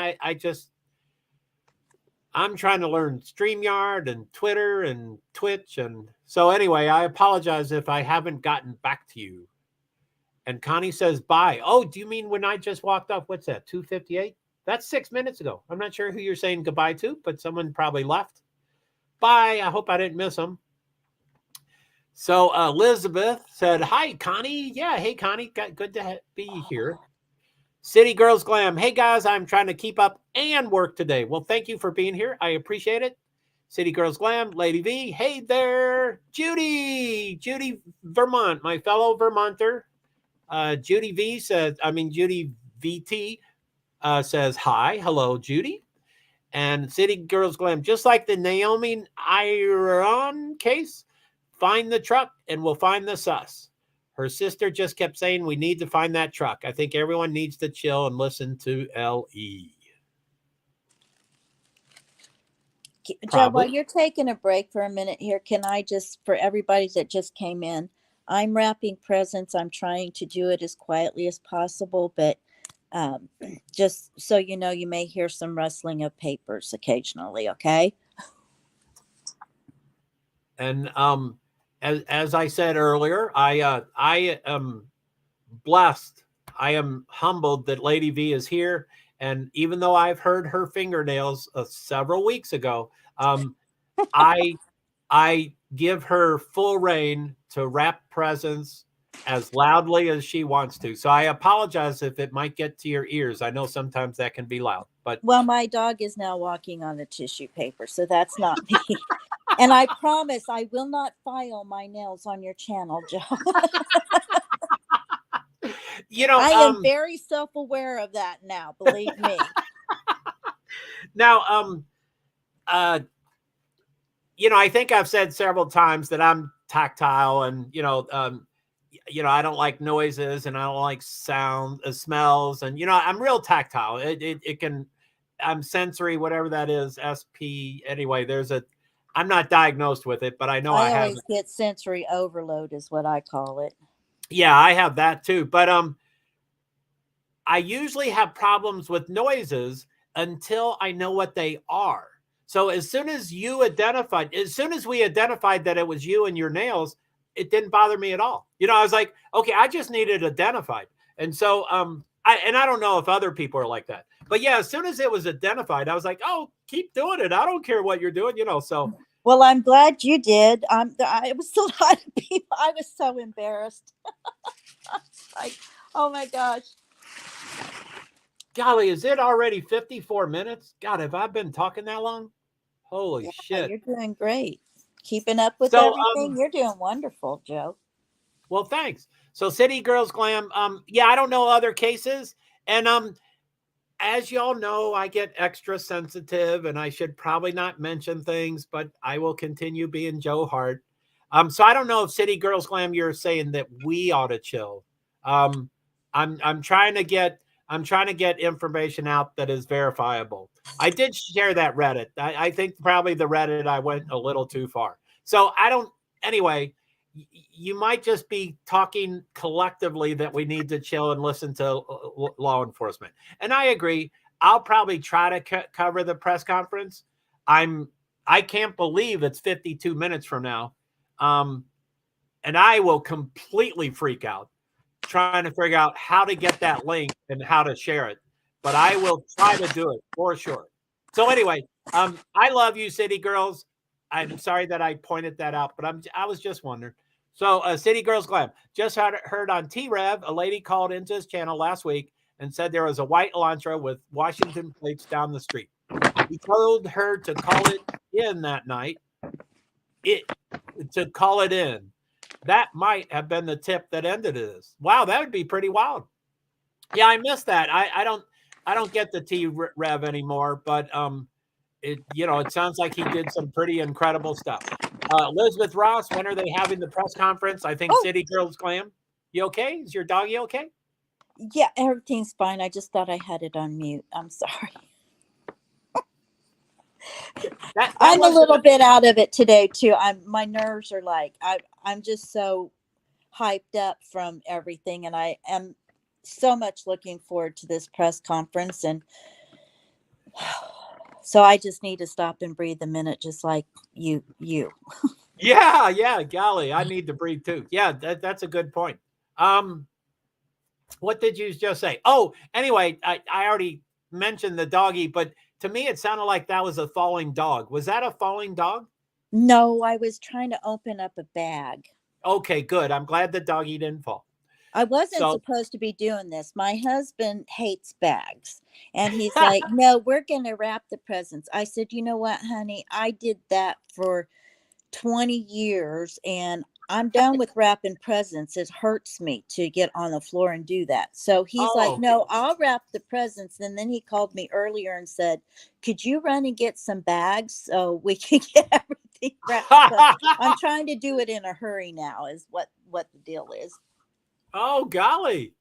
I'm trying to learn StreamYard and Twitter and Twitch. And so anyway, I apologize if I haven't gotten back to you. And Connie says, bye. Oh, do you mean when I just walked off? What's that, 2:58? That's 6 minutes ago. I'm not sure who you're saying goodbye to, but someone probably left. Bye. I hope I didn't miss them. So Elizabeth said, hi, Connie. Yeah, hey, Connie. Good to be here. City Girls Glam. Hey, guys, I'm trying to keep up and work today. Well, thank you for being here. I appreciate it. City Girls Glam. Lady V. Hey there. Judy, Vermont, my fellow Vermonter. Judy VT says, hi, hello, Judy. And City Girls Glam, just like the Naomi Iron case, find the truck and we'll find the sus. Her sister just kept saying, we need to find that truck. I think everyone needs to chill and listen to LE. Joe, while you're taking a break for a minute here, can I just, for everybody that just came in, I'm wrapping presents. I'm trying to do it as quietly as possible, but just so you know, you may hear some rustling of papers occasionally, okay? And as I said earlier, I am blessed. I am humbled that Lady V is here. And even though I've heard her fingernails several weeks ago, I give her full reign to wrap presents as loudly as she wants to. So I apologize if it might get to your ears. I know sometimes that can be loud, but well, my dog is now walking on the tissue paper, so that's not me. And I promise I will not file my nails on your channel, Joe. I am very self-aware of that now, believe me. Now, I think I've said several times that I'm tactile and, I don't like noises and I don't like sound, smells. And, I'm real tactile. I'm sensory, whatever that is, SP. Anyway, I'm not diagnosed with it, but I know I always get sensory overload is what I call it. Yeah, I have that too. But, I usually have problems with noises until I know what they are. So as soon as we identified that it was you and your nails, it didn't bother me at all. I was like, okay, I just need it identified. And so, I don't know if other people are like that, but yeah, as soon as it was identified, I was like, oh, keep doing it. I don't care what you're doing, so. Well, I'm glad you did. I was a lot of people. I was so embarrassed. Like, oh my gosh. Golly, is it already 54 minutes? God, have I been talking that long? Holy shit. You're doing great. Keeping up with everything. You're doing wonderful, Joe. Well, thanks. So City Girls Glam, I don't know other cases. And as y'all know, I get extra sensitive and I should probably not mention things, but I will continue being Joe Hart. So I don't know if City Girls Glam, you're saying that we ought to chill. I'm trying to get information out that is verifiable. I did share that Reddit. I think probably the Reddit I went a little too far. So anyway, you might just be talking collectively that we need to chill and listen to law enforcement. And I agree. I'll probably try to cover the press conference. I can't believe it's 52 minutes from now. And I will completely freak out trying to figure out how to get that link and how to share it. But I will try to do it for sure. So anyway, I love you, City Girls. I'm sorry that I pointed that out, but I was just wondering. So City Girls Glam, just heard on T-Rev, a lady called into his channel last week and said there was a white Elantra with Washington plates down the street. He told her to call it in that night. To call it in. That might have been the tip that ended this. Wow, that would be pretty wild. Yeah, I missed that. I don't get the T-Rev anymore, but it sounds like he did some pretty incredible stuff. Elizabeth Ross, when are they having the press conference? I think City Girls Glam. You okay? Is your doggy okay? Yeah, everything's fine. I just thought I had it on mute. I'm sorry. I'm a little bit out of it today too. My nerves are like I'm just so hyped up from everything, and I am so much looking forward to this press conference, and so I just need to stop and breathe a minute, just like you. Yeah, golly, I need to breathe too. Yeah, that's a good point. What did you just say? Oh, anyway, I already mentioned the doggy, but to me, it sounded like that was a falling dog. Was that a falling dog? No, I was trying to open up a bag. Okay, good. I'm glad the doggy didn't fall. I wasn't supposed to be doing this. My husband hates bags. And he's like, no, we're going to wrap the presents. I said, you know what, honey? I did that for 20 years and I'm done with wrapping presents. It hurts me to get on the floor and do that. So he's like, Oh, no, I'll wrap the presents. And then he called me earlier and said, could you run and get some bags so we can get everything wrapped? So I'm trying to do it in a hurry now is what the deal is. oh, golly.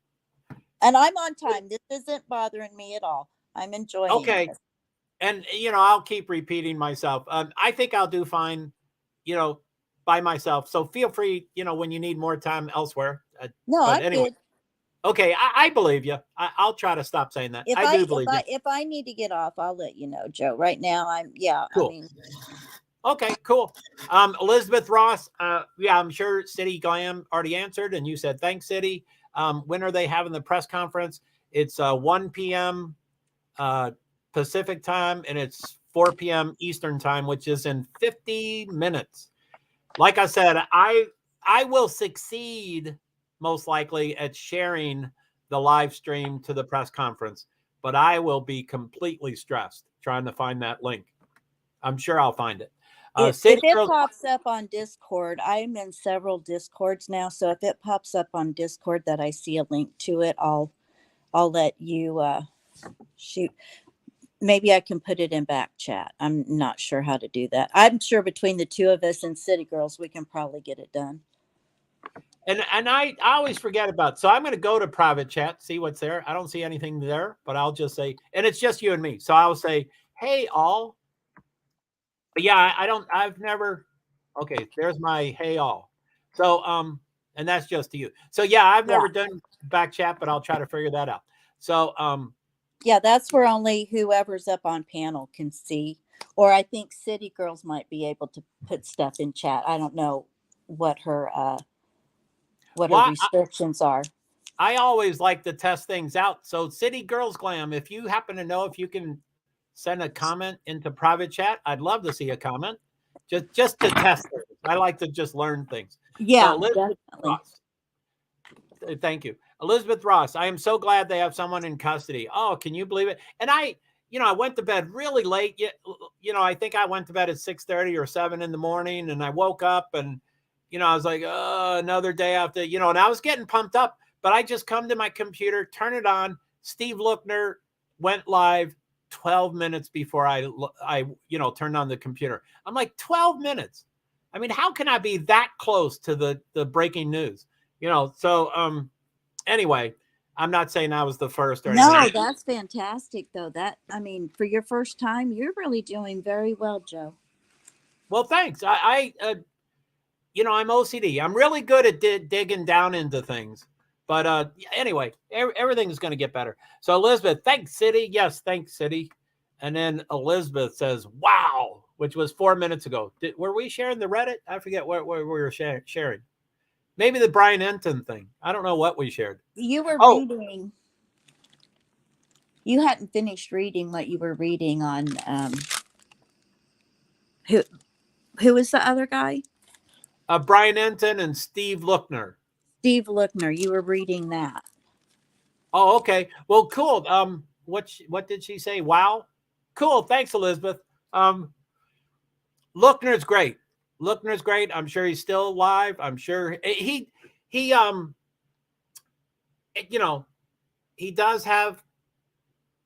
And I'm on time. This isn't bothering me at all. I'm enjoying Okay. this. And, I'll keep repeating myself. I think I'll do fine, by myself. So feel free, when you need more time elsewhere. No, But I'm anyway, good. okay. I believe you. I'll try to stop saying that. If I I do if believe you. I if I need to get off, I'll let you know, Joe. Right now, I Cool. mean, Okay, cool. Elizabeth Ross, yeah, I'm sure City Glam already answered, and you said thanks, City. When are they having the press conference? It's 1 p.m. Pacific time, and it's 4 p.m. Eastern time, which is in 50 minutes. Like I said, I will succeed most likely at sharing the live stream to the press conference, but I will be completely stressed trying to find that link. I'm sure I'll find it. if City it Girls, pops up on Discord, I'm in several Discords now. So if it pops up on Discord that I see a link to it, I'll let you shoot. Maybe I can put it in back chat. I'm not sure how to do that. I'm sure between the two of us and City Girls, we can probably get it done. and I always forget about. So I'm going to go to private chat, see what's there. I don't see anything there, but I'll just say, and it's just you and me. So I'll say, hey, all. But yeah, I've never. Okay, there's my hey all. So and that's just to you. So yeah, I've Yeah. never done back chat, but I'll try to figure that out. So Yeah, that's where only whoever's up on panel can see. Or I think City Girls might be able to put stuff in chat. I don't know what her well, restrictions are. I always like to test things out. So City Girls Glam, if you happen to know if you can send a comment into private chat, I'd love to see a comment. Just to test it. I like to just learn things. So Yeah, Elizabeth definitely. Ross. Thank you. Elizabeth Ross, I am so glad they have someone in custody. Oh, can you believe it? And I went to bed really late. I think I went to bed at 6:30 or 7 in the morning, and I woke up and, I was like, oh, another day after, and I was getting pumped up, but I just come to my computer, turn it on. Steve Lookner went live 12 minutes before I turned on the computer. I'm like, 12 minutes. I mean, how can I be that close to the breaking news? So anyway, I'm not saying I was the first or anything. No, that's fantastic though. I mean, for your first time, you're really doing very well, Joe. Well, thanks. I'm OCD. I'm really good at digging down into things. But anyway, everything's going to get better. So Elizabeth, thanks, City. Yes, thanks, City. And then Elizabeth says, wow, which was 4 minutes ago. Were we sharing the Reddit? I forget what we were sharing. Maybe the Brian Enton thing. I don't know what we shared. You were reading. You hadn't finished reading what you were reading on. Who was the other guy? Brian Enton and Steve Lookner. Steve Lookner. You were reading that. Oh, okay. Well, cool. What did she say? Wow. Cool. Thanks, Elizabeth. Lookner's great. Lookner's great. I'm sure he's still alive. I'm sure he does have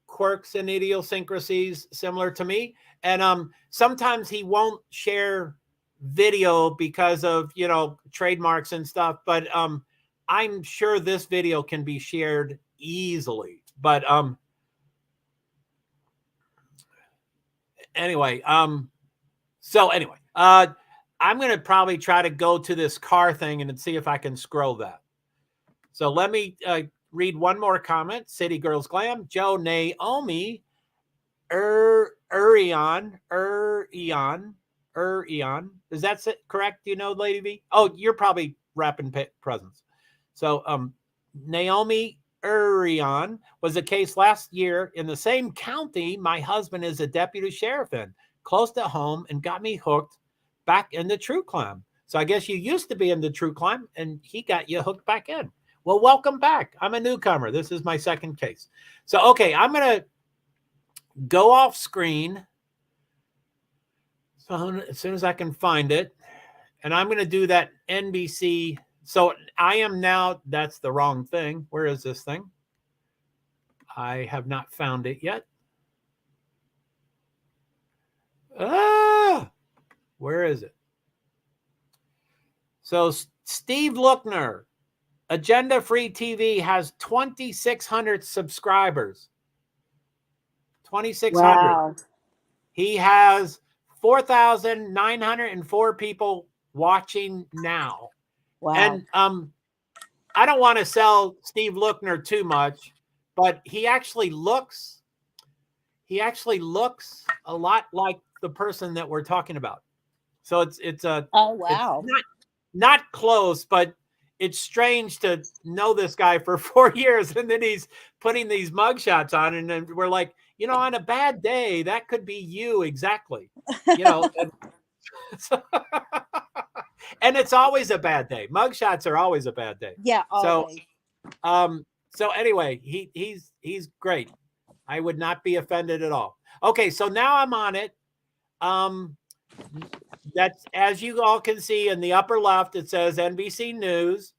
quirks and idiosyncrasies similar to me. And sometimes he won't share video because of, trademarks and stuff. But I'm sure this video can be shared easily. But anyway, I'm going to probably try to go to this car thing and see if I can scroll that. So let me read one more comment. City Girls Glam, Joe, Naomi, Urion. Is that correct? Do you know, Lady V? Oh, you're probably wrapping presents. So Naomi Urion was a case last year in the same county my husband is a deputy sheriff in, close to home, and got me hooked back into true crime. So I guess you used to be into true crime, and he got you hooked back in. Well, welcome back. I'm a newcomer. This is my second case. So, okay, I'm going to go off screen. So as soon as I can find it. And I'm going to do that NBC. So I am now, that's the wrong thing. Where is this thing? I have not found it yet. Where is it? So Steve Lookner, Agenda Free TV, has 2,600 subscribers. 2,600. Wow. He has 4,904 people watching now. Wow. And I don't want to sell Steve Lookner too much, but he actually looks a lot like the person that we're talking about. So it's Oh, wow. It's not close, but it's strange to know this guy for 4 years, and then he's putting these mugshots on, and then we're like, on a bad day, that could be you exactly. And, and it's always a bad day. Mugshots are always a bad day. Yeah, always. So anyway, he's great. I would not be offended at all. Okay, so now I'm on it. That's, as you all can see in the upper left, it says NBC News.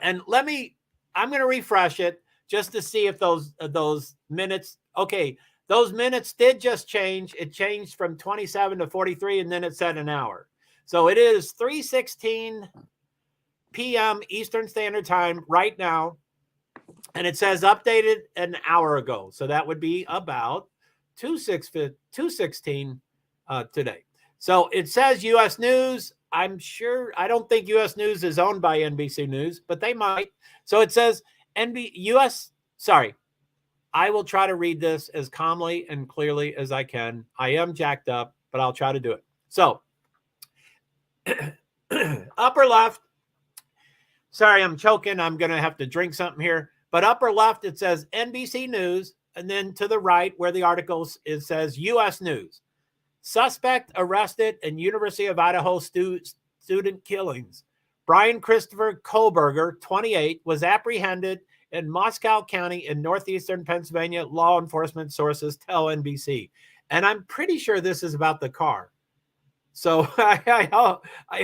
And I'm going to refresh it just to see if those minutes, okay, those minutes did just change. It changed from 27 to 43, and then it said an hour. So it is 3:16 p.m. Eastern Standard Time right now. And it says updated an hour ago. So that would be about 2:16 today. So it says U.S. News. I don't think U.S. News is owned by NBC News, but they might. So it says I will try to read this as calmly and clearly as I can. I am jacked up, but I'll try to do it. So upper left. Sorry, I'm choking. I'm going to have to drink something here. But upper left, it says NBC News. And then to the right, where the article it says U.S. News. Suspect arrested in University of Idaho student killings. Brian Christopher Kohlberger, 28, was apprehended in Moscow County in northeastern Pennsylvania, law enforcement sources tell NBC. And I'm pretty sure this is about the car. So I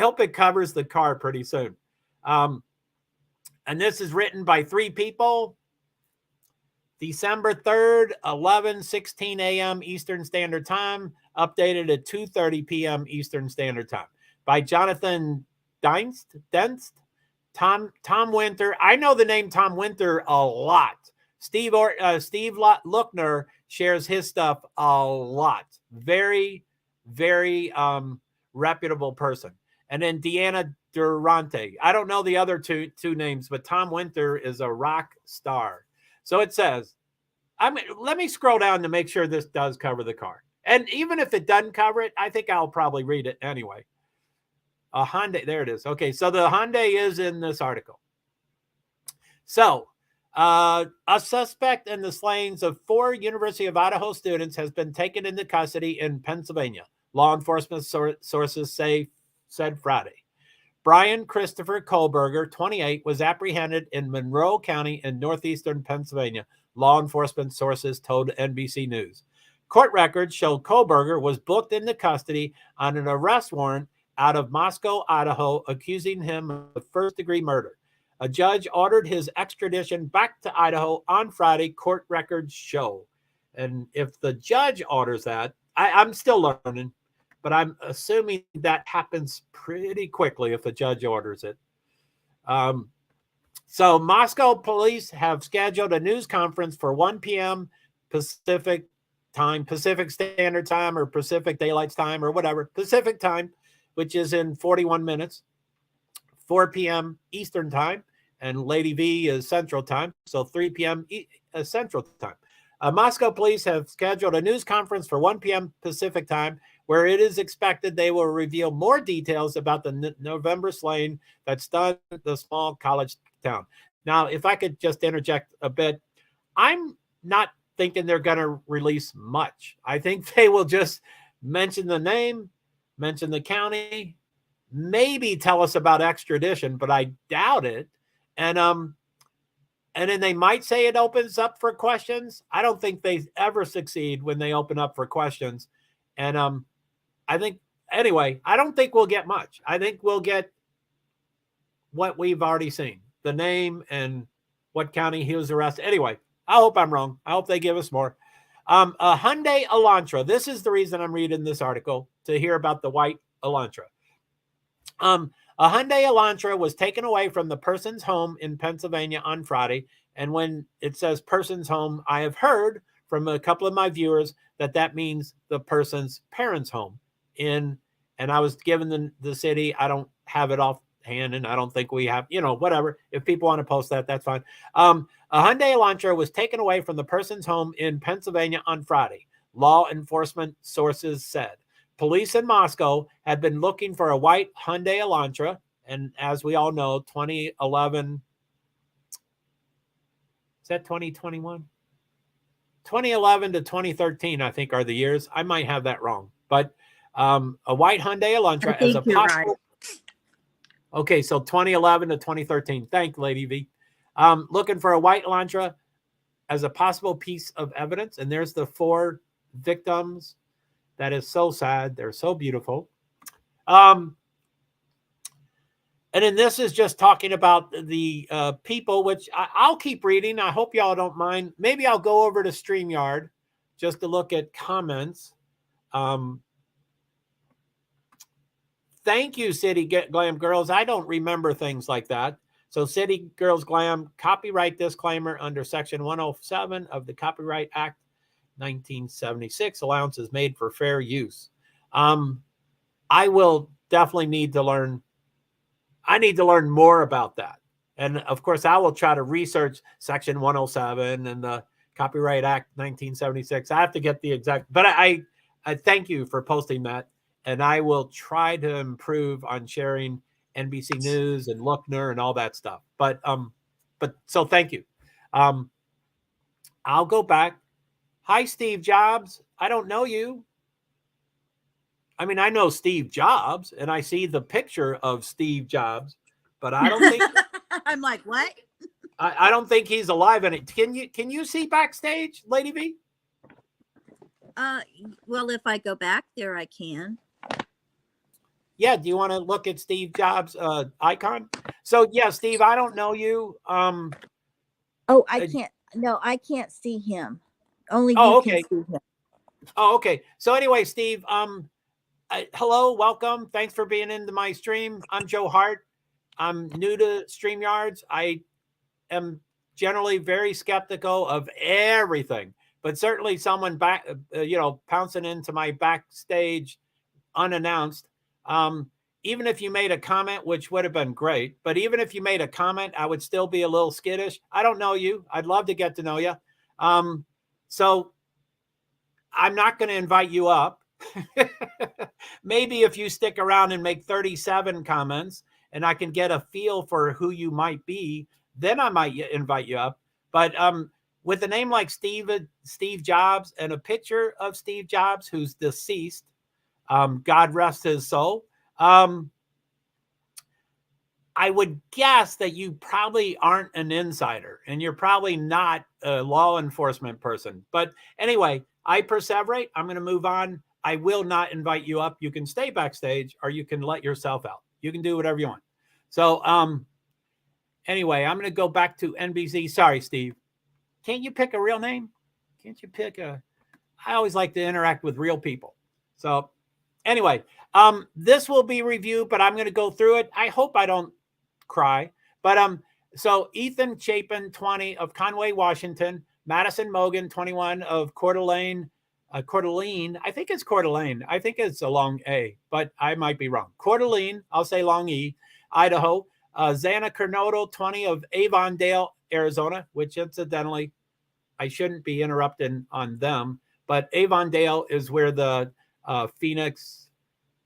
hope it covers the car pretty soon. And this is written by 3 people. December 3rd, 11:16 a.m. Eastern Standard Time, updated at 2:30 p.m. Eastern Standard Time. By Jonathan Denst, Tom Winter. I know the name Tom Winter a lot. Steve Lookner shares his stuff a lot. Very, very reputable person. And then Deanna Durante. I don't know the other two names, but Tom Winter is a rock star. So it says, let me scroll down to make sure this does cover the car. And even if it doesn't cover it, I think I'll probably read it anyway. A Hyundai, there it is. Okay, so the Hyundai is in this article. So a suspect in the slayings of 4 University of Idaho students has been taken into custody in Pennsylvania, law enforcement sources said Friday. Brian Christopher Kohlberger, 28, was apprehended in Monroe County in northeastern Pennsylvania, law enforcement sources told NBC News. Court records show Kohlberger was booked into custody on an arrest warrant out of Moscow, Idaho, accusing him of first-degree murder. A judge ordered his extradition back to Idaho on Friday, court records show. And if the judge orders that, I'm still learning, but I'm assuming that happens pretty quickly if the judge orders it. So Moscow police have scheduled a news conference for 1 p.m. Pacific time, Pacific Standard Time or Pacific Daylight Time or whatever, Pacific time, which is in 41 minutes, 4 p.m. Eastern Time, and Lady V is Central Time, so 3 p.m. Central Time. Moscow police have scheduled a news conference for 1 p.m. Pacific Time, where it is expected they will reveal more details about the November slaying that stunned the small college town. Now, if I could just interject a bit, I'm not thinking they're going to release much. I think they will just mention the name, mention the county, maybe tell us about extradition, but I doubt it. And then they might say it opens up for questions. I don't think they ever succeed when they open up for questions. And I think anyway, I don't think we'll get much. I think we'll get what we've already seen, the name and what county he was arrested. Anyway, I hope I'm wrong. I hope they give us more. A Hyundai Elantra. This is the reason I'm reading this article, to hear about the white Elantra. A Hyundai Elantra was taken away from the person's home in Pennsylvania on Friday. And when it says person's home, I have heard from a couple of my viewers that means the person's parents' home. And I was given the city. I don't have it offhand, and I don't think we have, whatever. If people want to post that, that's fine. A Hyundai Elantra was taken away from the person's home in Pennsylvania on Friday, law enforcement sources said. Police in Moscow had been looking for a white Hyundai Elantra, and as we all know, 2011, is that 2021? 2011 to 2013, I think, are the years. I might have that wrong, but a white Hyundai Elantra as a possible. Right. Okay, so 2011 to 2013. Thank Lady V. Looking for a white Elantra as a possible piece of evidence, and there's the 4 victims. That is so sad. They're so beautiful. And then this is just talking about the people, which I'll keep reading. I hope y'all don't mind. Maybe I'll go over to StreamYard just to look at comments. Thank you, City Glam Girls. I don't remember things like that. So City Girls Glam, copyright disclaimer under Section 107 of the Copyright Act 1976, allowances made for fair use. I will definitely need to learn. I need to learn more about that. And of course, I will try to research Section 107 and the Copyright Act 1976. I have to get the exact, but I thank you for posting that. And I will try to improve on sharing NBC News and Lookner and all that stuff. But so thank you. I'll go back. Hi, Steve Jobs. I don't know you. I mean, I know Steve Jobs, and I see the picture of Steve Jobs, but I don't think I'm like, what? I don't think he's alive in it. Can you see backstage, Lady V? Well, if I go back there, I can. Yeah, do you want to look at Steve Jobs' icon? So yeah, Steve, I don't know you. Oh, I can't. No, I can't see him. Only you okay. can see him. Oh, okay. So anyway, Steve, hello, welcome. Thanks for being into my stream. I'm Joe Hart. I'm new to StreamYards. I am generally very skeptical of everything, but certainly someone pouncing into my backstage unannounced. Even if you made a comment, which would have been great, but even if you made a comment, I would still be a little skittish. I don't know you. I'd love to get to know you. So I'm not going to invite you up. Maybe if you stick around and make 37 comments and I can get a feel for who you might be, then I might invite you up. But with a name like Steve Jobs and a picture of Steve Jobs, who's deceased, God rest his soul, I would guess that you probably aren't an insider and you're probably not a law enforcement person. But anyway, I perseverate. I'm going to move on. I will not invite you up. You can stay backstage or you can let yourself out. You can do whatever you want. So anyway, I'm going to go back to NBC. Sorry, Steve. Can't you pick a real name? Can't you pick I always like to interact with real people. So anyway, this will be reviewed, but I'm going to go through it. I hope I don't cry. But so Ethan Chapin, 20, of Conway, Washington. Madison Mogan, 21, of Coeur d'Alene. I think it's Coeur d'Alene. I think it's a long A, but I might be wrong. Coeur d'Alene, I'll say long E, Idaho. Xana Kernodle, 20, of Avondale, Arizona, which incidentally, I shouldn't be interrupting on them, but Avondale is where the Phoenix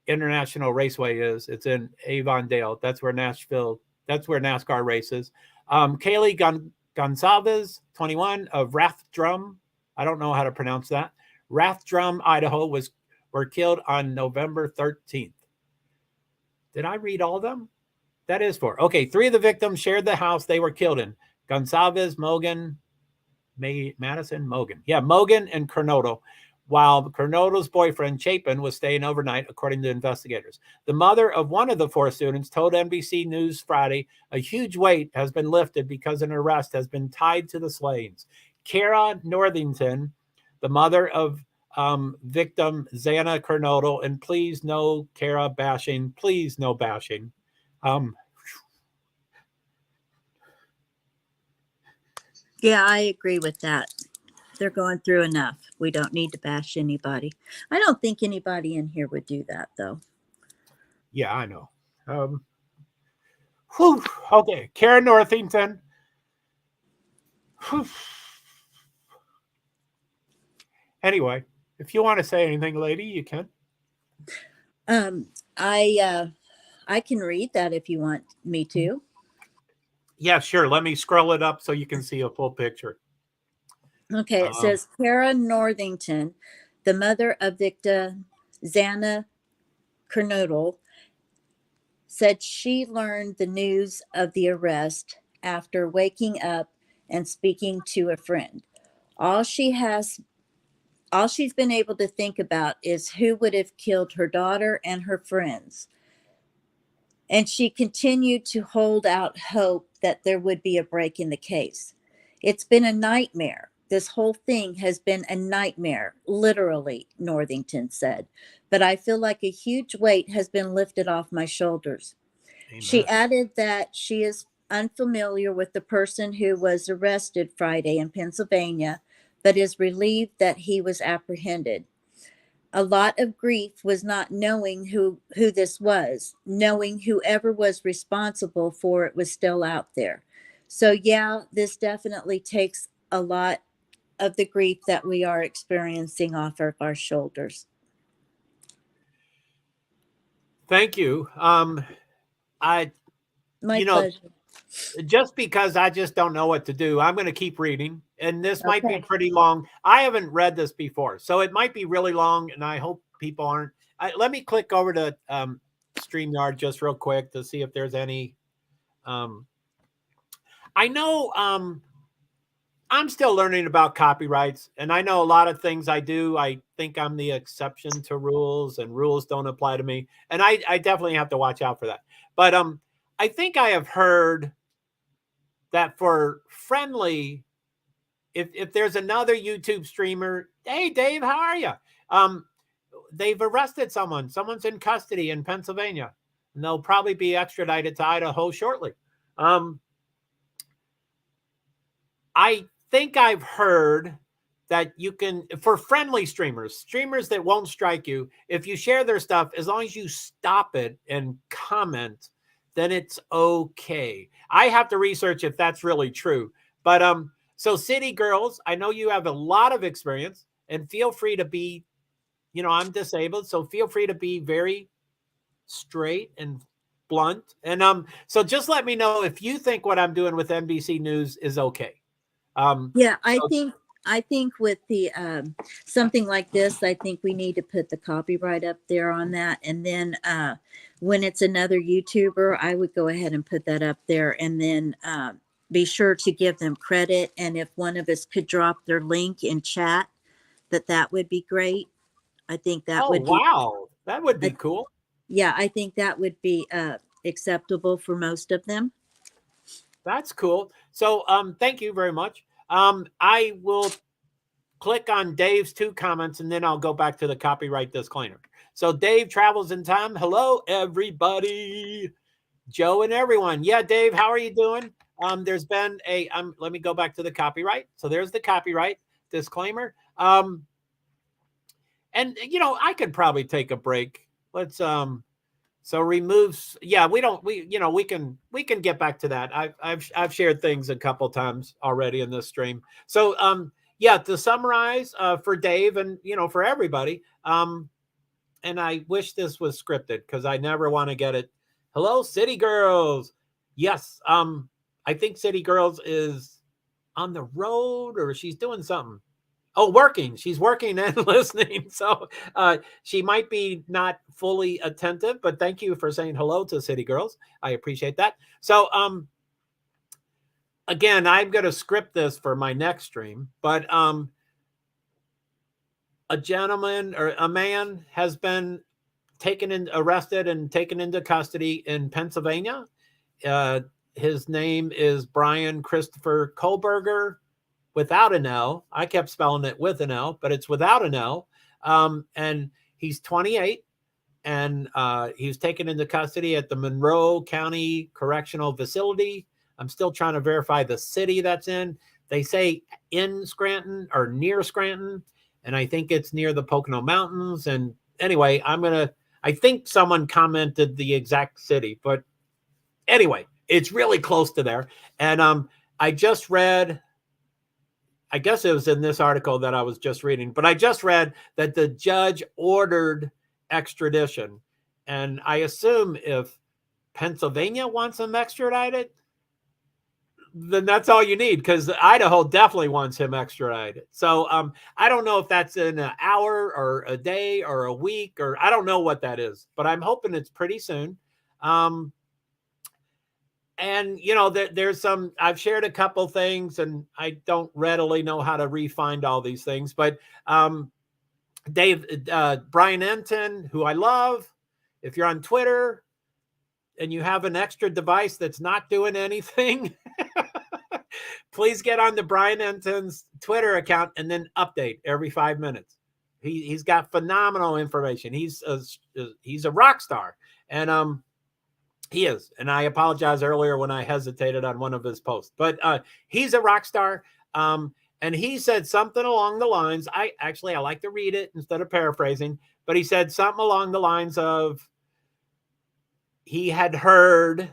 International Raceway is. It's in Avondale. That's where NASCAR races. Kaylee Gonsalves, 21, of Rathdrum. I don't know how to pronounce that. Rathdrum, Idaho, were killed on November 13th. Did I read all of them? That is 4. Okay, 3 of the victims shared the house they were killed in. Gonsalves, Mogan, Madison, Mogan. Yeah, Mogan and Kernodle while Kernodle's boyfriend, Chapin, was staying overnight, according to investigators. The mother of one of the 4 students told NBC News Friday a huge weight has been lifted because an arrest has been tied to the slayings. Kara Northington, the mother of victim Xana Kernodle, and please no Kara bashing, please no bashing. Yeah, I agree with that. They're going through enough. We don't need to bash anybody. I don't think anybody in here would do that, though. Yeah, I know. Okay, Kara Northington. Anyway, if you want to say anything, lady, you can. I can read that if you want me to. Yeah, sure. Let me scroll it up so you can see a full picture. Okay, it says Kara Northington, the mother of victim Xana Kernodle, said she learned the news of the arrest after waking up and speaking to a friend. All she's been able to think about is who would have killed her daughter and her friends. And she continued to hold out hope that there would be a break in the case. It's been a nightmare. This whole thing has been a nightmare, literally, Northington said. But I feel like a huge weight has been lifted off my shoulders. Amen. She added that she is unfamiliar with the person who was arrested Friday in Pennsylvania, but is relieved that he was apprehended. A lot of grief was not knowing who this was, knowing whoever was responsible for it was still out there. So yeah, this definitely takes a lot of the grief that we are experiencing off of our shoulders. Thank you. My pleasure. Just because I just don't know what to do, I'm going to keep reading, and this might be Okay. pretty long. I haven't read this before, so it might be really long, and I hope people aren't. Let me click over to StreamYard just real quick to see if there's any. I know I'm still learning about copyrights, and I know a lot of things I do. I think I'm the exception to rules, and rules don't apply to me, and I definitely have to watch out for that. But I think I have heard that for friendly, if there's another YouTube streamer, hey Dave, how are you? They've arrested someone. Someone's in custody in Pennsylvania, and they'll probably be extradited to Idaho shortly. I think I've heard that you can, for friendly streamers that won't strike you, if you share their stuff, as long as you stop it and comment, then it's okay. I have to research if that's really true. But so City Girls, I know you have a lot of experience, and feel free to be, I'm disabled, so feel free to be very straight and blunt. And so just let me know if you think what I'm doing with NBC News is okay. Yeah, I think with the something like this, I think we need to put the copyright up there on that, and then when it's another YouTuber, I would go ahead and put that up there, and then be sure to give them credit. And if one of us could drop their link in chat, that would be great. I think that would be. Wow, that would be cool. Yeah, I think that would be acceptable for most of them. That's cool. So thank you very much. I will click on Dave's 2 comments, and then I'll go back to the copyright disclaimer. So Dave travels in time. Hello, everybody. Joe and everyone. Yeah, Dave, how are you doing? There's been a let me go back to the copyright. So there's the copyright disclaimer. And I could probably take a break. Let's so removes, yeah, we can get back to that. I've shared things a couple times already in this stream. So yeah, to summarize for Dave and for everybody, and I wish this was scripted because I never want to get it. Hello, City Girls. Yes, I think City Girls is on the road or she's doing something. Oh, working. She's working and listening. So she might be not fully attentive, but thank you for saying hello to City Girls. I appreciate that. So again, I'm going to script this for my next stream, but a gentleman or a man has been arrested and taken into custody in Pennsylvania. His name is Brian Christopher Kohlberger, without an L. I kept spelling it with an L, but it's without an L. And he's 28, and he was taken into custody at the Monroe County Correctional Facility. I'm still trying to verify the city that's in. They say in Scranton or near Scranton, and I think it's near the Pocono Mountains. And anyway, I think someone commented the exact city, but anyway, it's really close to there. And I just read, I guess it was in this article that I was just reading, but I just read that the judge ordered extradition. And I assume if Pennsylvania wants him extradited, then that's all you need, because Idaho definitely wants him extradited. So I don't know if that's in an hour or a day or a week, or I don't know what that is, but I'm hoping it's pretty soon. And, you know, there's some, I've shared a couple things, and I don't readily know how to re-find all these things, but Brian Enton, who I love, if you're on Twitter and you have an extra device that's not doing anything, please get on to Brian Enton's Twitter account and then update every 5 minutes. He's got phenomenal information. He's a rock star, and he is. And I apologize earlier when I hesitated on one of his posts, but he's a rock star. And he said something along the lines, I like to read it instead of paraphrasing, but he said something along the lines of, he had heard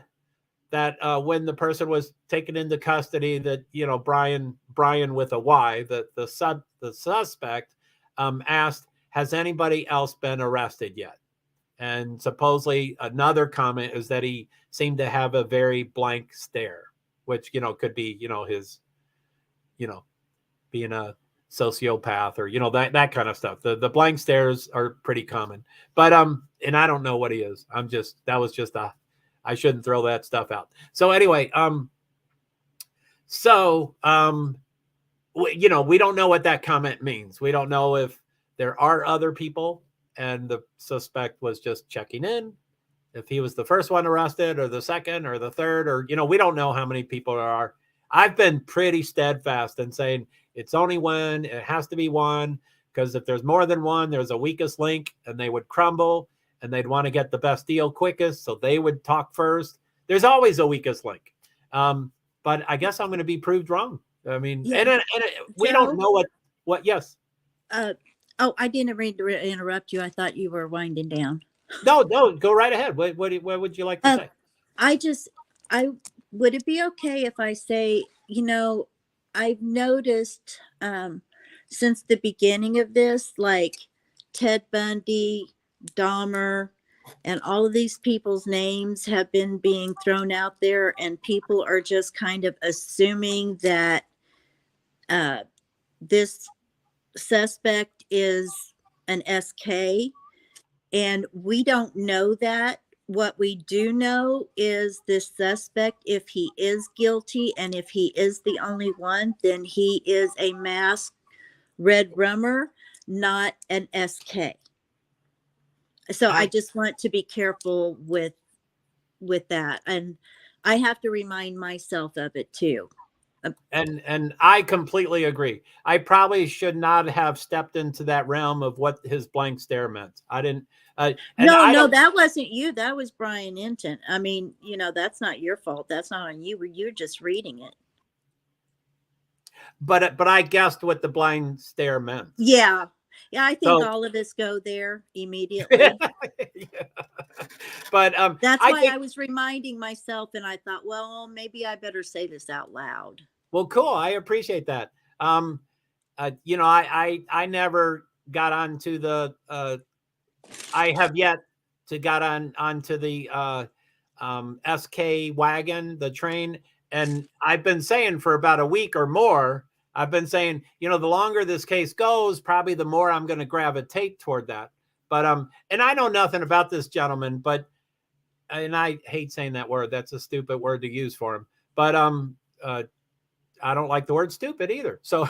that when the person was taken into custody, that, you know, Brian with a Y, the suspect asked, has anybody else been arrested yet? And supposedly another comment is that he seemed to have a very blank stare, which, you know, could be, you know, his, you know, being a sociopath or, you know, that kind of stuff. The blank stares are pretty common, but and I don't know what he is. I shouldn't throw that stuff out. So anyway, you know, we don't know what that comment means. We don't know if there are other people and the suspect was just checking in, if he was the first one arrested or the second or the third, or, you know, we don't know how many people there are. I've been pretty steadfast in saying it's only one, it has to be one, because if there's more than one, there's a weakest link and they would crumble and they'd want to get the best deal quickest. So they would talk first. There's always a weakest link. But I guess I'm going to be proved wrong. I mean, Yeah. and we Joe? don't know what, yes. Oh, I didn't mean to interrupt you. I thought you were winding down. No, go right ahead. What would you like to say? Would it be okay if I say, you know, I've noticed since the beginning of this, like Ted Bundy, Dahmer, and all of these people's names have been being thrown out there, and people are just kind of assuming that this suspect is an SK, and we don't know that. What we do know is this suspect, if he is guilty and if he is the only one, then he is a masked red rummer, not an SK. So I just want to be careful with that, and I have to remind myself of it too. And I completely agree. I probably should not have stepped into that realm of what his blank stare meant. I didn't. No, that wasn't you. That was Brian Enton. I mean, you know, that's not your fault. That's not on you. You're just reading it. But I guessed what the blind stare meant. Yeah. Yeah, I think all of us go there immediately. Yeah. But that's why I was reminding myself, and I thought, well, maybe I better say this out loud. Well, cool. I appreciate that. You know, I never got onto the I have yet to got onto the SK wagon, the train, and I've been saying for about a week or more, I've been saying, you know, the longer this case goes, probably the more I'm going to gravitate toward that. But and I know nothing about this gentleman, but, and I hate saying that word. That's a stupid word to use for him. But I don't like the word stupid either. So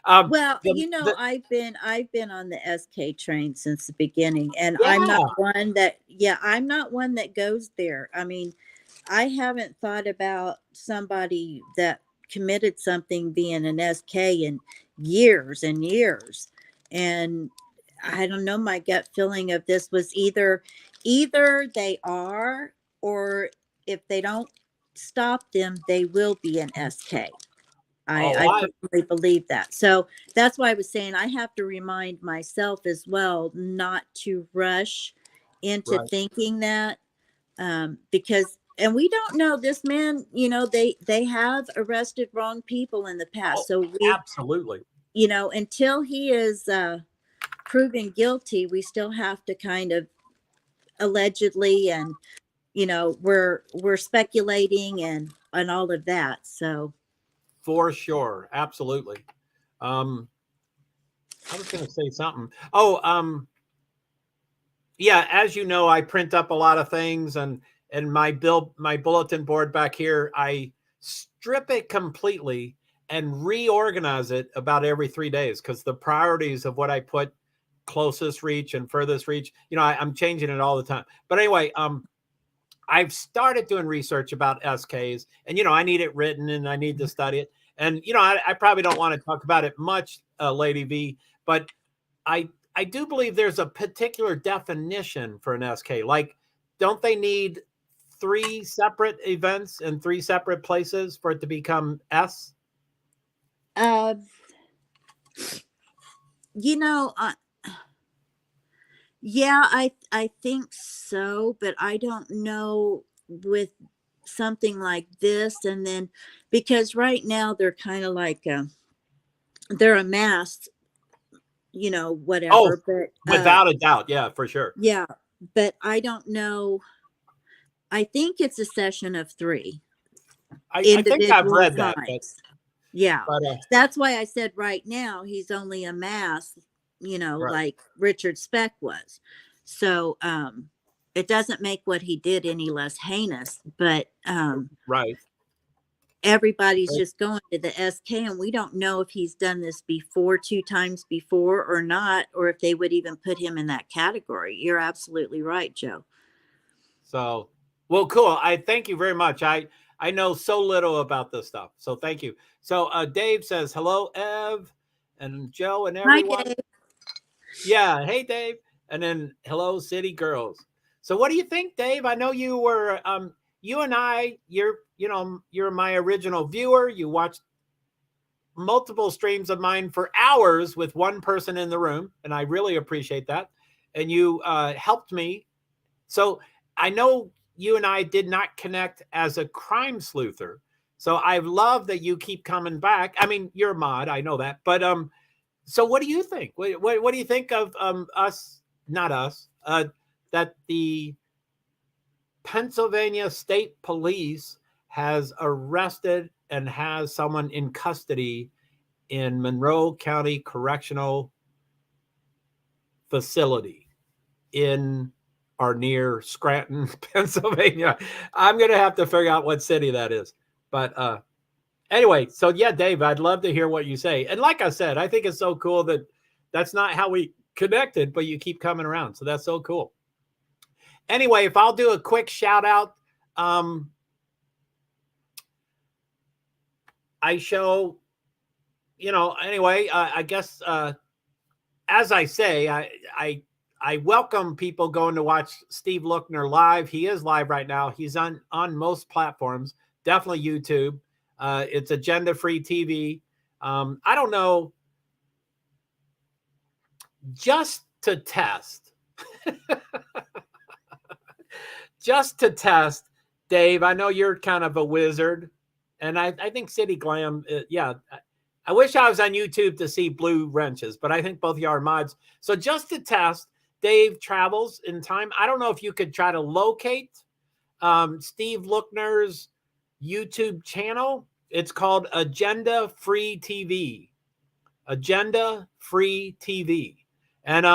Well, the, I've been on the SK train since the beginning, and I'm yeah. not I'm not one that goes there. I mean, I haven't thought about somebody that committed something being an SK in years and years. And I don't know, my gut feeling of this was either they are, or if they don't stop them, they will be an SK. Oh, I firmly believe that. So that's why I was saying I have to remind myself as well not to rush into right. thinking that, because, and we don't know this man, they have arrested wrong people in the Oh, past. So we, absolutely. until he is proven guilty, we still have to kind of allegedly, and we're speculating and all of that. So For sure. Absolutely. I was going to say something. Oh, yeah, as you know, I print up a lot of things, and my bulletin board back here, I strip it completely and reorganize it about every 3 days, because the priorities of what I put closest reach and furthest reach, I'm changing it all the time. But anyway, I've started doing research about SKs, and I need it written and I need to study it. And I probably don't want to talk about it much, Lady V, but I do believe there's a particular definition for an SK. Like, don't they need 3 separate events in 3 separate places for it to become S? uh you know uh, yeah, I think so, but I don't know with something like this. And then, because right now they're kind of like they're a mass, Oh, whatever. But without a doubt. Yeah, for sure. yeah, but I don't know. I think it's a session of 3 I think I've individual read that, crimes. Yeah, but that's why I said right now he's only a mass, right, like Richard Speck was. So it doesn't make what he did any less heinous, but right. everybody's just going to the SK, and we don't know if he's done this before, 2 times before or not, or if they would even put him in that category. You're absolutely right, Joe. So, well, cool. I thank you very much. I know so little about this stuff, so thank you. So, Dave says hello, Ev, and Joe, and Hi, everyone. Dave. Yeah, hey, Dave, and then hello, City Girls. So, what do you think, Dave? I know you were, you and I, you're my original viewer. You watched multiple streams of mine for hours with one person in the room, and I really appreciate that. And you helped me. So I know you and I did not connect as a crime sleuther. So I love that you keep coming back. I mean, you're a mod, I know that. But so what do you think? What do you think of us, not us, that the Pennsylvania State Police has arrested and has someone in custody in Monroe County Correctional Facility in or near Scranton, Pennsylvania? I'm going to have to figure out what city that is. But anyway, so yeah, Dave, I'd love to hear what you say. And like I said, I think it's so cool that that's not how we connected, but you keep coming around. So that's so cool. Anyway, if I'll do a quick shout out, I show, anyway, I guess, as I say, I welcome people going to watch Steve Lookner live. He is live right now. He's on most platforms, definitely YouTube. It's Agenda Free TV. I don't know, just to test, Dave. I know you're kind of a wizard, and I think City Glam, yeah. I wish I was on YouTube to see blue wrenches, but I think both of you are mods. So just to test, Dave travels in time. I don't know if you could try to locate Steve Lookner's YouTube channel. It's called Agenda Free TV. Agenda Free TV. And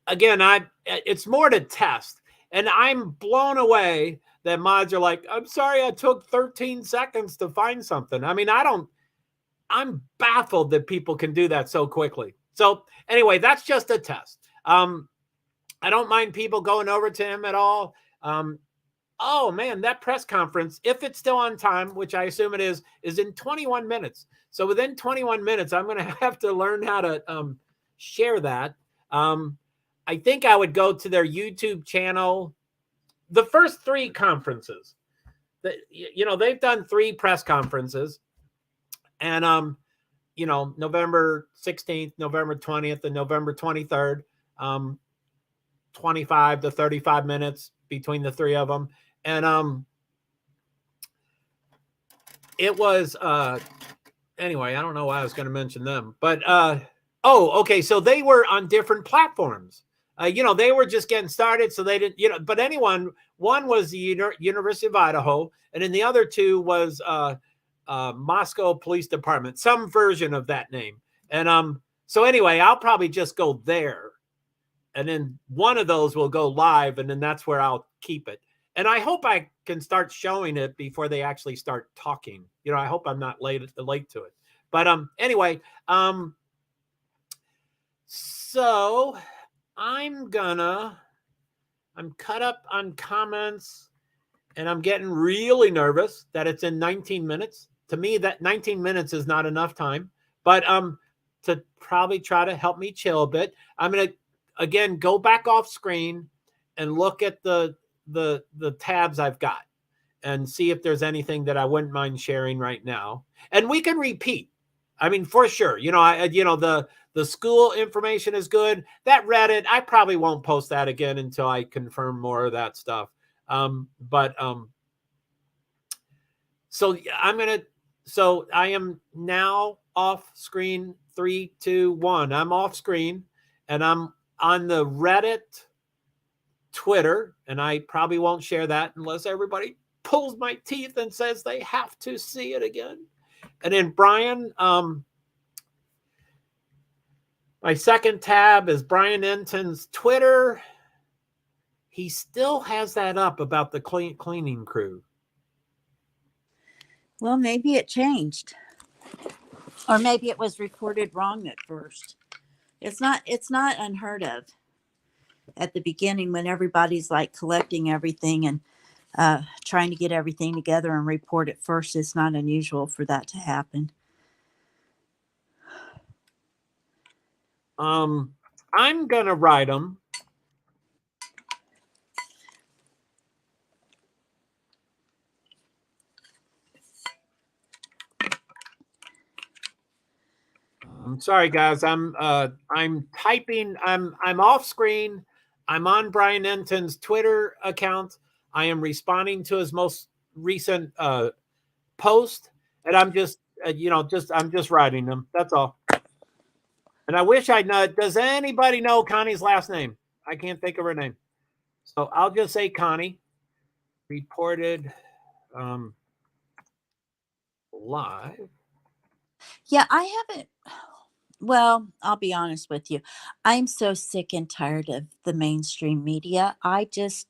again, it's more to test. And I'm blown away that mods are like, I'm sorry I took 13 seconds to find something. I mean, I don't I'm baffled that people can do that so quickly. So anyway, that's just a test. I don't mind people going over to him at all. Oh man, that press conference, if it's still on time, which I assume it is in 21 minutes. So within 21 minutes, I'm going to have to learn how to share that. I think I would go to their YouTube channel. The first 3 conferences, they've done 3 press conferences, and November 16th, November 20th, and November 23rd, 25 to 35 minutes between the 3 of them. And it was anyway, I don't know why I was going to mention them, but okay, so they were on different platforms. They were just getting started, so they didn't, but one was the University of Idaho, and then the other 2 was Moscow Police Department, some version of that name. And so anyway, I'll probably just go there, and then one of those will go live, and then that's where I'll keep it. And I hope I can start showing it before they actually start talking. I hope I'm not late to it. But anyway, so I'm cut up on comments, and I'm getting really nervous that it's in 19 minutes. To me, that 19 minutes is not enough time. But to probably try to help me chill a bit, I'm going to, again, go back off screen and look at the tabs I've got and see if there's anything that I wouldn't mind sharing right now. And we can repeat. I mean, for sure. The school information is good. That Reddit, I probably won't post that again until I confirm more of that stuff. So I am now off screen. 3, 2, 1. I'm off screen, and I'm on the Reddit, Twitter, and I probably won't share that unless everybody pulls my teeth and says they have to see it again. And then Brian, my second tab is Brian Enton's Twitter. He still has that up about the cleaning crew. Well, maybe it changed, or maybe it was reported wrong at first. It's not unheard of at the beginning when everybody's like collecting everything and trying to get everything together and report it first. It's not unusual for that to happen. I'm going to write them. I'm sorry, guys. I'm typing. I'm off screen. I'm on Brian Enton's Twitter account. I am responding to his most recent post, and I'm just I'm just writing them. That's all. And I wish I'd know. Does anybody know Connie's last name? I can't think of her name, so I'll just say Connie. Reported live. Yeah, I haven't. Well, I'll be honest with you. I'm so sick and tired of the mainstream media. I just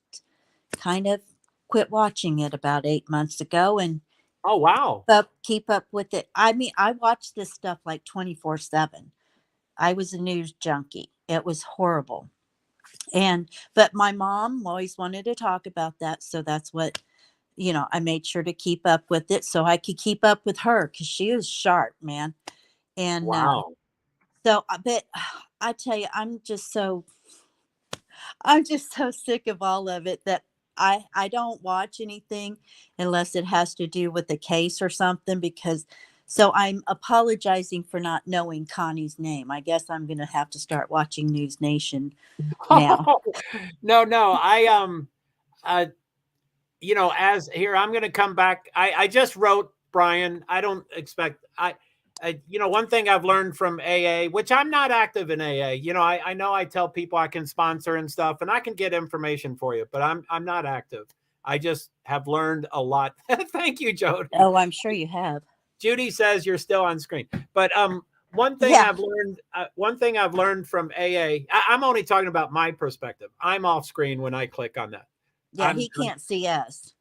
kind of quit watching it about 8 months ago and Oh, wow. keep up with it. I mean, I watch this stuff like 24/7. I was a news junkie. It was horrible. But my mom always wanted to talk about that. So that's what, I made sure to keep up with it so I could keep up with her because she is sharp, man. And Wow. but I tell you, I'm just so sick of all of it that I don't watch anything unless it has to do with a case or something so I'm apologizing for not knowing Connie's name. I guess I'm going to have to start watching News Nation now. No. As here, I'm going to come back. I just wrote Brian. I don't expect, one thing I've learned from AA, which I'm not active in AA, I know I tell people I can sponsor and stuff and I can get information for you, but I'm not active. I just have learned a lot. Thank you, Jody. Oh, I'm sure you have. Judy says you're still on screen, but one thing I've learned from AA, I'm only talking about my perspective. I'm off screen when I click on that. Yeah, he can't see us.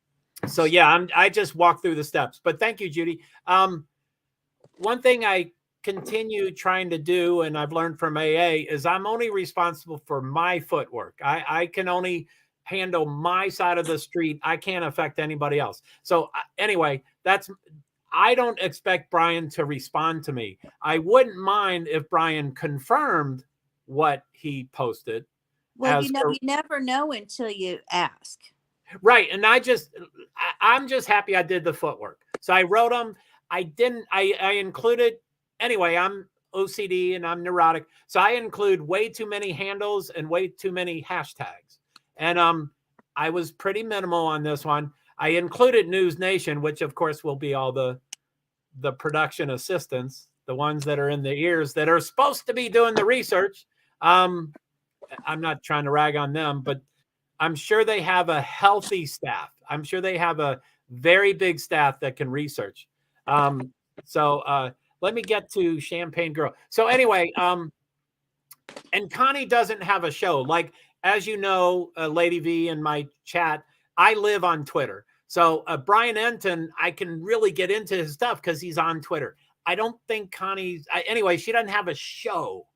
So yeah, I just walk through the steps. But thank you, Judy. one thing I continue trying to do, and I've learned from AA, is I'm only responsible for my footwork. I can only handle my side of the street. I can't affect anybody else. So anyway, I don't expect Brian to respond to me. I wouldn't mind if Brian confirmed what he posted. Well, you never know until you ask. Right. And I'm just happy I did the footwork. So I wrote them. I included, anyway, I'm OCD and I'm neurotic. So I include way too many handles and way too many hashtags. And I was pretty minimal on this one. I included News Nation, which of course will be all the production assistants, the ones that are in the ears that are supposed to be doing the research. I'm not trying to rag on them, but I'm sure they have a healthy staff. I'm sure they have a very big staff that can research. So let me get to Champagne Girl. So anyway, and Connie doesn't have a show. Like, as you know, Lady V in my chat, I live on Twitter. So Brian Enton, I can really get into his stuff because he's on Twitter. I don't think Connie's, anyway, she doesn't have a show.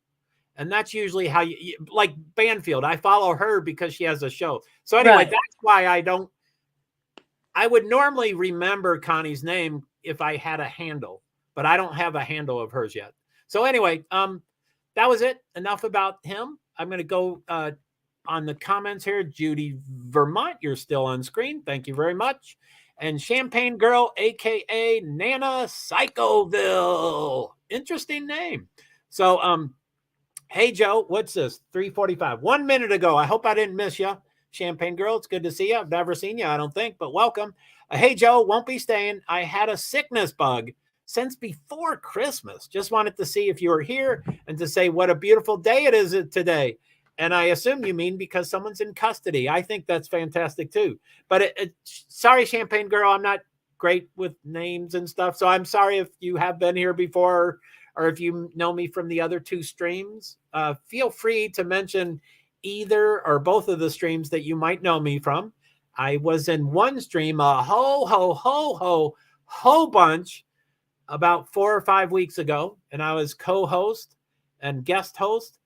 And that's usually how you like Banfield. I follow her because she has a show. So anyway, right. That's why I would normally remember Connie's name if I had a handle, but I don't have a handle of hers yet. So anyway, that was it. Enough about him. I'm going to go on the comments here. Judy Vermont, you're still on screen. Thank you very much. And Champagne Girl, AKA Nana Psychoville. Interesting name. So, hey, Joe, what's this? 3:45. 1 minute ago. I hope I didn't miss you. Champagne Girl, it's good to see you. I've never seen you, I don't think, but welcome. Hey, Joe, won't be staying. I had a sickness bug since before Christmas. Just wanted to see if you were here and to say what a beautiful day it is today. And I assume you mean because someone's in custody. I think that's fantastic, too. But sorry, Champagne Girl, I'm not great with names and stuff. So I'm sorry if you have been here before or if you know me from the other two streams. Feel free to mention either or both of the streams that you might know me from. I was in one stream a whole bunch about 4 or 5 weeks ago, and I was co-host and guest host,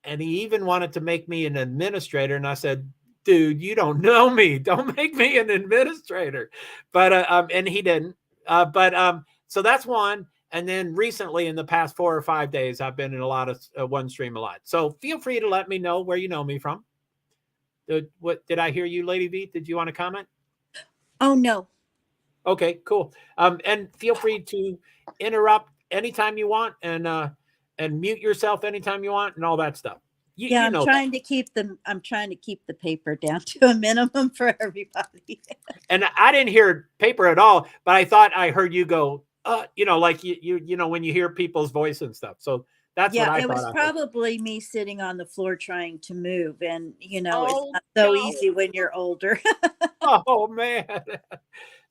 and he even wanted to make me an administrator, and I said, dude, you don't know me. Don't make me an administrator. But and he didn't. So that's one. And then recently, in the past 4 or 5 days, I've been in a lot of one stream a lot. So feel free to let me know where you know me from. What did I hear you, Lady V? Did you want to comment? Oh, no. Okay, cool. And feel free to interrupt anytime you want and mute yourself anytime you want and all that stuff. I'm trying to keep the paper down to a minimum for everybody. And I didn't hear paper at all, but I thought I heard you go, like you know, when you hear people's voice and stuff. So that's what I thought. It was probably me sitting on the floor trying to move. And, it's not so easy when you're older. Oh, man.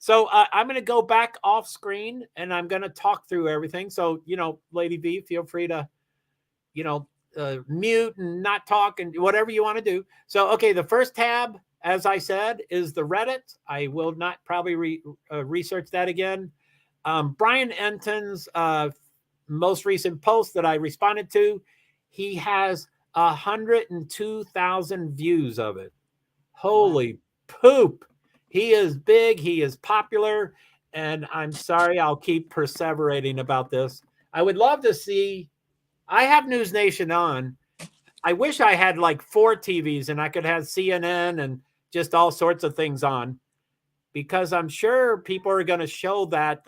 So I'm going to go back off screen and I'm going to talk through everything. So, Lady V, feel free to, mute and not talk and whatever you want to do. So, okay, the first tab, as I said, is the Reddit. I will not probably research that again. Brian Enton's most recent post that I responded to, he has 102,000 views of it. Holy poop. He is big. He is popular. And I'm sorry, I'll keep perseverating about this. I would love to see, I have News Nation on. I wish I had like 4 TVs and I could have CNN and just all sorts of things on, because I'm sure people are going to show that.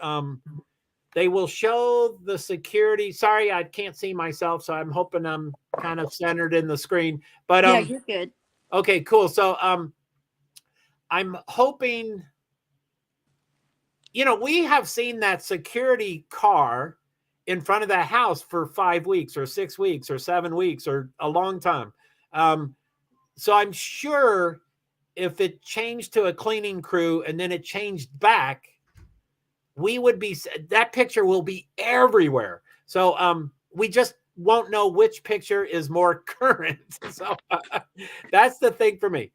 They will show the security. Sorry, I can't see myself, so I'm hoping I'm kind of centered in the screen. But yeah, you're good. Okay, cool. So I'm hoping, we have seen that security car in front of the house for 5 weeks or 6 weeks or 7 weeks or a long time. So I'm sure if it changed to a cleaning crew and then it changed back, that picture will be everywhere. So we just won't know which picture is more current. So that's the thing for me.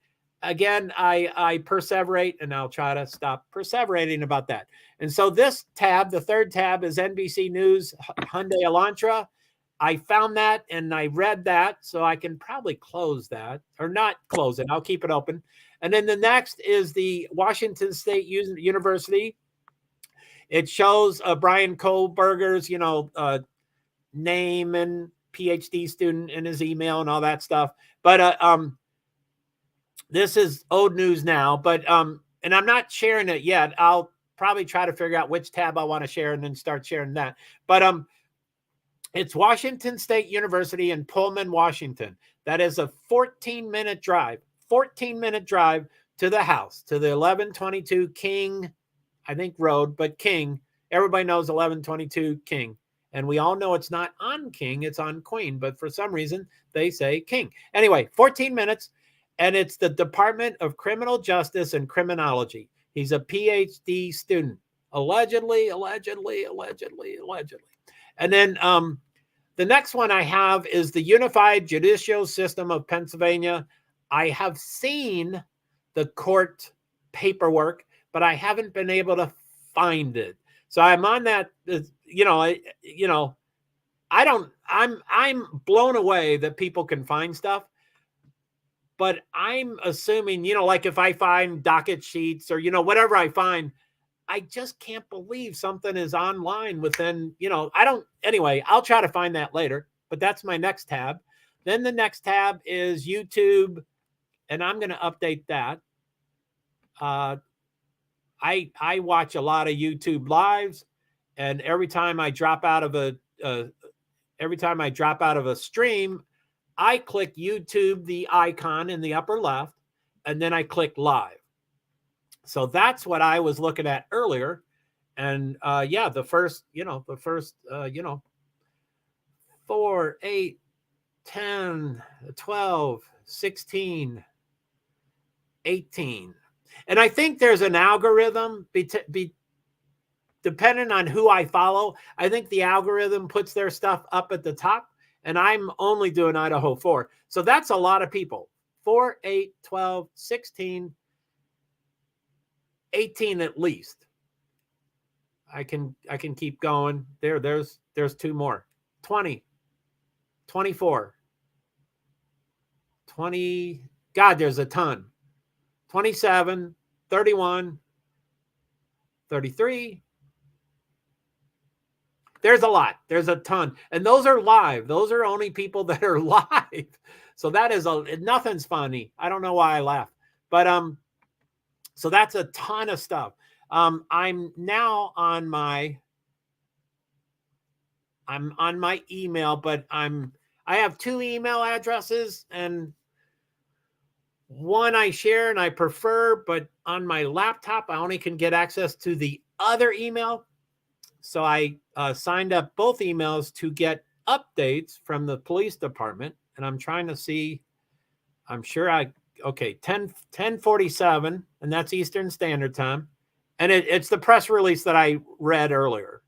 again, I perseverate, and I'll try to stop perseverating about that. And so this tab, the third tab, is NBC News Hyundai Elantra. I found that and I read that, so I can probably close that, or not close it. I'll keep it open. And then the next is the Washington State University. It shows Brian Kohlberger's, name and PhD student and his email and all that stuff. But this is old news now. But and I'm not sharing it yet. I'll probably try to figure out which tab I want to share and then start sharing that. But it's Washington State University in Pullman, Washington. That is a 14-minute drive. 14-minute drive to the house, to the 1122 King, I think Road, but King. Everybody knows 1122 King. And we all know it's not on King, it's on Queen. But for some reason, they say King. Anyway, 14 minutes. And it's the Department of Criminal Justice and Criminology. He's a PhD student. Allegedly. And then the next one I have is the Unified Judicial System of Pennsylvania. I have seen the court paperwork, but I haven't been able to find it. So I'm on that, I'm blown away that people can find stuff, but I'm assuming, like if I find docket sheets or, whatever I find, I just can't believe something is online within, anyway, I'll try to find that later, but that's my next tab. Then the next tab is YouTube, and I'm going to update that. I watch a lot of YouTube lives, and every time I drop out of a stream, I click YouTube, the icon in the upper left, and then I click live. So that's what I was looking at earlier. And the first 4, 8, 10, 12, 16, 18. And I think there's an algorithm depending on who I follow. I think the algorithm puts their stuff up at the top, and I'm only doing Idaho 4. So that's a lot of people. 4, 8, 12, 16, 18 at least. I can keep going. There's 2 more. 20, 24, 20. God, there's a ton. 27, 31, 33. There's a lot. There's a ton. And those are live. Those are only people that are live. So that is nothing's funny. I don't know why I laugh. But so that's a ton of stuff. I'm now on my email, but I have 2 email addresses, and one I share and I prefer, but on my laptop, I only can get access to the other email. So I signed up both emails to get updates from the police department. And I'm trying to see, I'm sure 10:47, and that's Eastern Standard Time. And it's the press release that I read earlier.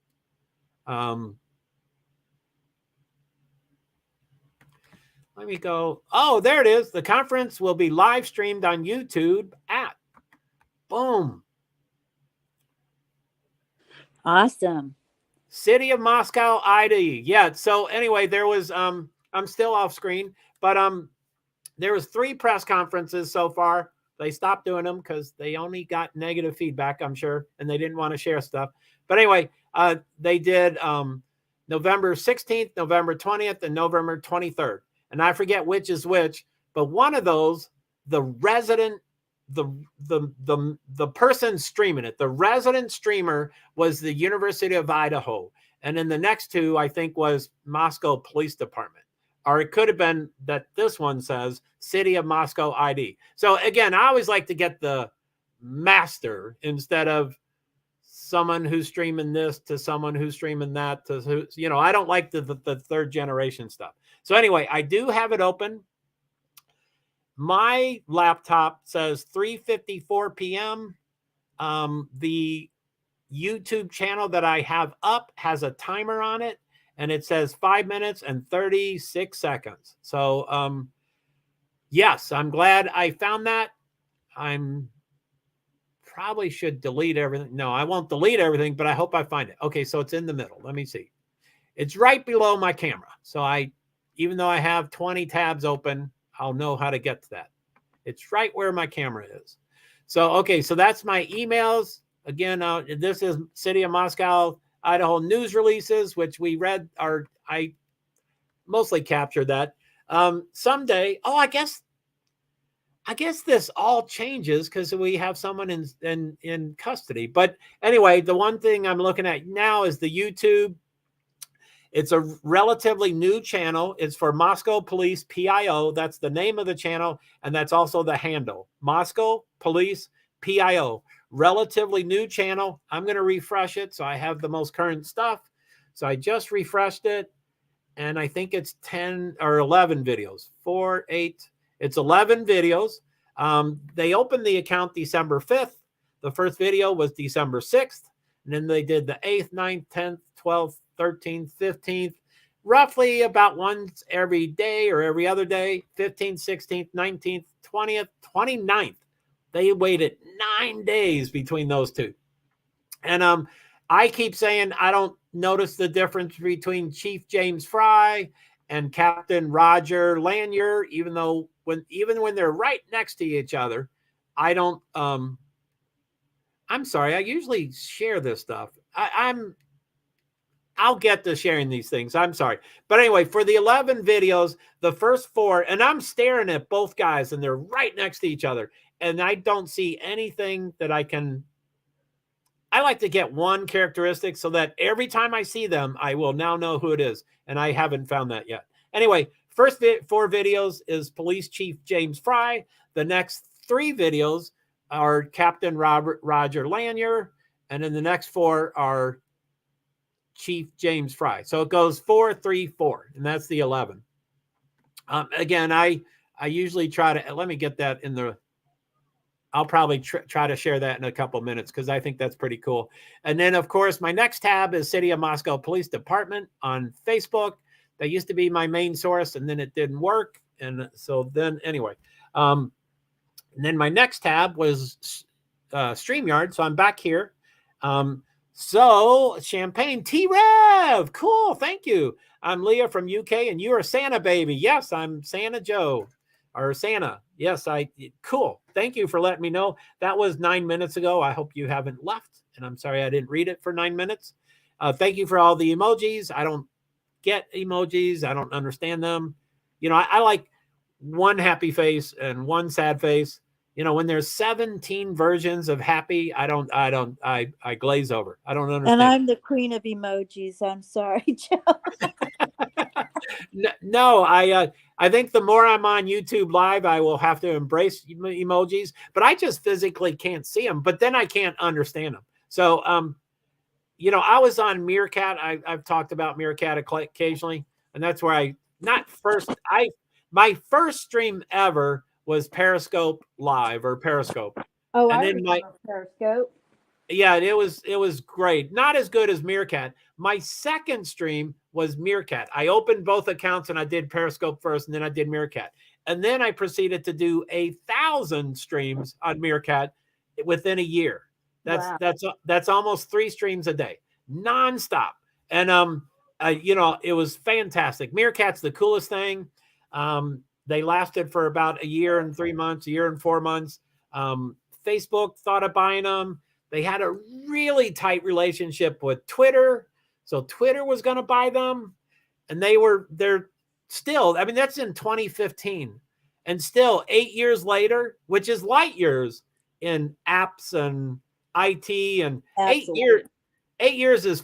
Let me go. Oh, there it is. The conference will be live streamed on YouTube at boom. Awesome. City of Moscow ID. Yeah. So anyway, there was I'm still off screen, but there was 3 press conferences so far. They stopped doing them because they only got negative feedback, I'm sure, and they didn't want to share stuff. But anyway, they did November 16th, November 20th, and November 23rd. And I forget which is which, but one of those, the resident, the person streaming it, the resident streamer was the University of Idaho. And then the next 2, I think, was Moscow Police Department. Or it could have been that this one says City of Moscow ID. So again, I always like to get the master instead of someone who's streaming this to someone who's streaming that to who, I don't like the third generation stuff. So anyway, I do have it open. My laptop says 3:54 p.m. The YouTube channel that I have up has a timer on it, and it says 5 minutes and 36 seconds. So yes, I'm glad I found that. I'm probably should delete everything. No, I won't delete everything, but I hope I find it. Okay, so it's in the middle. Let me see. It's right below my camera. So even though I have 20 tabs open, I'll know how to get to that. It's right where my camera is. So, okay, so that's my emails. Again, this is City of Moscow, Idaho news releases, which we read I mostly captured that. Someday, I guess this all changes because we have someone in custody. But anyway, the one thing I'm looking at now is the YouTube. It's a relatively new channel. It's for Moscow Police PIO. That's the name of the channel, and that's also the handle. Moscow Police PIO. Relatively new channel. I'm going to refresh it so I have the most current stuff. So I just refreshed it, and I think it's 10 or 11 videos. 4, 8. It's 11 videos. They opened the account December 5th. The first video was December 6th. And then they did the 8th, 9th, 10th, 12th, 13th, 15th, roughly about once every day or every other day, 15th, 16th, 19th, 20th, 29th. They waited 9 days between those two. And I keep saying I don't notice the difference between Chief James Fry and Captain Roger Lanier, even when they're right next to each other. I don't I'm sorry, I usually share this stuff. I'll get to sharing these things. I'm sorry. But anyway, for the 11 videos, the first 4, and I'm staring at both guys and they're right next to each other. And I don't see anything that I like to get one characteristic so that every time I see them, I will now know who it is. And I haven't found that yet. Anyway, first 4 videos is Police Chief James Fry. The next 3 videos are Captain Roger Lanier. And then the next 4 are Chief James Fry. So it goes 4, 3, 4, and that's the 11. Again, I usually try to, let me get that in the, I'll probably try to share that in a couple minutes because I think that's pretty cool. And then, of course, my next tab is City of Moscow Police Department on Facebook. That used to be my main source, and then it didn't work. And so then, anyway, and then my next tab was StreamYard. So I'm back here. So Champagne T-Rev, cool, thank you. I'm Leah from UK, and you are Santa baby. Yes, I'm Santa Joe, or Santa. Yes, cool. Thank you for letting me know. That was 9 minutes ago. I hope you haven't left, and I'm sorry I didn't read it for 9 minutes. Thank you for all the emojis. I don't get emojis. I don't understand them. You know, I like one happy face and one sad face. You know, when there's 17 versions of happy, I glaze over. I don't understand. And I'm the queen of emojis. I'm sorry, Joe. No, I think the more I'm on YouTube Live, I will have to embrace emojis, but I just physically can't see them, but then I can't understand them. So, you know, I was on Meerkat. I've talked about Meerkat occasionally, and that's where my first stream ever was Periscope Live or Periscope. Oh, and I then remember Periscope. Yeah, it was great. Not as good as Meerkat. My second stream was Meerkat. I opened both accounts and I did Periscope first, and then I did Meerkat. And then I proceeded to do 1,000 streams on Meerkat within a year. That's almost 3 streams a day, nonstop. And you know, it was fantastic. Meerkat's the coolest thing. They lasted for about a year and 3 months, a year and 4 months. Facebook thought of buying them. They had a really tight relationship with Twitter. So Twitter was going to buy them. And they're still, I mean, that's in 2015. And still 8 years later, which is light years in apps and IT, and 8 years is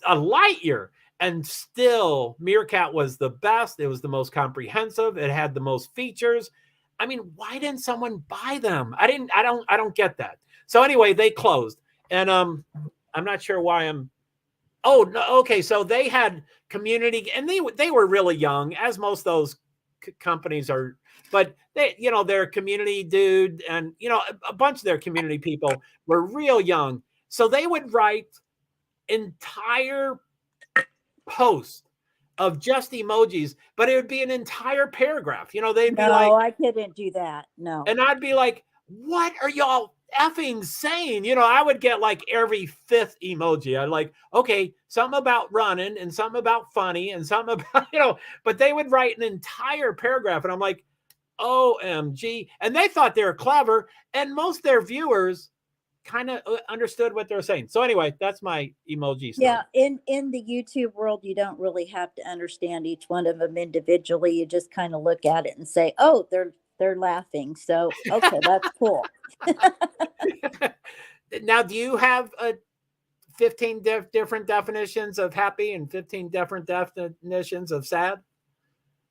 a light year. And still Meerkat was the best. It was the most comprehensive. It had the most features. I mean, why didn't someone buy them? I don't get that. So anyway, they closed, and I'm not sure why oh, no, okay. So they had community, and they were really young, as most of those companies are, but they, you know, their community dude, and, you know, a bunch of their community people were real young. So they would write entire posts of just emojis, but it would be an entire paragraph. You know, they'd be like, no, I couldn't do that. No. And I'd be like, what are y'all effing saying? You know, I would get like every fifth emoji. I'm like, okay, something about running and something about funny and something about, you know, but they would write an entire paragraph. And I'm like, OMG. And they thought they were clever. And most of their viewers kind of understood what they're saying. So anyway, that's my emoji story. Yeah, in the YouTube world, you don't really have to understand each one of them individually. You just kind of look at it and say, "Oh, they're laughing." So, okay, that's cool. Now, do you have 15 different definitions of happy and 15 different definitions of sad?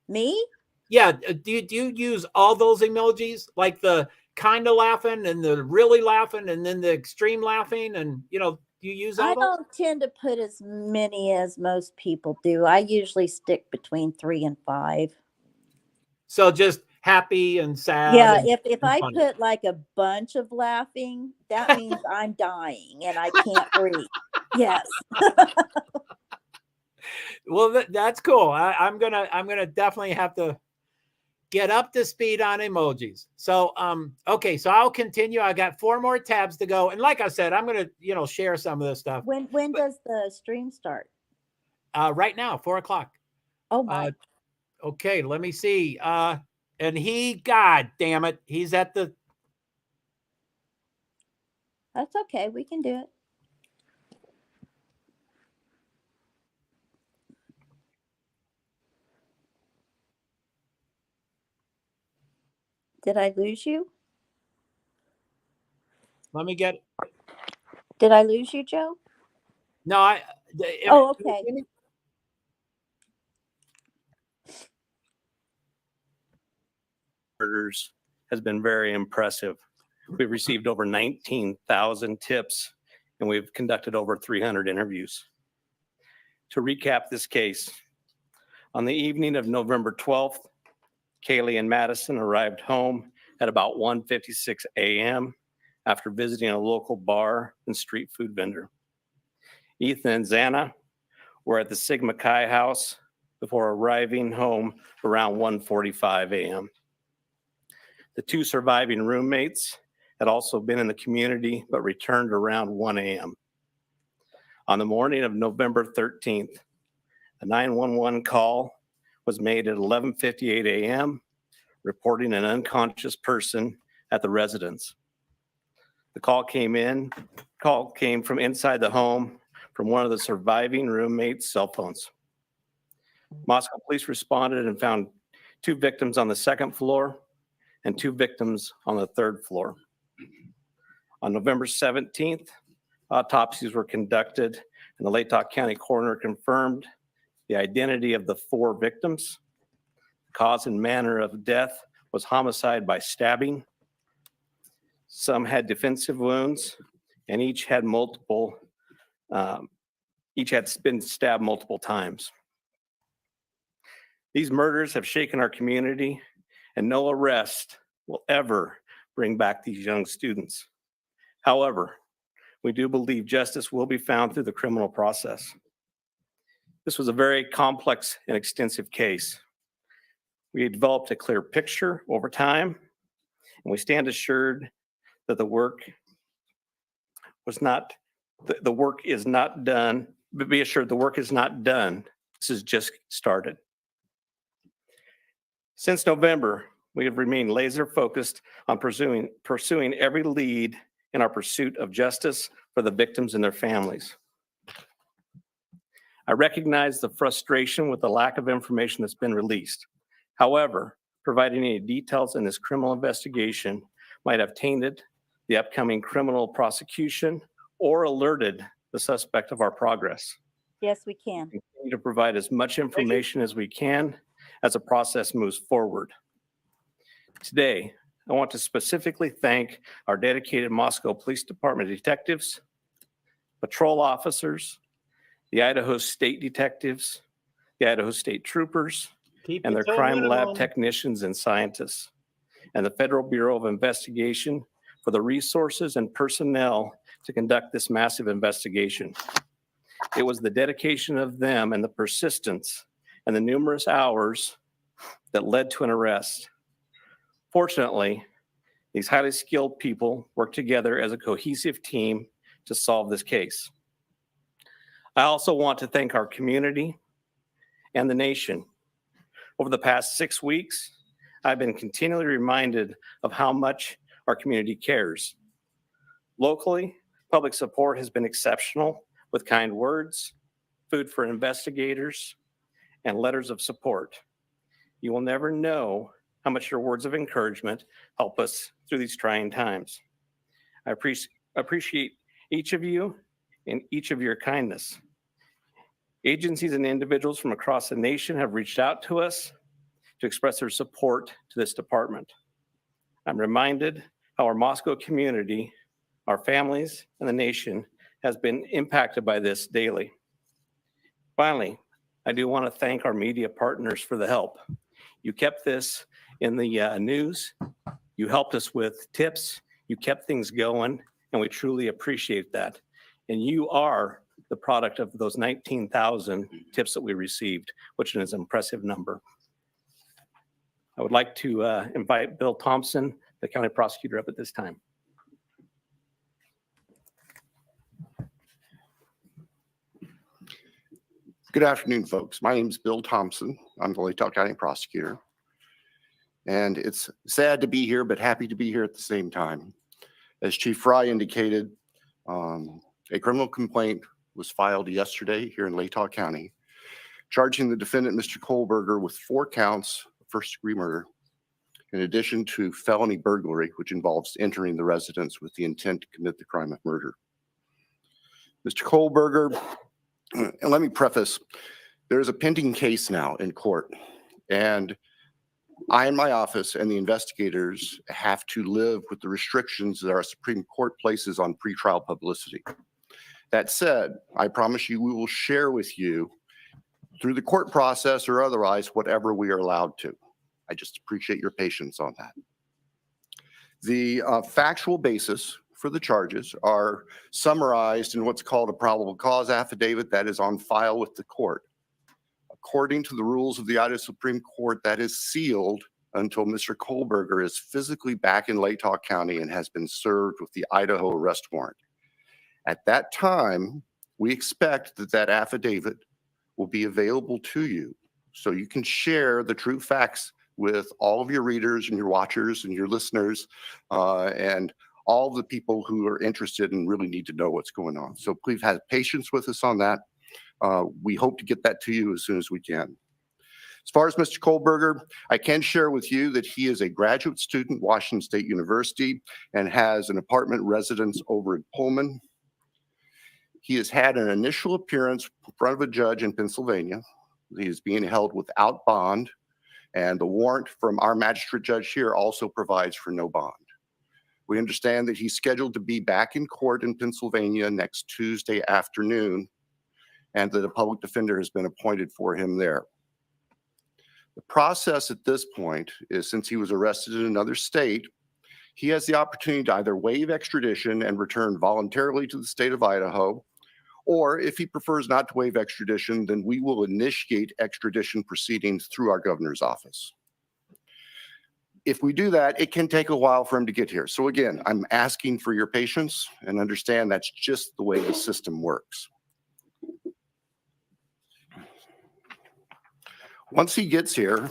Me? Yeah. Do you use all those emojis, like the kind of laughing and the really laughing and then the extreme laughing? And, you know, do you use all I those? don't tend to put as many as most people do. I usually stick between 3 and 5. So just happy and sad. Yeah, And, if and I funny. put like a bunch of laughing, that means I'm dying and I can't breathe. Yes. Well, that's cool. I'm gonna definitely have to get up to speed on emojis. So okay, so I'll continue. I got 4 more tabs to go. And like I said, I'm gonna, you know, share some of this stuff. When does the stream start? Right now, 4:00. Oh my. Okay, let me see. And God damn it, he's at the. That's okay. We can do it. Did I lose you? Let me get. Did I lose you, Joe? No, Oh, okay. Murders has been very impressive. We've received over 19,000 tips and we've conducted over 300 interviews. To recap this case, on the evening of November 12th, Kaylee and Madison arrived home at about 1:56 a.m. after visiting a local bar and street food vendor. Ethan and Xana were at the Sigma Chi house before arriving home around 1:45 a.m. The 2 surviving roommates had also been in the community but returned around 1 a.m. On the morning of November 13th, a 911 call was made at 11:58 a.m. reporting an unconscious person at the residence. The call came from inside the home from one of the surviving roommates' cell phones. Moscow police responded and found 2 victims on the 2nd floor and 2 victims on the 3rd floor. On November 17th, autopsies were conducted and the Latah County coroner confirmed the identity of the 4 victims. The cause and manner of death was homicide by stabbing. Some had defensive wounds and each had been stabbed multiple times. These murders have shaken our community and no arrest will ever bring back these young students. However, we do believe justice will be found through the criminal process. This was a very complex and extensive case. We developed a clear picture over time, and we stand assured that the work is not done, but be assured the work is not done. This is just started. Since November, we have remained laser focused on pursuing every lead in our pursuit of justice for the victims and their families. I recognize the frustration with the lack of information that's been released. However, providing any details in this criminal investigation might have tainted the upcoming criminal prosecution or alerted the suspect of our progress. Yes, we can. We continue to provide as much information as we can as the process moves forward. Today, I want to specifically thank our dedicated Moscow Police Department detectives, patrol officers, the Idaho State detectives, the Idaho State troopers, and their crime lab technicians and scientists, and the Federal Bureau of Investigation for the resources and personnel to conduct this massive investigation. It was the dedication of them and the persistence and the numerous hours that led to an arrest. Fortunately, These highly skilled people work together as a cohesive team to solve this case. I also want to thank our community and the nation. Over the past 6 weeks, I've been continually reminded of how much our community cares. Locally, public support has been exceptional with kind words, food for investigators, and letters of support. You will never know how much your words of encouragement help us through these trying times. I appreciate each of you and each of your kindness. Agencies and individuals from across the nation have reached out to us to express their support to this department. I'm reminded how our Moscow community, our families, and the nation has been impacted by this daily. Finally, I do want to thank our media partners for the help. You kept this in the news. You helped us with tips. You kept things going, and we truly appreciate that. And you are the product of those 19,000 tips that we received, which is an impressive number. I would like to invite Bill Thompson, the county prosecutor, up at this time. Good afternoon, folks. My name is Bill Thompson. I'm the Latah County prosecutor. And it's sad to be here, but happy to be here at the same time. As Chief Fry indicated, a criminal complaint was filed yesterday here in Latah County, charging the defendant, Mr. Kohlberger, with 4 counts of first-degree murder, in addition to felony burglary, which involves entering the residence with the intent to commit the crime of murder. Mr. Kohlberger, and let me preface, there's a pending case now in court, and I and my office and the investigators have to live with the restrictions that our Supreme Court places on pretrial publicity. That said, I promise you we will share with you through the court process or otherwise whatever we are allowed to. I just appreciate your patience on that. The factual basis for the charges are summarized in what's called a probable cause affidavit that is on file with the court. According to the rules of the Idaho Supreme Court, that is sealed until Mr. Kohlberger is physically back in Latah County and has been served with the Idaho arrest warrant. At that time, we expect that that affidavit will be available to you so you can share the true facts with all of your readers and your watchers and your listeners and all the people who are interested and really need to know what's going on. So please have patience with us on that. We hope to get that to you as soon as we can. As far as Mr. Kohlberger, I can share with you that he is a graduate student at Washington State University and has an apartment residence over in Pullman. He has had an initial appearance in front of a judge in Pennsylvania. He is being held without bond, and the warrant from our magistrate judge here also provides for no bond. We understand that he's scheduled to be back in court in Pennsylvania next Tuesday afternoon, and that a public defender has been appointed for him there. The process at this point is, since he was arrested in another state, he has the opportunity to either waive extradition and return voluntarily to the state of Idaho, or if he prefers not to waive extradition, then we will initiate extradition proceedings through our governor's office. If we do that, it can take a while for him to get here. So again, I'm asking for your patience and understand that's just the way the system works. Once he gets here,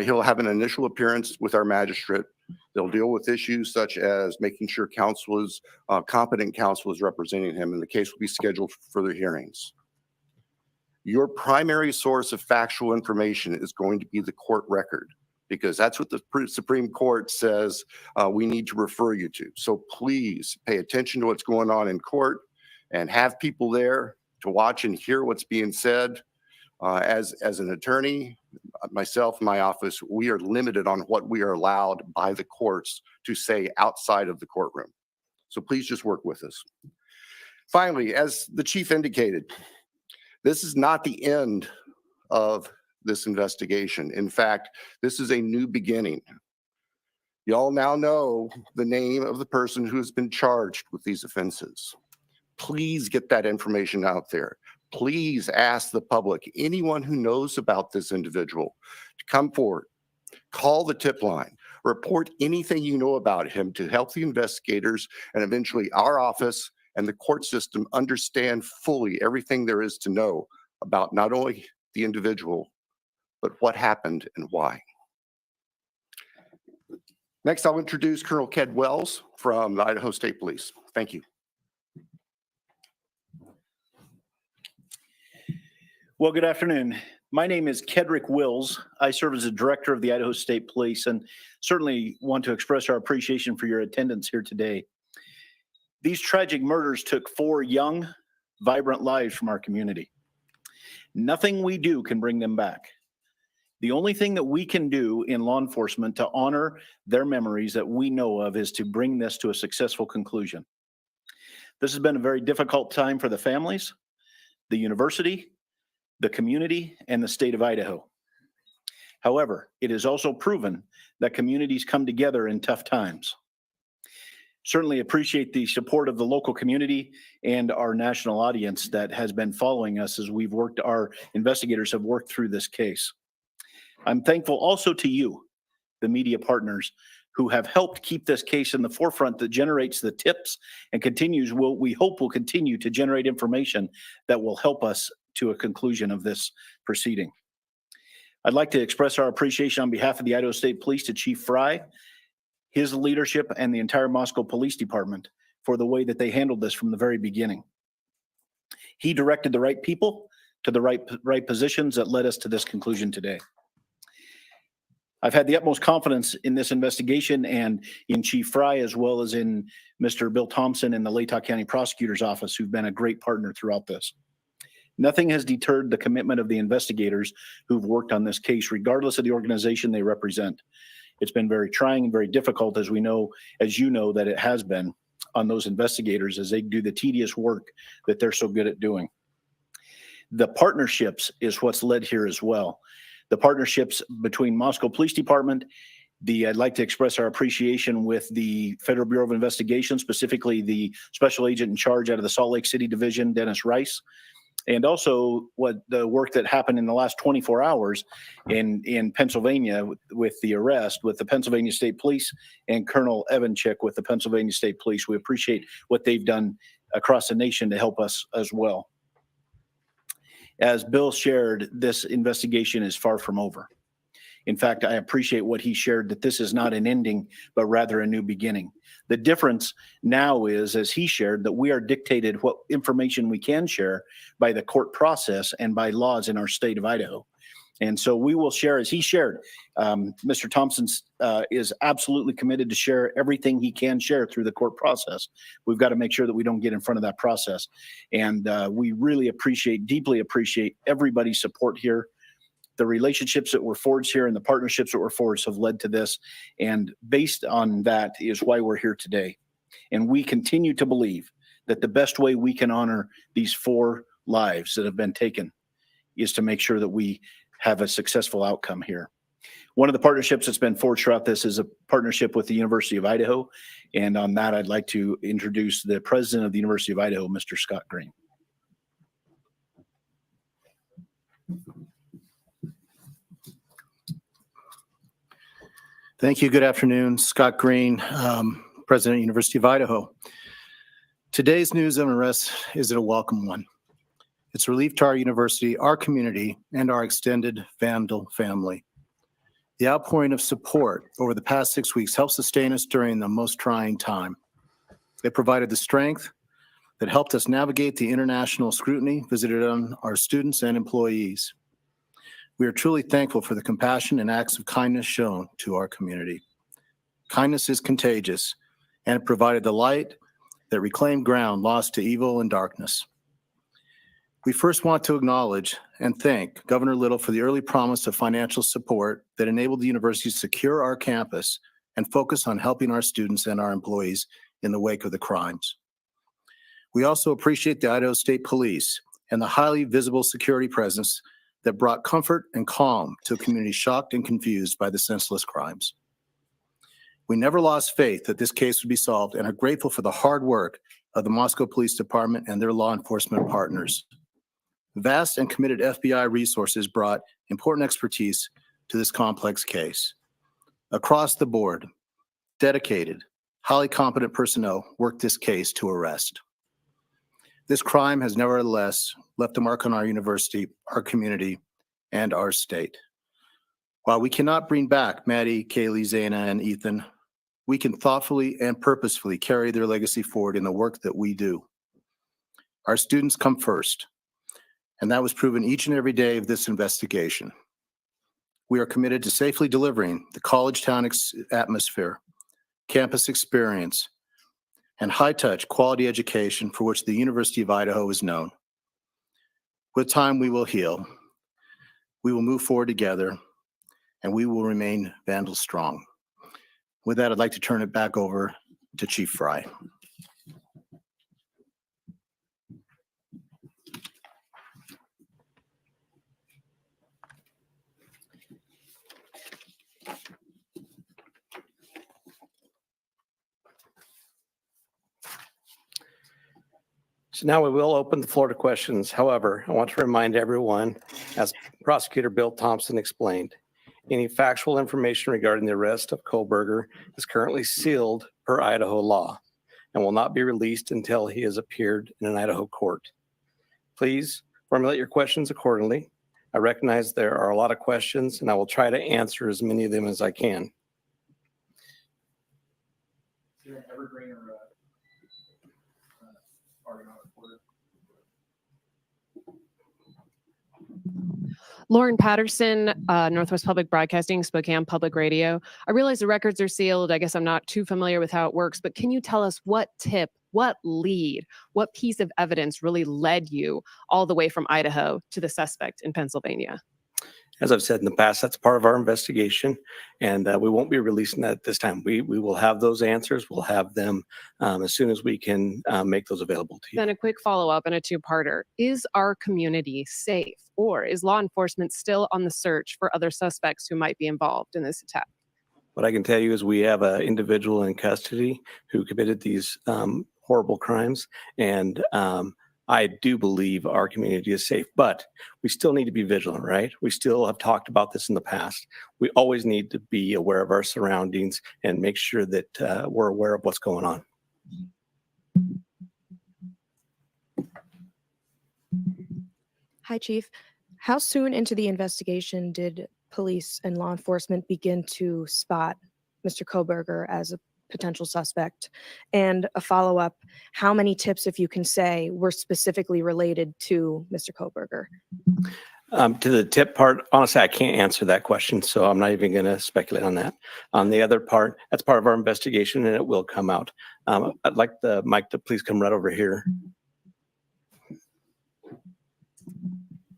he'll have an initial appearance with our magistrate. They'll deal with issues such as making sure counsel is, competent counsel is representing him, and the case will be scheduled for further hearings. Your primary source of factual information is going to be the court record, because that's what the Supreme Court says we need to refer you to. So please pay attention to what's going on in court and have people there to watch and hear what's being said. As an attorney, myself, my office, we are limited on what we are allowed by the courts to say outside of the courtroom. So please just work with us. Finally, as the chief indicated, this is not the end of this investigation. In fact, this is a new beginning. Y'all now know the name of the person who has been charged with these offenses. Please get that information out there. Please ask the public, anyone who knows about this individual, to come forward, call the tip line. Report anything you know about him to help the investigators and eventually our office and the court system understand fully everything there is to know about not only the individual, but what happened and why. Next, I'll introduce Colonel Ked Wells from the Idaho State Police. Thank you. Well, good afternoon. My name is Kedrick Wills. I serve as the director of the Idaho State Police and certainly want to express our appreciation for your attendance here today. These tragic murders took 4 young, vibrant lives from our community. Nothing we do can bring them back. The only thing that we can do in law enforcement to honor their memories that we know of is to bring this to a successful conclusion. This has been a very difficult time for the families, the university, the community, and the state of Idaho. However, it is also proven that communities come together in tough times. Certainly appreciate the support of the local community and our national audience that has been following us as our investigators have worked through this case. I'm thankful also to you, the media partners, who have helped keep this case in the forefront that generates the tips and we hope will continue to generate information that will help us to a conclusion of this proceeding. I'd like to express our appreciation on behalf of the Idaho State Police to Chief Fry, his leadership, and the entire Moscow Police Department for the way that they handled this from the very beginning. He directed the right people to the right positions that led us to this conclusion today. I've had the utmost confidence in this investigation and in Chief Fry, as well as in Mr. Bill Thompson and the Latah County Prosecutor's Office, who've been a great partner throughout this. Nothing has deterred the commitment of the investigators who've worked on this case, regardless of the organization they represent. It's been very trying and very difficult, as you know, that it has been on those investigators as they do the tedious work that they're so good at doing. The partnerships is what's led here as well. The partnerships between Moscow Police Department, I'd like to express our appreciation with the Federal Bureau of Investigation, specifically the special agent in charge out of the Salt Lake City Division, Dennis Rice, and also the work that happened in the last 24 hours in Pennsylvania with the arrest with the Pennsylvania State Police and Colonel Evanchik with the Pennsylvania State Police. We appreciate what they've done across the nation to help us as well. As Bill shared, this investigation is far from over. In fact, I appreciate what he shared, that this is not an ending, but rather a new beginning. The difference now is, as he shared, that we are dictated what information we can share by the court process and by laws in our state of Idaho. And so we will share, as he shared, Mr. Thompson is absolutely committed to share everything he can share through the court process. We've got to make sure that we don't get in front of that process. And we really deeply appreciate everybody's support here. The relationships that were forged here and the partnerships that were forged have led to this. And based on that is why we're here today. And we continue to believe that the best way we can honor these 4 lives that have been taken is to make sure that we have a successful outcome here. One of the partnerships that's been forged throughout this is a partnership with the University of Idaho. And on that, I'd like to introduce the president of the University of Idaho, Mr. Scott Green. Thank you. Good afternoon. Scott Green, President of University of Idaho. Today's news of arrest is a welcome one. It's relief to our university, our community, and our extended Vandal family. The outpouring of support over the past 6 weeks helped sustain us during the most trying time. It provided the strength that helped us navigate the international scrutiny visited on our students and employees. We are truly thankful for the compassion and acts of kindness shown to our community. Kindness is contagious, and it provided the light that reclaimed ground lost to evil and darkness. We first want to acknowledge and thank Governor Little for the early promise of financial support that enabled the university to secure our campus and focus on helping our students and our employees in the wake of the crimes. We also appreciate the Idaho State Police and the highly visible security presence that brought comfort and calm to a community shocked and confused by the senseless crimes. We never lost faith that this case would be solved and are grateful for the hard work of the Moscow Police Department and their law enforcement partners. Vast and committed FBI resources brought important expertise to this complex case. Across the board, dedicated, highly competent personnel worked this case to arrest. This crime has nevertheless left a mark on our university, our community, and our state. While we cannot bring back Maddie, Kaylee, Zana, and Ethan, we can thoughtfully and purposefully carry their legacy forward in the work that we do. Our students come first, and that was proven each and every day of this investigation. We are committed to safely delivering the college town atmosphere, campus experience, and high-touch quality education for which the University of Idaho is known. With time, we will heal. We will move forward together, and we will remain Vandal strong. With that, I'd like to turn it back over to Chief Fry. So now we will open the floor to questions. However, I want to remind everyone, as Prosecutor Bill Thompson explained, any factual information regarding the arrest of Kohlberger is currently sealed per Idaho law and will not be released until he has appeared in an Idaho court. Please formulate your questions accordingly. I recognize there are a lot of questions, and I will try to answer as many of them as I can. Is there an evergreen or Lauren Patterson, Northwest Public Broadcasting, Spokane Public Radio. I realize the records are sealed. I guess I'm not too familiar with how it works, but can you tell us what tip, what lead, what piece of evidence really led you all the way from Idaho to the suspect in Pennsylvania? As I've said in the past, that's part of our investigation, and we won't be releasing that at this time. We will have those answers. We'll have them as soon as we can make those available to you. Then a quick follow-up and a two-parter. Is our community safe, or is law enforcement still on the search for other suspects who might be involved in this attack? What I can tell you is we have an individual in custody who committed these horrible crimes, and I do believe our community is safe, but we still need to be vigilant, right? We still have talked about this in the past. We always need to be aware of our surroundings and make sure that we're aware of what's going on. Hi, Chief. How soon into the investigation did police and law enforcement begin to spot Mr. Kohlberger as a potential suspect? And a follow-up, how many tips, if you can say, were specifically related to Mr. Kohlberger? To the tip part, honestly, I can't answer that question, so I'm not even going to speculate on that. On the other part, that's part of our investigation, and it will come out. I'd like the mic to please come right over here.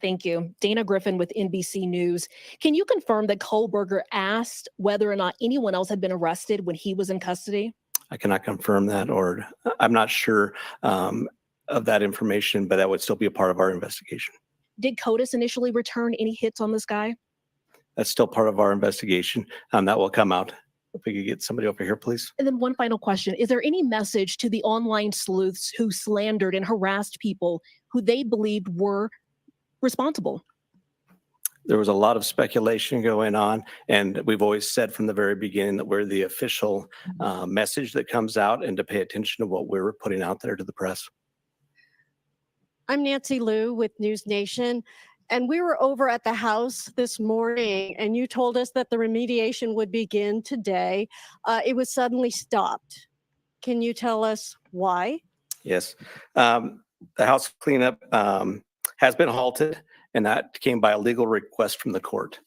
Thank you. Dana Griffin with NBC News. Can you confirm that Kohlberger asked whether or not anyone else had been arrested when he was in custody? I cannot confirm that, or I'm not sure of that information, but that would still be a part of our investigation. Did CODIS initially return any hits on this guy? That's still part of our investigation. That will come out. If we could get somebody over here, please. And then one final question. Is there any message to the online sleuths who slandered and harassed people who they believed were responsible? There was a lot of speculation going on, and we've always said from the very beginning that we're the official message that comes out, and to pay attention to what we're putting out there to the press. I'm Nancy Liu with News Nation, and we were over at the house this morning, and you told us that the remediation would begin today. It was suddenly stopped. Can you tell us why? Yes. The house cleanup has been halted, and that came by a legal request from the court.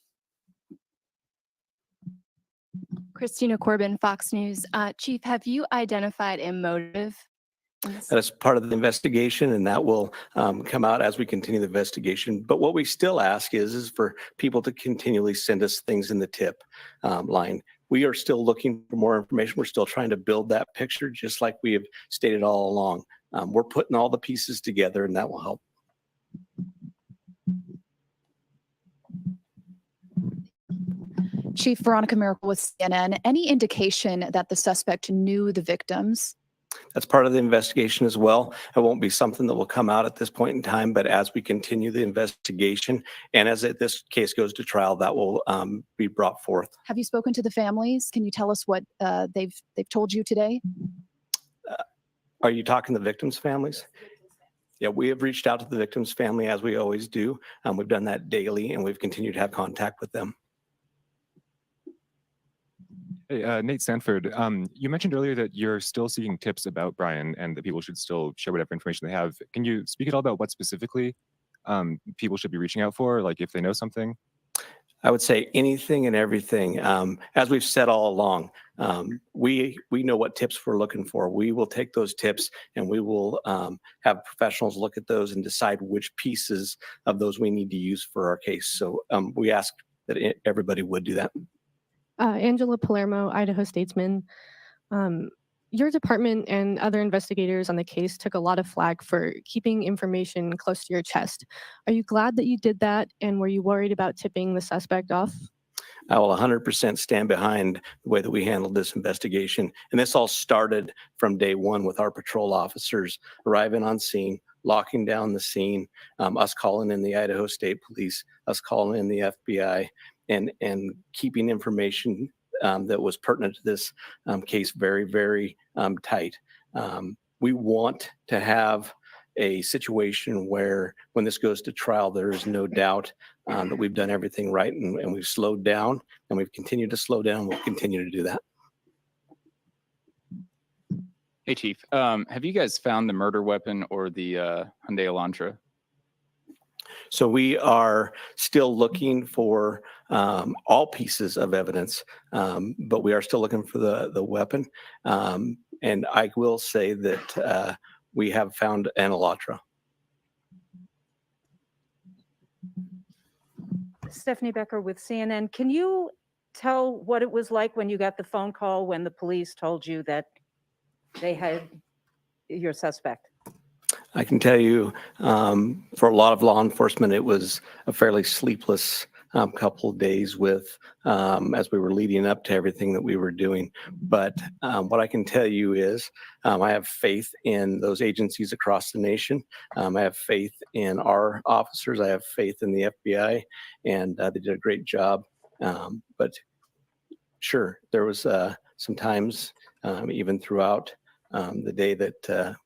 Christina Corbin, Fox News. Chief, have you identified a motive? That is part of the investigation, and that will come out as we continue the investigation. But what we still ask is for people to continually send us things in the tip line. We are still looking for more information. We're still trying to build that picture, just like we have stated all along. We're putting all the pieces together, and that will help. Chief Veronica Miracle with CNN. Any indication that the suspect knew the victims? That's part of the investigation as well. It won't be something that will come out at this point in time, but as we continue the investigation and as this case goes to trial, that will be brought forth. Have you spoken to the families? Can you tell us what they've told you today? Are you talking the victims' families? Yeah, we have reached out to the victims' family as we always do. We've done that daily and we've continued to have contact with them. Hey, Nate Sanford, you mentioned earlier that you're still seeking tips about Brian and that people should still share whatever information they have. Can you speak at all about what specifically people should be reaching out for, like if they know something? I would say anything and everything. As we've said all along, we know what tips we're looking for. We will take those tips and we will have professionals look at those and decide which pieces of those we need to use for our case. So we ask that everybody would do that. Angela Palermo, Idaho Statesman. Your department and other investigators on the case took a lot of flack for keeping information close to your chest. Are you glad that you did that? And were you worried about tipping the suspect off? I will 100% stand behind the way that we handled this investigation. And this all started from day one with our patrol officers arriving on scene, locking down the scene, us calling in the Idaho State Police, us calling in the FBI, and keeping information that was pertinent to this case very, very tight. We want to have a situation where when this goes to trial, there is no doubt that we've done everything right and we've slowed down and we've continued to slow down. We'll continue to do that. Hey, Chief. Have you guys found the murder weapon or the Hyundai Elantra? So we are still looking for all pieces of evidence, but we are still looking for the weapon. And I will say that we have found an Elantra. Stephanie Becker with CNN. Can you tell what it was like when you got the phone call when the police told you that they had your suspect? I can tell you for a lot of law enforcement, it was a fairly sleepless couple of days with as we were leading up to everything that we were doing. But what I can tell you is I have faith in those agencies across the nation. I have faith in our officers. I have faith in the FBI, and they did a great job. But sure, there was some times even throughout the day that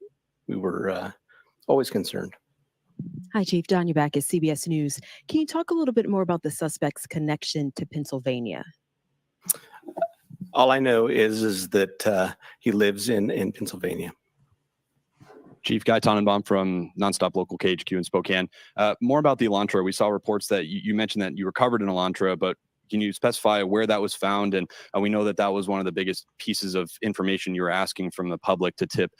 we were always concerned. Hi, Chief. Don, you're back at CBS News. Can you talk a little bit more about the suspect's connection to Pennsylvania? All I know is that he lives in Pennsylvania. Chief Guy Tannenbaum from Nonstop Local KHQ in Spokane. More about the Elantra. We saw reports that you mentioned that you recovered an Elantra, but can you specify where that was found? And we know that that was one of the biggest pieces of information you were asking from the public to tip.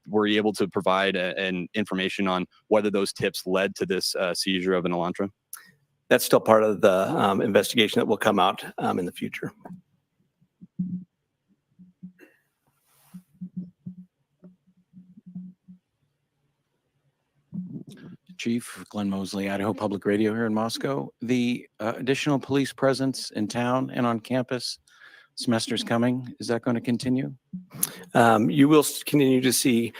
Were you able to provide an information on whether those tips led to this seizure of an Elantra? That's still part of the investigation that will come out in the future. Chief Glenn Mosley, Idaho Public Radio here in Moscow. The additional police presence in town and on campus, semester's coming. Is that going to continue? You will continue to see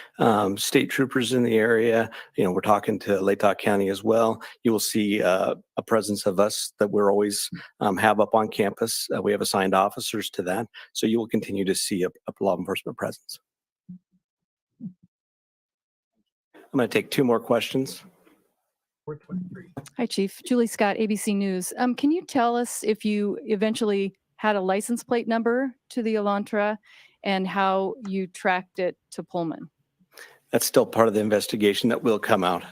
state troopers in the area. You know, we're talking to Latah County as well. You will see a presence of us that we're always have up on campus. We have assigned officers to that. So you will continue to see a law enforcement presence. I'm going to take two more questions. Hi, Chief. Julie Scott, ABC News. Can you tell us if you eventually had a license plate number to the Elantra and how you tracked it to Pullman? That's still part of the investigation that will come out.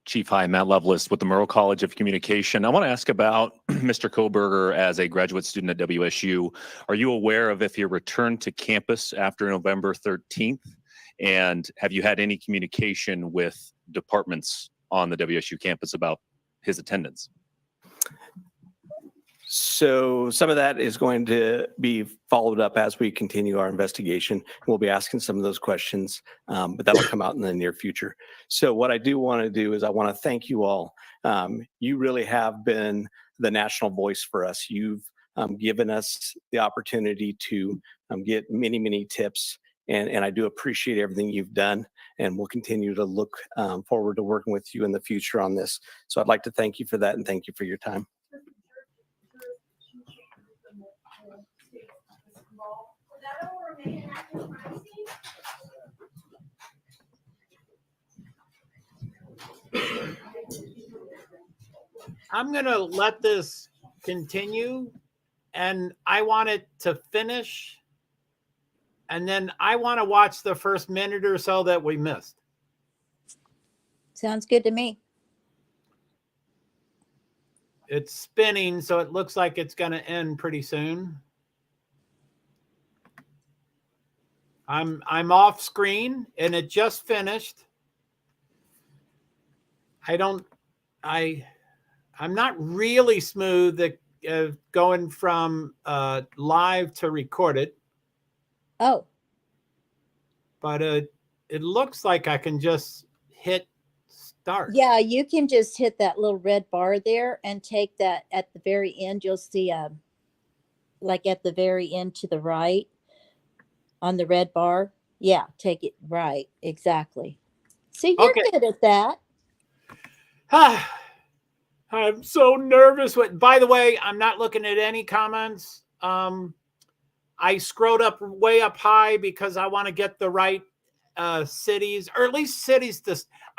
Chief, hi, Matt Lovelace with the Murrow College of Communication. I want to ask about Mr. Koberger as a graduate student at WSU. Are you aware of if he returned to campus after November 13th? And have you had any communication with departments on the WSU campus about his attendance? So some of that is going to be followed up as we continue our investigation. We'll be asking some of those questions, but that'll come out in the near future. So what I do want to do is I want to thank you all. You really have been the national voice for us. You've given us the opportunity to get many, many tips. And I do appreciate everything you've done, and we'll continue to look forward to working with you in the future on this. So I'd like to thank you for that, and thank you for your time. I'm going to let this continue, and I want it to finish. And then I want to watch the first minute or so that we missed. Sounds good to me. It's spinning, so it looks like it's going to end pretty soon. I'm off screen, and it just finished. I'm not really smooth at going from live to recorded. Oh. But it looks like I can just hit start. Yeah, you can just hit that little red bar there and take that at the very end. You'll see like at the very end to the right on the red bar. Yeah, take it right. Exactly. See, you're good at that. I'm so nervous. By the way, I'm not looking at any comments. I scrolled up way up high because I want to get the right cities, or at least cities.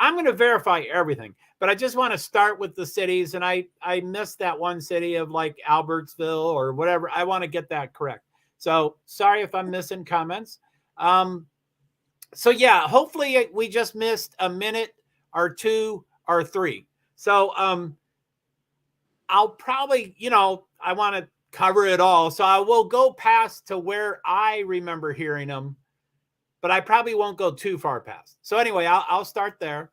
I'm going to verify everything, but I just want to start with the cities. And I missed that one city of like Albertsville or whatever. I want to get that correct. So sorry if I'm missing comments. So yeah, hopefully we just missed a minute or two or three. So I'll probably, I want to cover it all. So I will go past to where I remember hearing them, but I probably won't go too far past. So anyway, I'll start there.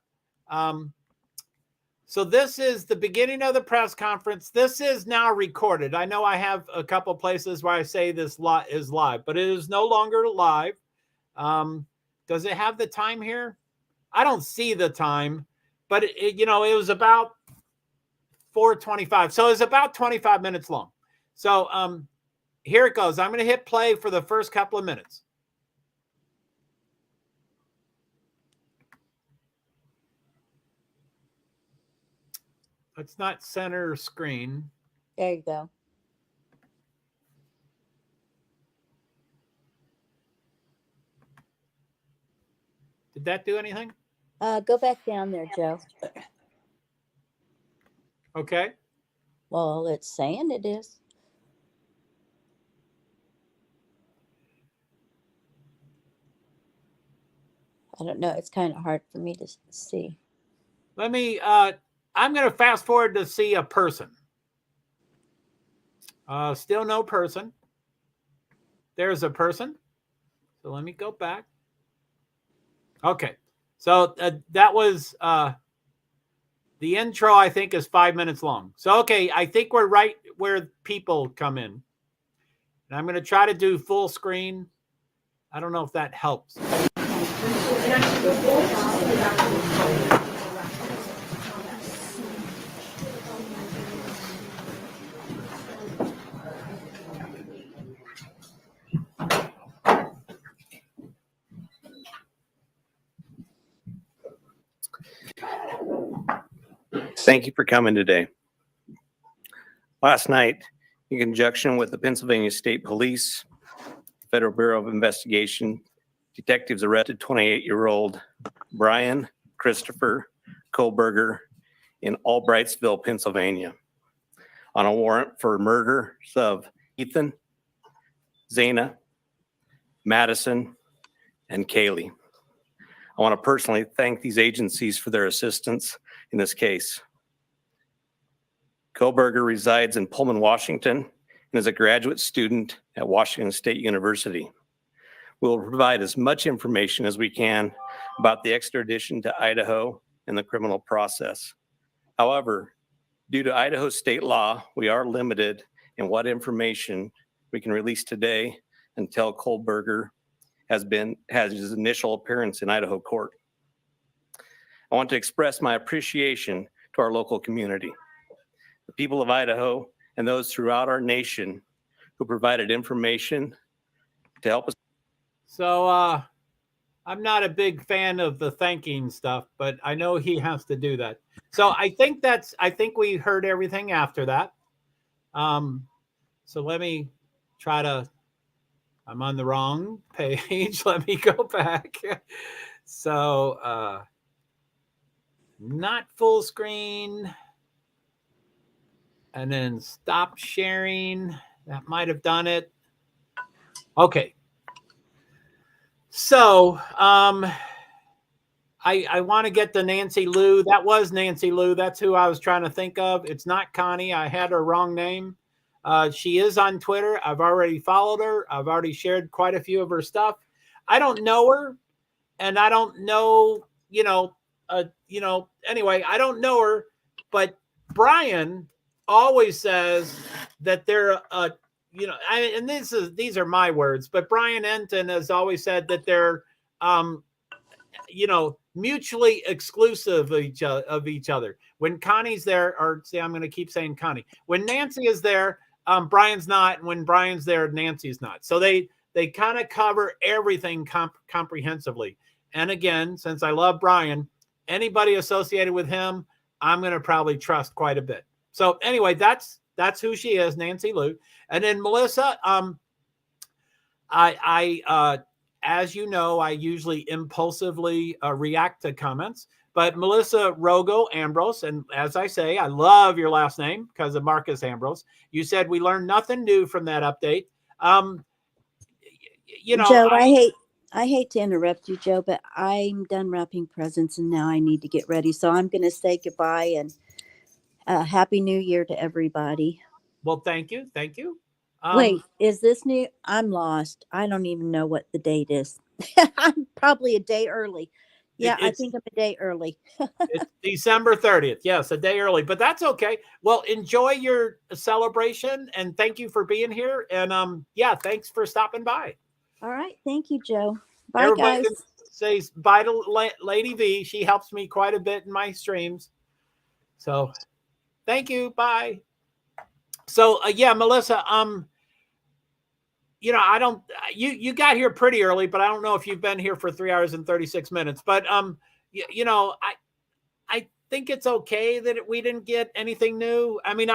So this is the beginning of the press conference. This is now recorded. I know I have a couple places where I say this is live, but it is no longer live. Does it have the time here? I don't see the time, but it was about 4:25. So it's about 25 minutes long. So here it goes. I'm going to hit play for the first couple of minutes. Let's not center screen. There you go. Did that do anything? Go back down there, Joe. Okay. Well, it's saying it is. I don't know. It's kind of hard for me to see. Let me, I'm going to fast forward to see a person. Still no person. There's a person. So let me go back. Okay. So that was the intro, I think, is 5 minutes long. So, okay, I think we're right where people come in. And I'm going to try to do full screen. I don't know if that helps. Thank you for coming today. Last night, in conjunction with the Pennsylvania State Police, Federal Bureau of Investigation, detectives arrested 28-year-old Brian Christopher Kohlberger in Albrightsville, Pennsylvania, on a warrant for murders of Ethan, Zana, Madison, and Kaylee. I want to personally thank these agencies for their assistance in this case. Kohlberger resides in Pullman, Washington, and is a graduate student at Washington State University. We'll provide as much information as we can about the extradition to Idaho and the criminal process. However, due to Idaho state law, we are limited and what information we can release today until Kohlberger has his initial appearance in Idaho court. I want to express my appreciation to our local community, the people of Idaho, and those throughout our nation who provided information to help us. So I'm not a big fan of the thanking stuff, but I know he has to do that. So I think we heard everything after that. So let me try to, I'm on the wrong page. Let me go back. So not full screen. And then stop sharing. That might have done it. Okay. So I want to get to Nancy Lou. That was Nancy Lou. That's who I was trying to think of. It's not Connie. I had her wrong name. She is on Twitter. I've already followed her. I've already shared quite a few of her stuff. I don't know her, and I don't know, anyway, I don't know her, but Brian always says that they're, and these are my words, but Brian Enton has always said that they're, mutually exclusive of each other. When Connie's there, or see, I'm going to keep saying Connie. When Nancy is there, Brian's not. And when Brian's there, Nancy's not. So they kind of cover everything comprehensively. And again, since I love Brian, anybody associated with him, I'm going to probably trust quite a bit. So anyway, that's who she is, Nancy Lou. And then Melissa, as you know, I usually impulsively react to comments, but Melissa Rogo Ambrose, and as I say, I love your last name because of Marcus Ambrose. You said we learned nothing new from that update. Joe, I hate to interrupt you, Joe, but I'm done wrapping presents and now I need to get ready. So I'm going to say goodbye and Happy New Year to everybody. Well, thank you. Thank you. Wait, is this new? I'm lost. I don't even know what the date is. I'm probably a day early. Yeah, I think I'm a day early. It's December 30th. Yes, a day early, but that's okay. Well, enjoy your celebration and thank you for being here. And yeah, thanks for stopping by. All right. Thank you, Joe. Bye, Everybody guys. says bye to Lady V. She helps me quite a bit in my streams. So thank you. Bye. So yeah, Melissa, I don't, you got here pretty early, but I don't know if you've been here for 3 hours and 36 minutes, but I think it's okay that we didn't get anything new. I mean,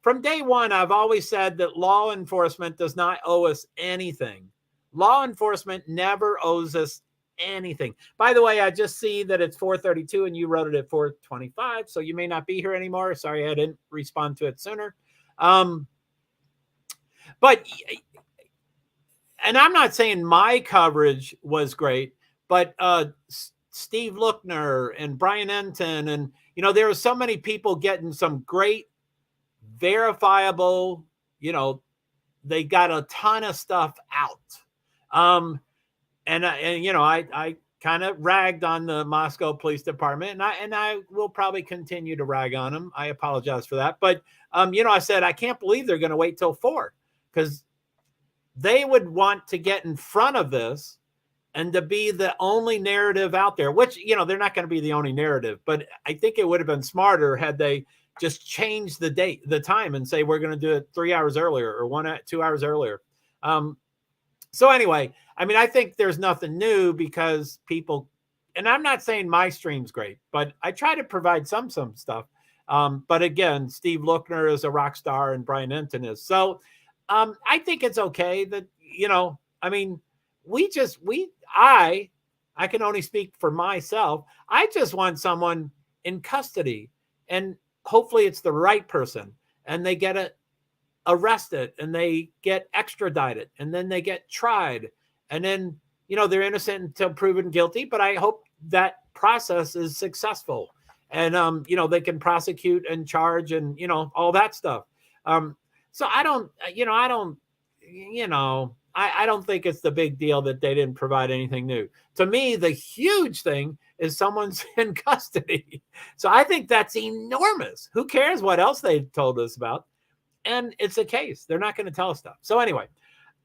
from day one, I've always said that law enforcement does not owe us anything. Law enforcement never owes us anything. By the way, I just see that it's 4:32 and you wrote it at 4:25. So you may not be here anymore. Sorry, I didn't respond to it sooner. But, and I'm not saying my coverage was great, but Steve Lookner and Brian Enton, and, there were so many people getting some great verifiable, they got a ton of stuff out. I kind of ragged on the Moscow Police Department, and I will probably continue to rag on them. I apologize for that. But, I said, I can't believe they're going to wait till 4 because they would want to get in front of this and to be the only narrative out there, which, they're not going to be the only narrative. But I think it would have been smarter had they just changed the time and say, we're going to do it 3 hours earlier or 2 hours earlier. So anyway, I mean, I think there's nothing new because people, and I'm not saying my stream's great, but I try to provide some stuff. But again, Steve Lookner is a rock star and Brian Enton is. So I think it's okay that, I mean, I can only speak for myself. I just want someone in custody and hopefully it's the right person and they get arrested and they get extradited and then they get tried and then they're innocent until proven guilty, but I hope that process is successful and they can prosecute and charge and all that stuff. So I don't think it's the big deal that they didn't provide anything new. To me, the huge thing is someone's in custody. So I think that's enormous. Who cares what else they've told us about? And it's a case. They're not going to tell us stuff. So anyway,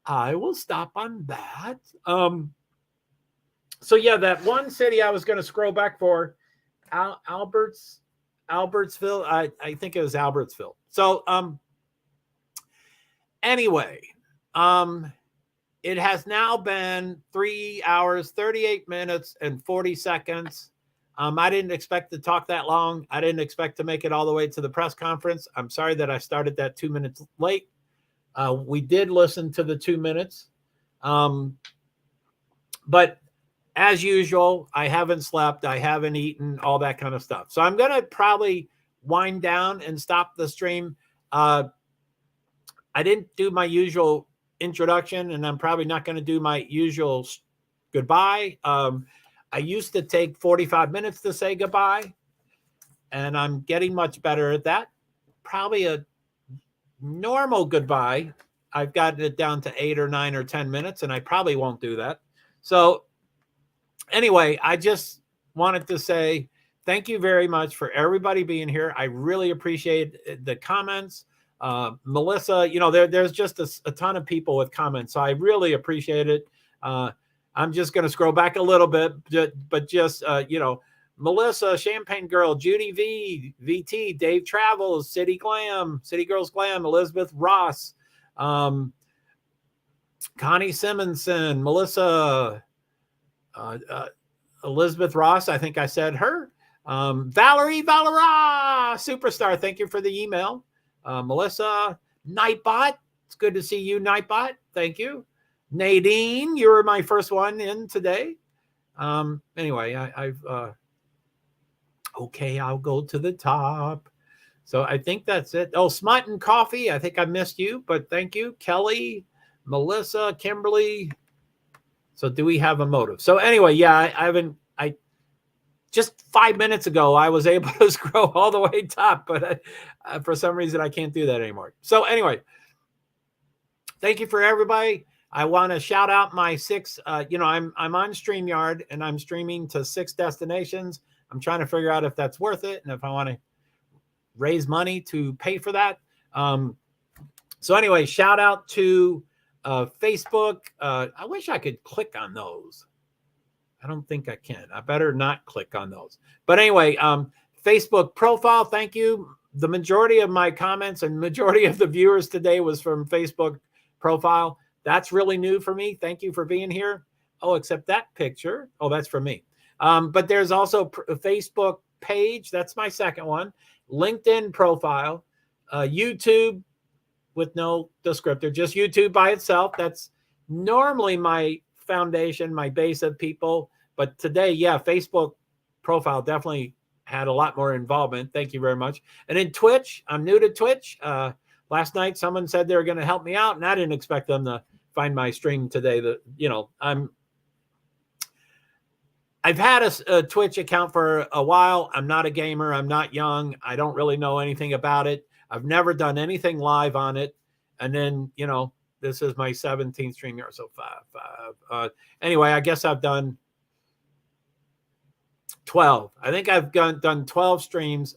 I will stop on that. So yeah, that one city I was going to scroll back for, Albertsville. I think it was Albertsville. So anyway, it has now been 3 hours, 38 minutes, and 40 seconds. I didn't expect to talk that long. I didn't expect to make it all the way to the press conference. I'm sorry that I started that 2 minutes late. We did listen to the 2 minutes. But as usual, I haven't slept. I haven't eaten, all that kind of stuff. So I'm going to probably wind down and stop the stream. I didn't do my usual introduction, and I'm probably not going to do my usual goodbye. I used to take 45 minutes to say goodbye, and I'm getting much better at that. Probably a normal goodbye, I've gotten it down to 8 or 9 or 10 minutes, and I probably won't do that. So anyway, I just wanted to say thank you very much for everybody being here. I really appreciate the comments. Melissa, you know, there's just a ton of people with comments, so I really appreciate it. I'm just going to scroll back a little bit, but just, you know, Melissa, Champagne Girl, Judy V, VT, Dave Travels, City Girls Glam, Elizabeth Ross, Connie Simonson, Melissa, Elizabeth Ross, I think I said her. Valerie Valera, superstar, thank you for the email. Melissa, Nightbot, it's good to see you, Nightbot, thank you. Nadine, you were my first one in today. Anyway, okay, I'll go to the top. So I think that's it. Oh, Smut and Coffee, I think I missed you, but thank you. Kelly, Melissa, Kimberly. So do we have a motive? So anyway, yeah, I just 5 minutes ago, I was able to scroll all the way top, but for some reason, I can't do that anymore. So anyway, thank you for everybody. I want to shout out my 6, you know, I'm on StreamYard and I'm streaming to 6 destinations. I'm trying to figure out if that's worth it and if I want to raise money to pay for that. So anyway, shout out to Facebook. I wish I could click on those. I don't think I can. I better not click on those. But anyway, Facebook profile, thank you. The majority of my comments and majority of the viewers today was from Facebook profile. That's really new for me. Thank you for being here. Oh, except that picture. Oh, that's for me. But there's also a Facebook page. That's my second one. LinkedIn profile. YouTube with no descriptor. Just YouTube by itself. That's normally my foundation, my base of people. But today, yeah, Facebook profile definitely had a lot more involvement. Thank you very much. And in Twitch, I'm new to Twitch. Last night, someone said they were going to help me out, and I didn't expect them to find my stream today. I've had a Twitch account for a while. I'm not a gamer. I'm not young. I don't really know anything about it. I've never done anything live on it. And then, you know, this is my 17th stream here. So 5. Anyway, I guess I've done 12. I think I've done 12 streams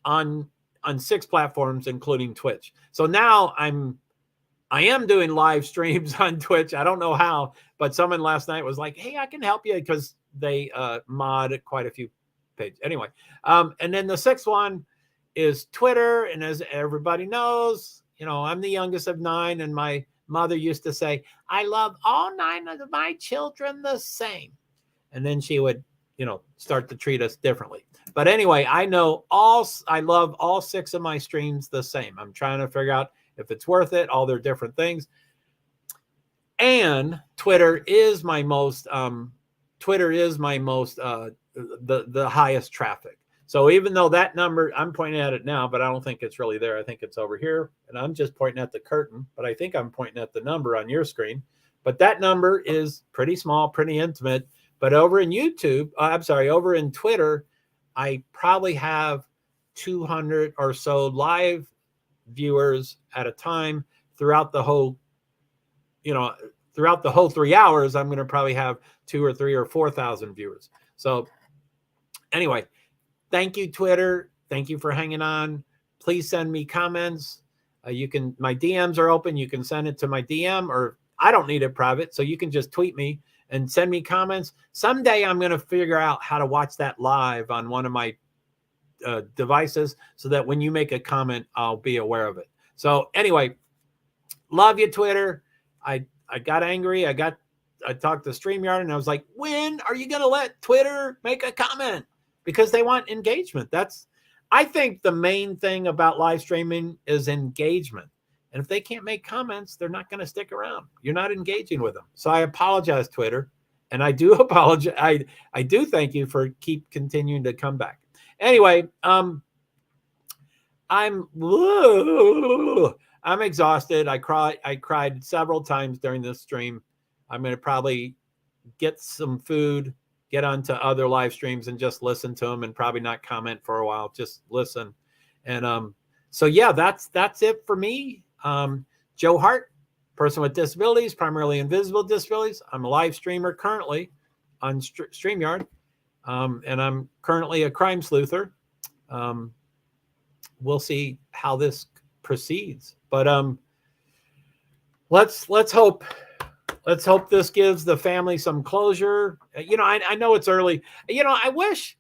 on 6 platforms, including Twitch. So now I am doing live streams on Twitch. I don't know how, but someone last night was like, hey, I can help you because they mod quite a few pages. Anyway, and then the 6th one is Twitter. And as everybody knows, you know, I'm the youngest of 9, and my mother used to say, I love all 9 of my children the same. And then she would, you know, start to treat us differently. But anyway, I love all 6 of my streams the same. I'm trying to figure out if it's worth it, all their different things. And Twitter is my most, the highest traffic. So even though that number, I'm pointing at it now, but I don't think it's really there. I think it's over here. And I'm just pointing at the curtain, but I think I'm pointing at the number on your screen. But that number is pretty small, pretty intimate. But over in over in Twitter, I probably have 200 or so live viewers at a time throughout the whole, throughout the whole 3 hours. I'm going to probably have 2 or 3 or 4,000 viewers. So anyway, thank you, Twitter. Thank you for hanging on. Please send me comments. You can, my DMs are open. You can send it to my DM, or I don't need it private. So you can just tweet me and send me comments. Someday I'm going to figure out how to watch that live on one of my devices so that when you make a comment, I'll be aware of it. So anyway, love you, Twitter. I got angry. I talked to StreamYard and I was like, when are you going to let Twitter make a comment? Because they want engagement. I think the main thing about live streaming is engagement. And if they can't make comments, they're not going to stick around. You're not engaging with them. So I apologize, Twitter. And I do apologize. I do thank you for continuing to come back. Anyway, I'm exhausted. I cried several times during this stream. I'm going to probably get some food, get onto other live streams and just listen to them and probably not comment for a while. Just listen. And so yeah, that's it for me. Joe Hart, person with disabilities, primarily invisible disabilities. I'm a live streamer currently on StreamYard. And I'm currently a crime sleuther. We'll see how this proceeds, but let's hope this gives the family some closure. You know, I know it's early. You know, I wish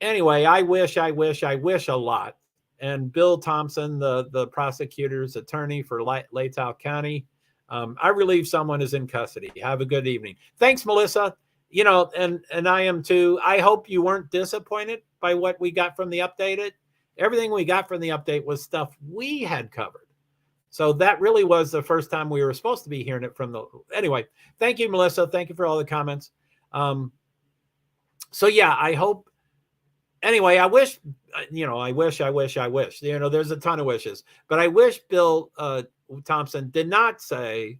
a lot. And Bill Thompson, the prosecutor's attorney for Latah County, I relieve someone is in custody. Have a good evening. Thanks, Melissa. You know, and I am too. I hope you weren't disappointed by what we got from the updated. Everything we got from the update was stuff we had covered. So that really was the first time we were supposed to be hearing it from anyway, thank you, Melissa. Thank you for all the comments. So yeah, I hope, anyway, I wish, you know, I wish, you know, there's a ton of wishes, but I wish Bill Thompson did not say,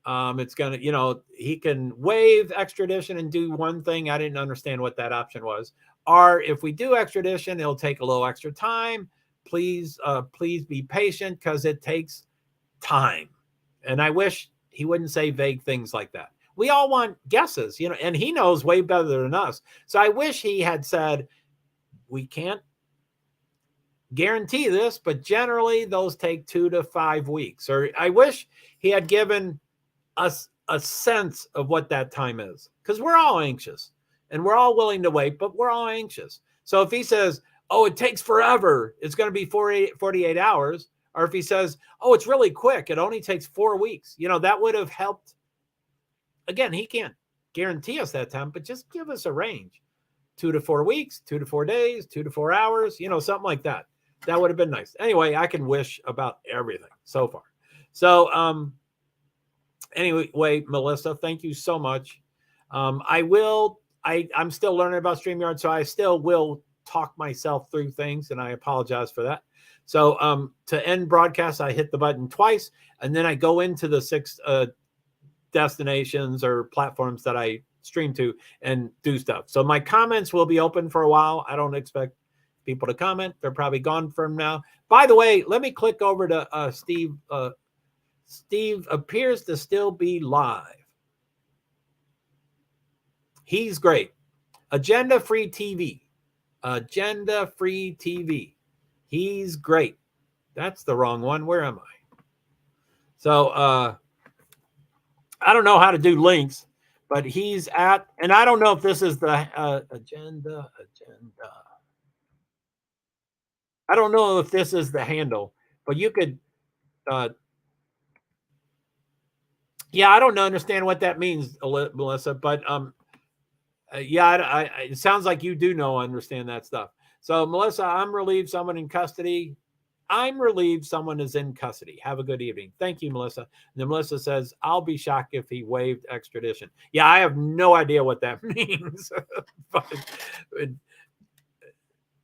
it's going to, you know, he can waive extradition and do one thing. I didn't understand what that option was. Or if we do extradition, it'll take a little extra time. Please be patient because it takes time. And I wish he wouldn't say vague things like that. We all want guesses, you know, and he knows way better than us. So I wish he had said, we can't guarantee this, but generally those take 2 to 5 weeks. Or I wish he had given us a sense of what that time is, because we're all anxious and we're all willing to wait, but we're all anxious. So if he says, oh, it takes forever, it's going to be 48 hours. Or if he says, oh, it's really quick, it only takes 4 weeks, you know, that would have helped. Again, he can't guarantee us that time, but just give us a range. 2 to 4 weeks, 2 to 4 days, 2 to 4 hours, you know, something like that. That would have been nice. Anyway, I can wish about everything so far. So, anyway, Melissa, thank you so much. I'm still learning about StreamYard, so I still will talk myself through things, and I apologize for that. So to end broadcast, I hit the button twice, and then I go into the 6 destinations or platforms that I stream to and do stuff. So my comments will be open for a while. I don't expect people to comment. They're probably gone from now. By the way, let me click over to Steve. Steve appears to still be live. He's great. Agenda Free TV. Agenda Free TV. He's great. That's the wrong one. Where am I? So I don't know how to do links, but he's at, and I don't know if this is the agenda. I don't know if this is the handle, but you could, yeah, I don't understand what that means, Melissa, but yeah, it sounds like you do understand that stuff. So Melissa, I'm relieved someone in custody. I'm relieved someone is in custody. Have a good evening. Thank you, Melissa. And then Melissa says, I'll be shocked if he waived extradition. Yeah, I have no idea what that means.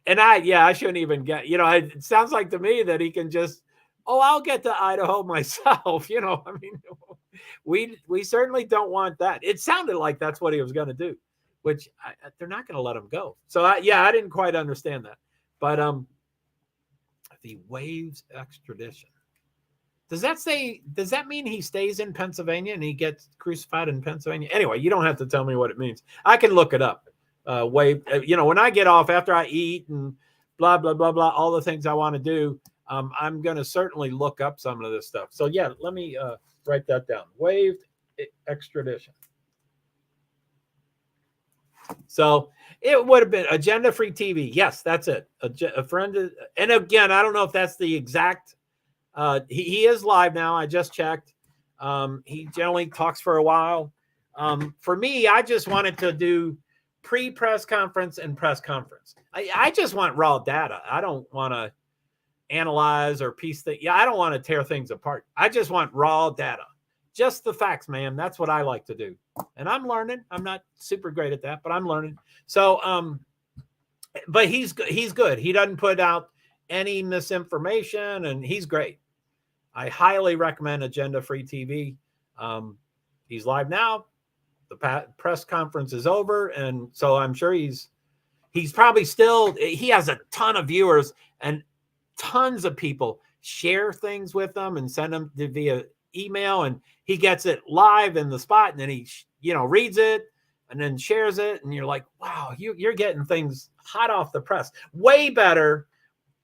I shouldn't even get, you know, it sounds like to me that he can just, oh, I'll get to Idaho myself. You know, I mean, we certainly don't want that. It sounded like that's what he was going to do, which they're not going to let him go. So I didn't quite understand that. But if he waives extradition, does that mean he stays in Pennsylvania and he gets crucified in Pennsylvania? Anyway, you don't have to tell me what it means. I can look it up. You know, when I get off after I eat and blah, blah, blah, blah, all the things I want to do, I'm going to certainly look up some of this stuff. So yeah, let me write that down. Waived extradition. So it would have been Agenda Free TV. Yes, that's it. A friend. And again, I don't know if that's the exact. He is live now. I just checked. He generally talks for a while. For me, I just wanted to do pre-press conference and press conference. I just want raw data. I don't want to analyze or piece things. Yeah, I don't want to tear things apart. I just want raw data. Just the facts, man. That's what I like to do. And I'm learning. I'm not super great at that, but I'm learning. So, but he's good. He doesn't put out any misinformation, and he's great. I highly recommend Agenda Free TV. He's live now. The press conference is over, and so I'm sure he's probably still. He has a ton of viewers, and tons of people share things with them and send them via email, and he gets it live in the spot, and then he reads it and then shares it, and you're like, wow, you're getting things hot off the press. Way better,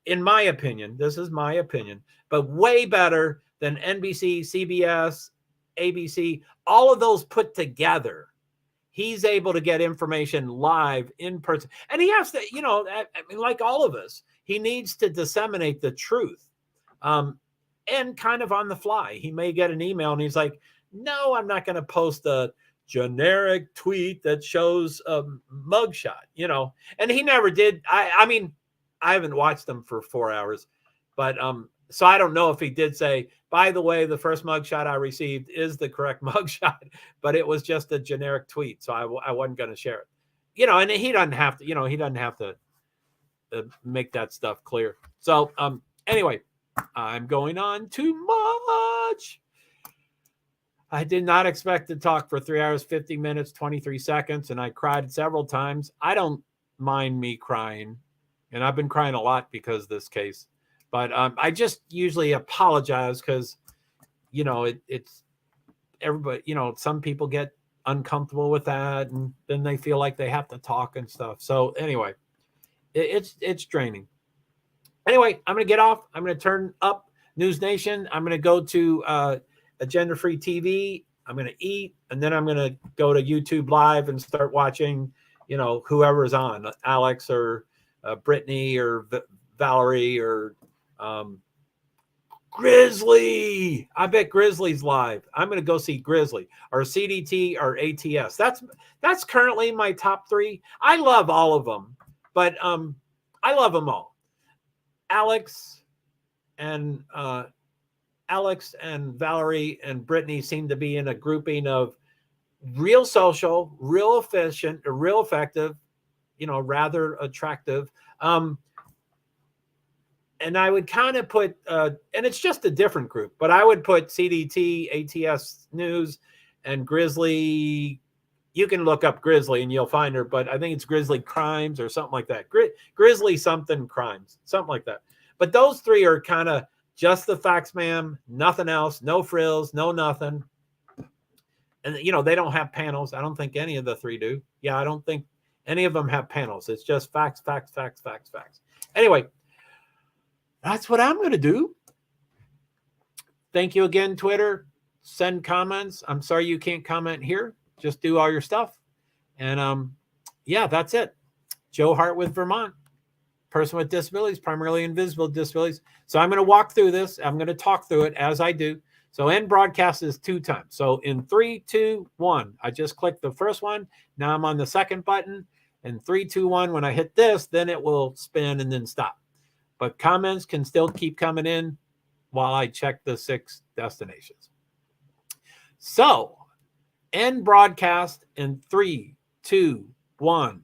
in my opinion. This is my opinion, but way better than NBC, CBS, ABC, all of those put together. He's able to get information live in person, and he has to, I mean, like all of us, he needs to disseminate the truth. And kind of on the fly. He may get an email and he's like, no, I'm not going to post a generic tweet that shows a mugshot, and he never did. I mean, I haven't watched them for 4 hours, but so I don't know if he did say, by the way, the first mugshot I received is the correct mugshot, but it was just a generic tweet. So I wasn't going to share it, and he doesn't have to, he doesn't have to make that stuff clear. So anyway, I'm going on too much. I did not expect to talk for 3 hours, 50 minutes, 23 seconds, and I cried several times. I don't mind me crying, and I've been crying a lot because of this case. But I just usually apologize because, it's everybody, some people get uncomfortable with that, and then they feel like they have to talk and stuff. So anyway, it's draining. Anyway, I'm going to get off. I'm going to turn up News Nation. I'm going to go to Agenda Free TV. I'm going to eat, and then I'm going to go to YouTube Live and start watching, whoever's on, Alex or Brittany or Valerie or Grizzly. I bet Grizzly's live. I'm going to go see Grizzly or CDT or ATS. That's currently my top 3. I love all of them, but I love them all. Alex and Valerie and Brittany seem to be in a grouping of real social, real efficient, real effective, rather attractive. And I would kind of put, and it's just a different group, but I would put CDT, ATS News, and Grizzly. You can look up Grizzly and you'll find her, but I think it's Grizzly Crimes or something like that. Grizzly something crimes, something like that. But those 3 are kind of just the facts, ma'am. Nothing else. No frills. No nothing. And they don't have panels. I don't think any of the 3 do. Yeah, I don't think any of them have panels. It's just facts, facts, facts, facts, facts. Anyway, that's what I'm going to do. Thank you again, Twitter. Send comments. I'm sorry you can't comment here. Just do all your stuff. And yeah, that's it. Joe Hart with Vermont. Person with disabilities, primarily invisible disabilities. So I'm going to walk through this. I'm going to talk through it as I do. So end broadcast is 2 times. So in 3, 2, 1, I just clicked the first one. Now I'm on the second button. And 3, 2, 1, when I hit this, then it will spin and then stop. But comments can still keep coming in while I check the 6 destinations. So end broadcast in 3, 2, 1.